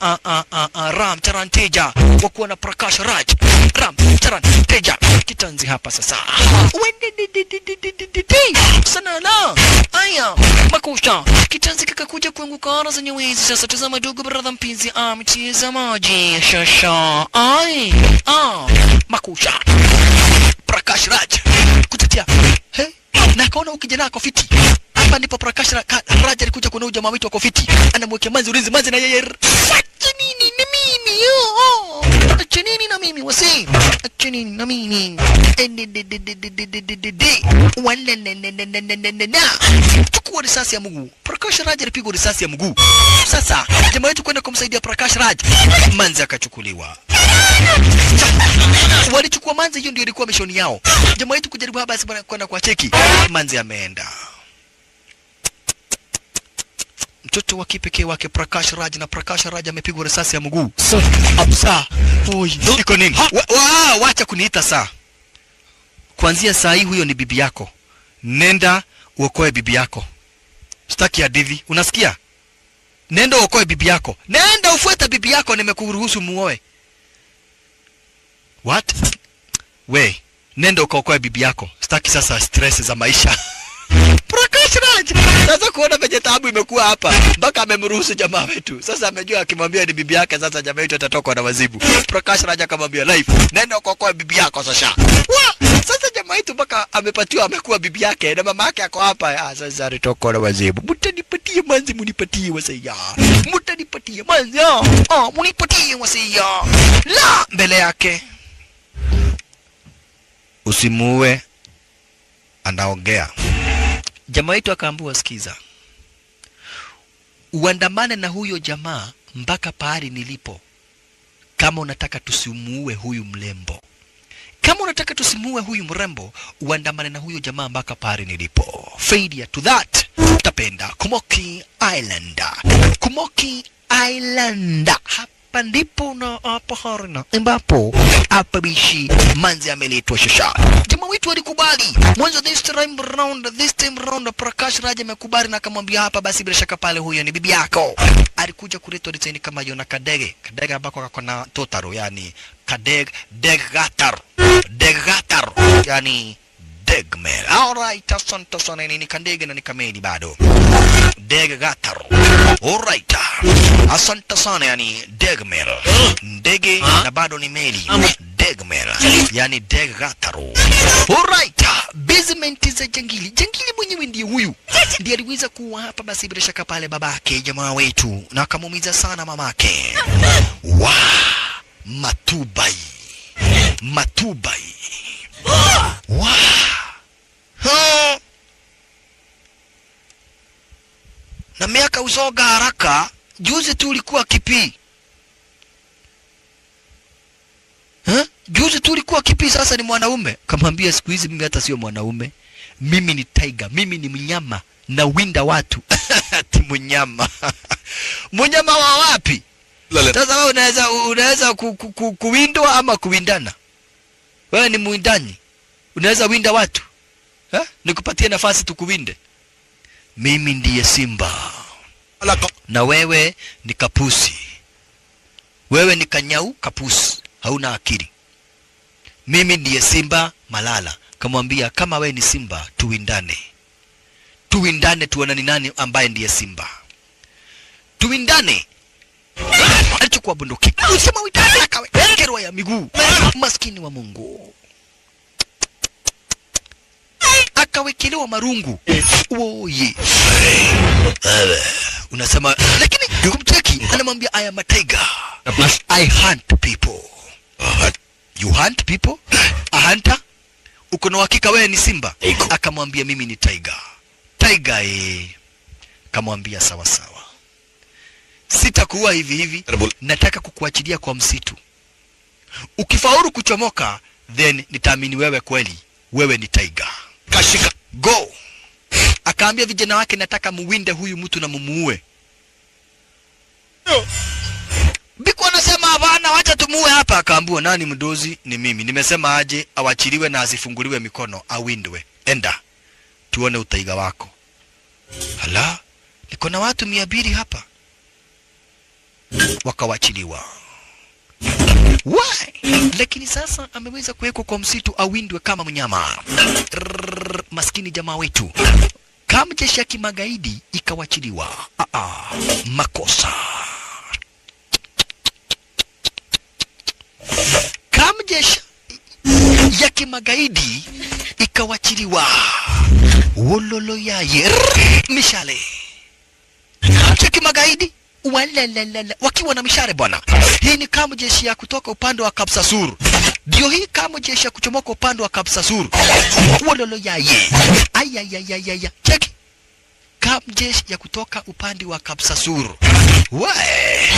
Speaker 1: Ram Charan Teja, wakuwa na Prakash Raj. Ram Charan Teja kitanzi hapa sasa. Sana na aya makusha kitanzi kikakuja kuanguka ara zenye wezi. Sasa tazama dogo brother mpenzi, mcheza maji shasha ai makusha Prakash Raj kutetea na akaona ukijana ako fiti. Hapa ndipo Prakash Raj alikuja kuona ujamaa wetu wako fiti, anamwekea manzi ulinzi manzi na yeye nini na mimi achenini na mimi wasi achenini na mimi chukua risasi ya mguu. Prakash Raj alipigwa risasi ya mguu. Sasa jamaa wetu kwenda kumsaidia Prakash Raj, manzi akachukuliwa. Walichukua manzi, hiyo ndio ilikuwa mishoni yao. Jamaa wetu kujaribu haba basi kwenda kwa cheki, manzi ameenda. Mtoto wa kipekee wake Prakash Raj, na Prakash Raj amepigwa risasi ya mguu. Absa, oi, iko nini? Wacha kuniita saa. Kuanzia saa hii huyo ni bibi yako. Nenda uokoe bibi yako. Sitaki hadithi, unasikia? Nenda uokoe bibi yako. Nenda ufuate bibi yako, nimekuruhusu muoe. What? We, nenda ukaokoe bibi yako. Sitaki sasa stress za maisha. Prakash Raj sasa kuona venye taabu imekuwa hapa, mpaka amemruhusu jamaa wetu. Sasa amejua akimwambia ni bibi yake, sasa jamaa wetu atatoka na wazibu. Prakash Raj akamwambia life, nenda ukaokoe bibi yako sasa. Sasa jamaa wetu mpaka amepatiwa, amekuwa bibi yake na mama yake ako hapa. Sasa atatoka na wazibu. Mtanipatie manzi, munipatie wasia. Mtanipatie manzi. Munipatie wasia. La, mbele yake. Usimuue, anaongea. Jamaa wetu akaambiwa, sikiza, uandamane na huyo jamaa mpaka pahali nilipo. Kama unataka tusimuue huyu mlembo, kama unataka tusimuue huyu mrembo, uandamane na huyo jamaa mpaka pahali nilipo. Failure to that, utapenda Kumoki Island. Kumoki Island, hapa ndipo na hapa harina ambapo hapa bishi manzi ameletwa shasha. Jamaa wetu alikubali mwanzo. This time round Prakash Raj amekubali na akamwambia hapa basi bila shaka pale huyo ni bibi yako. Alikuja kuletwa design kama yona kadege ambako akona totaro, yani degatar yani degmel. Alright, asante sana. Ni kandege na ni kameli bado. Degatar. Alright, asante sana, yani degmel ndege na bado ni meli. Degmel yani degataru. Alright, basement za jangili mwenyewe ndiye huyu, ndiye aliweza kuwa hapa basi bila shaka pale babake jamaa wetu, na akamuumiza sana mamake. Matubai na miaka usoga haraka. Juzi tu ulikuwa kipi? Juzi tu ulikuwa kipi, sasa ni mwanaume. Kamwambia siku hizi mimi hata sio mwanaume, mimi ni tiger, mimi ni mnyama na winda watu. Ati mnyama. Mnyama wa wapi? Sasa wewe unaweza kuwindwa ama kuwindana? Wewe ni mwindani, unaweza winda watu? Nikupatie nafasi tukuwinde. Mimi ndiye simba. Na wewe ni kapusi. Wewe ni kanyau kapusi. Hauna akili. Mimi ndiye simba Malala. Kamwambia kama wewe ni simba tuwindane. Tuwindane tuone ni nani ambaye ndiye simba. Tuwindane. Alichukua bunduki. Sema witani akawe. Kerwa ya miguu. Maskini wa Mungu. Akawekelewa marungu. Oye. Unasema lakini kumcheki anamwambia I am a tiger. I hunt people. You hunt people? A hunter? Uko na hakika wewe ni simba? Akamwambia mimi ni tiger. Tiger kamwambia sawa sawa. Sitakuwa hivi hivi. Nataka kukuachilia kwa msitu. Ukifaulu kuchomoka then nitaamini wewe kweli. Wewe ni tiger. Kashika. Go. Akaambia vijana wake nataka muwinde huyu mtu na mumuue. Biko anasema hapana wacha tumuue hapa. Akaambiwa nani mdozi? Ni mimi. Nimesema aje awachiliwe na asifunguliwe mikono awindwe. Enda. Tuone utaiga wako. Hala. Niko na watu 200 hapa. Wakawachiliwa. Why? Lakini sasa ameweza kuwekwa kwa msitu awindwe kama mnyama. Maskini jamaa wetu. Kama jeshi ya kimagaidi ikawachiliwa. Makosa. Kama jeshi ya kimagaidi ikawachiliwa. Wololo yaye. Mishale. Jeshi kimagaidi. Walalala. Wakiwa na mishare bwana. Hii ni kama jeshi ya kutoka upande wa Kapsasur. Ndio hii kama jeshi ya kuchomoka upande wa Kapsasur. Wololo yaye. Ayayayayaya. Cheki. Kama jeshi ya kutoka upande wa Kapsasur. Wae.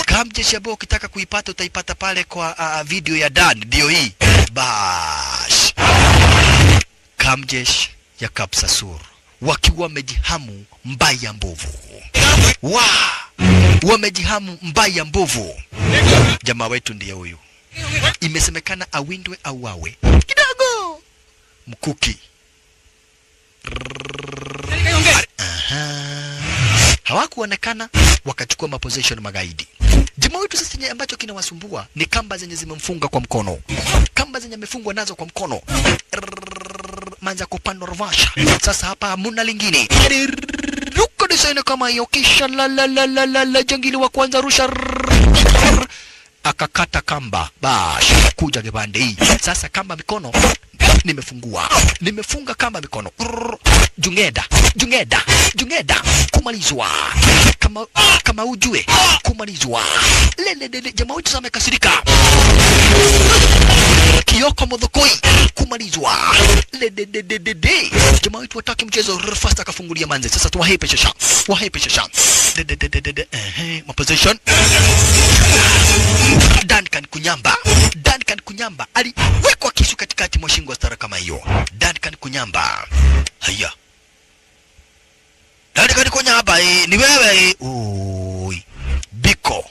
Speaker 1: Kama jeshi ya ukitaka kuipata utaipata pale kwa video ya Dan. Ndio hii. Bash. Kama jeshi ya Kapsasur. Wakiwa wamejihamu mbaya mbovu. Wamejihamu mbaya mbovu. Jamaa wetu ndiye huyu. Imesemekana awindwe au wawe. Kidogo. Mkuki. Hawakuonekana wakachukua maposition magaidi. Jamaa wetu sasa ambacho kinawasumbua ni kamba zenye zimemfunga kwa mkono. Kamba zenye amefungwa nazo kwa mkono. Manza kupanda ravasha. Sasa hapa hamuna lingine. Ruka design kama hiyo kisha la jangili wa kwanza rusha. Akakata kamba. Bash. Kuja kibande hii. Sasa kamba mikono nimefungua. Nimefunga kamba mikono. Jungeda. Kumalizwa. Kama ujue. Kumalizwa. Lele jamaa wetu sasa amekasirika. Kioko modhokoi. Kumalizwa. Lele. Jamaa wetu wataki mchezo fast akafungulia manze. Sasa tuwahepe shasha. Position. Duncan Kunyamba aliwekwa kisu katikati mwa shingo stara kama hiyo. Duncan Kunyamba. Haya. Duncan Kunyamba ni wewe. Oi. Biko.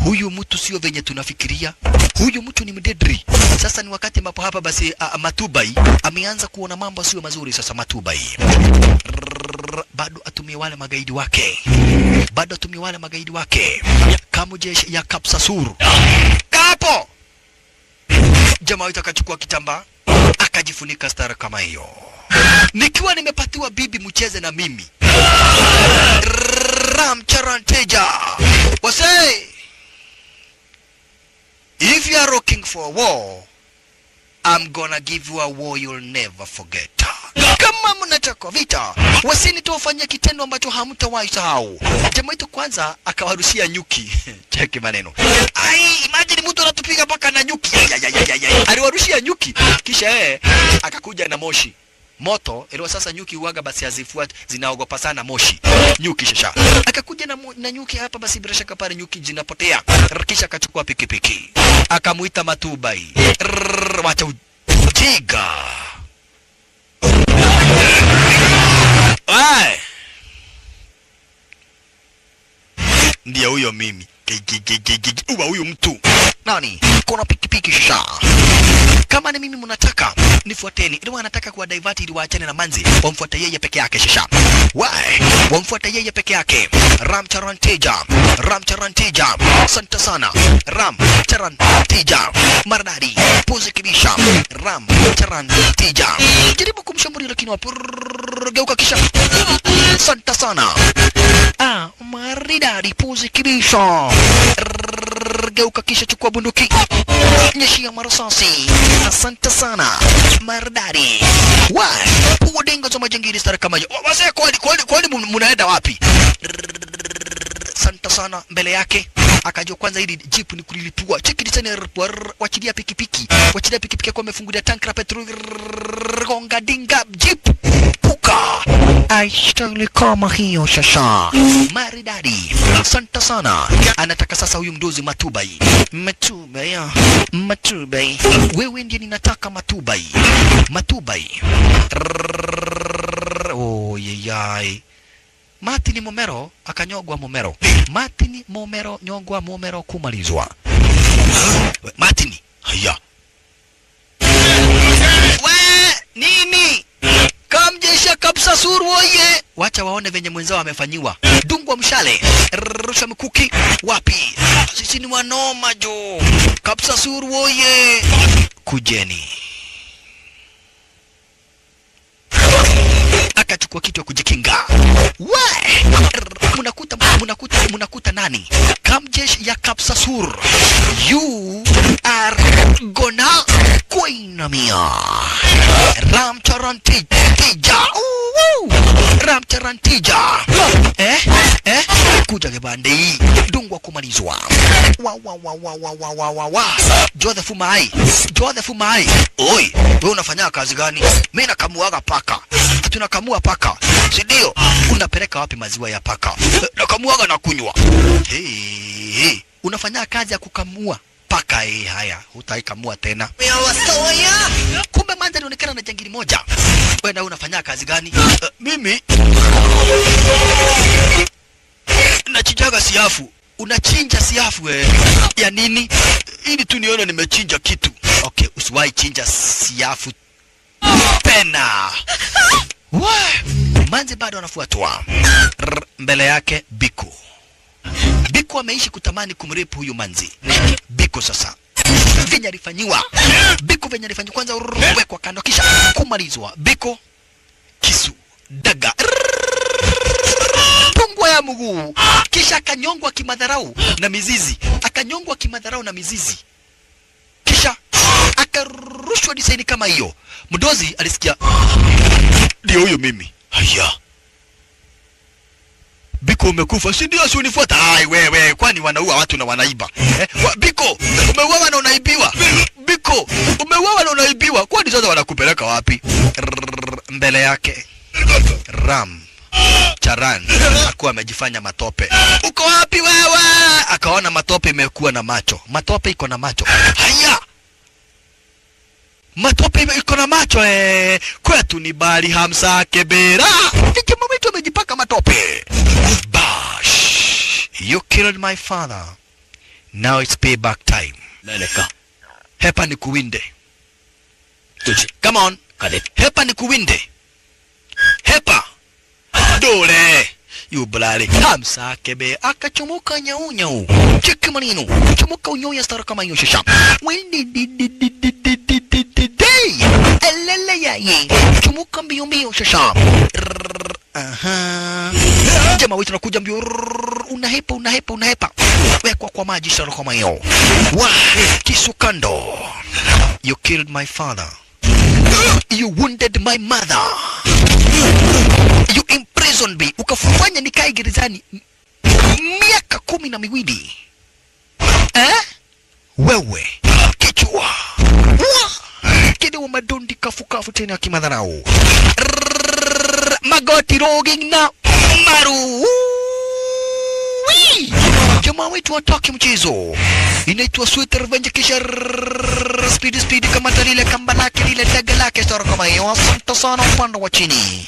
Speaker 1: Huyu mtu sio venye tunafikiria. Huyu mtu ni mdedri. Sasa ni wakati ambapo hapa basi Matubai ameanza kuona mambo sio mazuri sasa Matubai. Bado atumie wale magaidi wake. Kama jeshi ya Kapsasur. Kapo. Jamaa wetu akachukua kitambaa akajifunika stara kama hiyo. Nikiwa nimepatiwa bibi mcheze na mimi. Ram Charanteja. Wasee. If you are looking for a war, I'm gonna give you a war you'll never forget. Kama mnataka vita, wasini tuwafanyia kitendo ambacho hamtawahi sahau. Jamaa wetu kwanza akawarushia nyuki. Cheki maneno. Imagine mtu anatupiga paka na nyuki. Aliwarushia nyuki. Kisha akakuja na moshi. Moto, iliwa sasa nyuki huaga basi hazifuati, zinaogopa sana moshi. Nyuki shasha. Akakuja na nyuki hapa basi bila shaka pale nyuki zinapotea. Kisha akachukua pikipiki. Akamuita Matubai. Wacha ujiga. Ndiye huyo mimi. Huyu mtu. nani kuna pikipiki shisha. Kama ni mimi mnataka nifuateni, ndio anataka kuwa divert ili waachane na manzi, wamfuate yeye peke yake shisha. Why wamfuate yeye peke yake? Ramcharanteja, asante sana Ramcharanteja, maridadi pose kibisha. Ramcharanteja jaribu kumshambulia lakini geuka kisha, asante sana maridadi pose kibisha. Geuka kisha chukua bunduki, nyeshia marasasi. Asante sana maridadi. Huo dengo za majangili stara kama hiyo. Wazee kwani mnaenda wapi? Asante sana. Mbele yake akajua kwanza hili jeep ni kulilipua. Cheki designer wachilia pikipiki kwa amefungulia tanki la petroli. Gonga dinga jeep puka. Aishtali kama hiyo shasha. Maridadi. Asante sana. Anataka sasa huyu mdozi Matubai. Matubai. Wewe ndiye ninataka Matubai. Oh yeyai. Martin Momero akanyogwa Momero. Martin Momero nyogwa Momero kumalizwa. Martin, haya. Nini? Kamjesha kabisa suru oye. Wacha waone venye mwenzao amefanyiwa. Dungwa mshale. Rusha mkuki. Wapi? Sisi ni wanoma jo. Kabisa suru oye. Kujeni. Akachukua kitu ya kujikinga. Munakuta nani? Kamjesh ya Kapsasur. You are gonna kuinamia. Ramcharanteja. Ramcharanteja. Kuja gebande. Dungwa kumalizwa. Jothe Fumai. Oi, wewe unafanya kazi gani? Mimi nakamuaga paka. Tunakamua paka. Si ndio? Unapeleka wapi maziwa ya paka? Nakamuaga na kunywa. Hey. Unafanya kazi ya kukamua paka haya. Hutaikamua tena. Kumbe manza inaonekana na jangili moja. Wewe unafanya kazi gani? Mimi nachinjaga siafu. Unachinja siafu ya nini? Ili tu nione nimechinja kitu. Okay, usiwahi chinja siafu tena. Manzi bado anafuatwa. Mbele yake Biko. Biko ameishi kutamani kumrepu huyu manzi. Biko sasa venye alifanywa kwanza wekwa kando kisha kumalizwa. Biko kisu daga pungwa ya mguu kisha akanyongwa kimadharau na mizizi kisha akarushwa disaini kama hiyo. Mdozi alisikia ndio huyo mimi. Haya. Biko umekufa, si ndio? Si unifuata. Ai wewe, kwani wanaua watu na wanaiba? Biko, umeuawa na unaibiwa. Biko, umeuawa na unaibiwa. Kwani sasa wanakupeleka wapi? Mbele yake Charan akuwa amejifanya matope. Uko wapi wewe? Akaona matope imekuwa na macho. Matope iko na macho. Haya. Matope iko na macho kwetu ni bali Hamsa Kebera. Jamaa wetu amejipaka matope. Bash. You killed my father. Now it's payback time. Leleka. Hepa ni kuwinde. Come on. Hepa ni kuwinde. Hepa. Dole. Yublali Hamsa Kebe akachomoka nyau. Cheki manino. Chomoka unyoya stara kama hiyo shisha. Elele ya ye. Chomoka mbio shisha. Jamaa wetu nakuja mbio. Unahepa. Wekwa kwa maji stara kama hiyo. Kisu kando. You killed my father. You wounded my mother. You imprisoned me. Ukafanya nikae gerezani miaka 12. Wewe kichwa. Kidewa madondi kafu tena kimadharau. Magoti roging na maru. Jamaa wetu hataki mchezo. Inaitwa Sweet Revenge kisha speed kama lile kamba lake lile daga lake sura kama hiyo. Asante sana upande wa chini.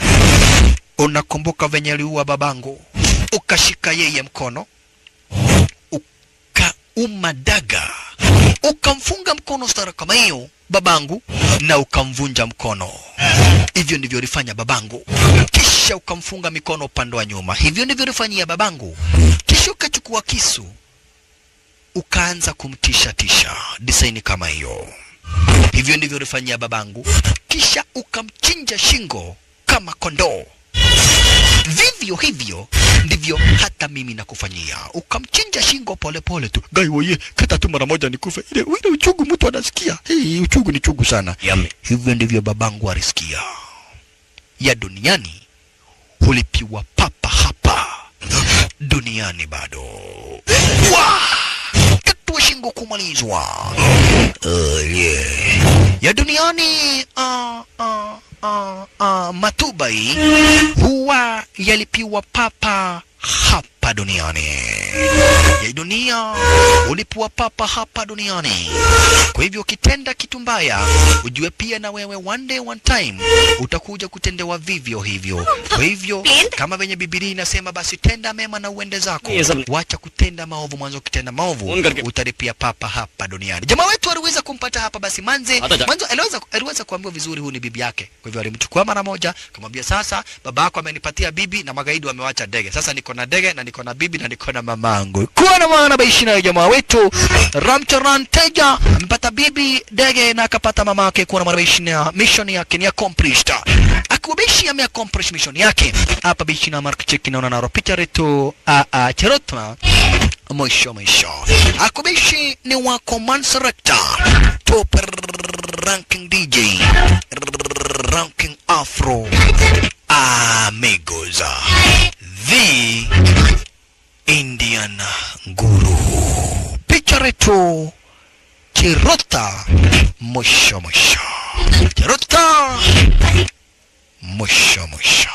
Speaker 1: Unakumbuka venye aliua babangu? Ukashika yeye mkono. Ukauma daga ukamfunga mkono stara kama hiyo babangu, na ukamvunja mkono. Hivyo ndivyo alifanya babangu. Kisha ukamfunga mikono upande wa nyuma. Hivyo ndivyo alifanyia babangu. Kisha ukachukua kisu ukaanza kumtisha design kama hiyo. Hivyo ndivyo alifanyia babangu. Kisha ukamchinja shingo kama kondoo. Vivyo hivyo ndivyo hata mimi nakufanyia. Ukamchinja shingo pole pole tu. Gai woye, kata tu mara moja nikufe. Ile uchungu mtu anasikia. Uchungu ni chungu sana.
Speaker 4: Yummy.
Speaker 1: Hivyo ndivyo babangu alisikia. Ya duniani hulipiwa papa hapa. Duniani bado. Katua shingo kumalizwa. Yeah. Ya duniani Matubai huwa yalipiwa papa hapa duniani. Ya dunia ulipiwa papa hapa duniani. Kwa hivyo ukitenda kitu mbaya, ujue pia na wewe one day one time utakuja kutendewa vivyo hivyo. Kwa hivyo kama venye Biblia inasema, basi tenda mema na uende zako. Wacha kutenda maovu, mwanzo ukitenda maovu utalipia papa hapa duniani. Jamaa wetu aliweza kumpata hapa, basi mwanzo aliweza kuambiwa vizuri huyu ni bibi yake. Kwa hivyo alimchukua mara moja, kumwambia sasa babako amenipatia bibi na magaidi wamewacha ndege. Sasa niko na ndege na niko na bibi na niko na mamangu. Kuwa na maana baishi na jamaa wetu Ramcharan Teja amepata bibi, ndege na akapata mamake. Kuwa na maana baishi na mission yake ni accomplished. Akubishi ame accomplish mission yake. Hapa baishi na Mark Cheki naona na picha retu Cherotma mwisho. Akubishi ni wa command selector, top ranking DJ, ranking Afro Amigos, the Indian Guru. Picha retu Cherota mwisho. Cherota mwisho.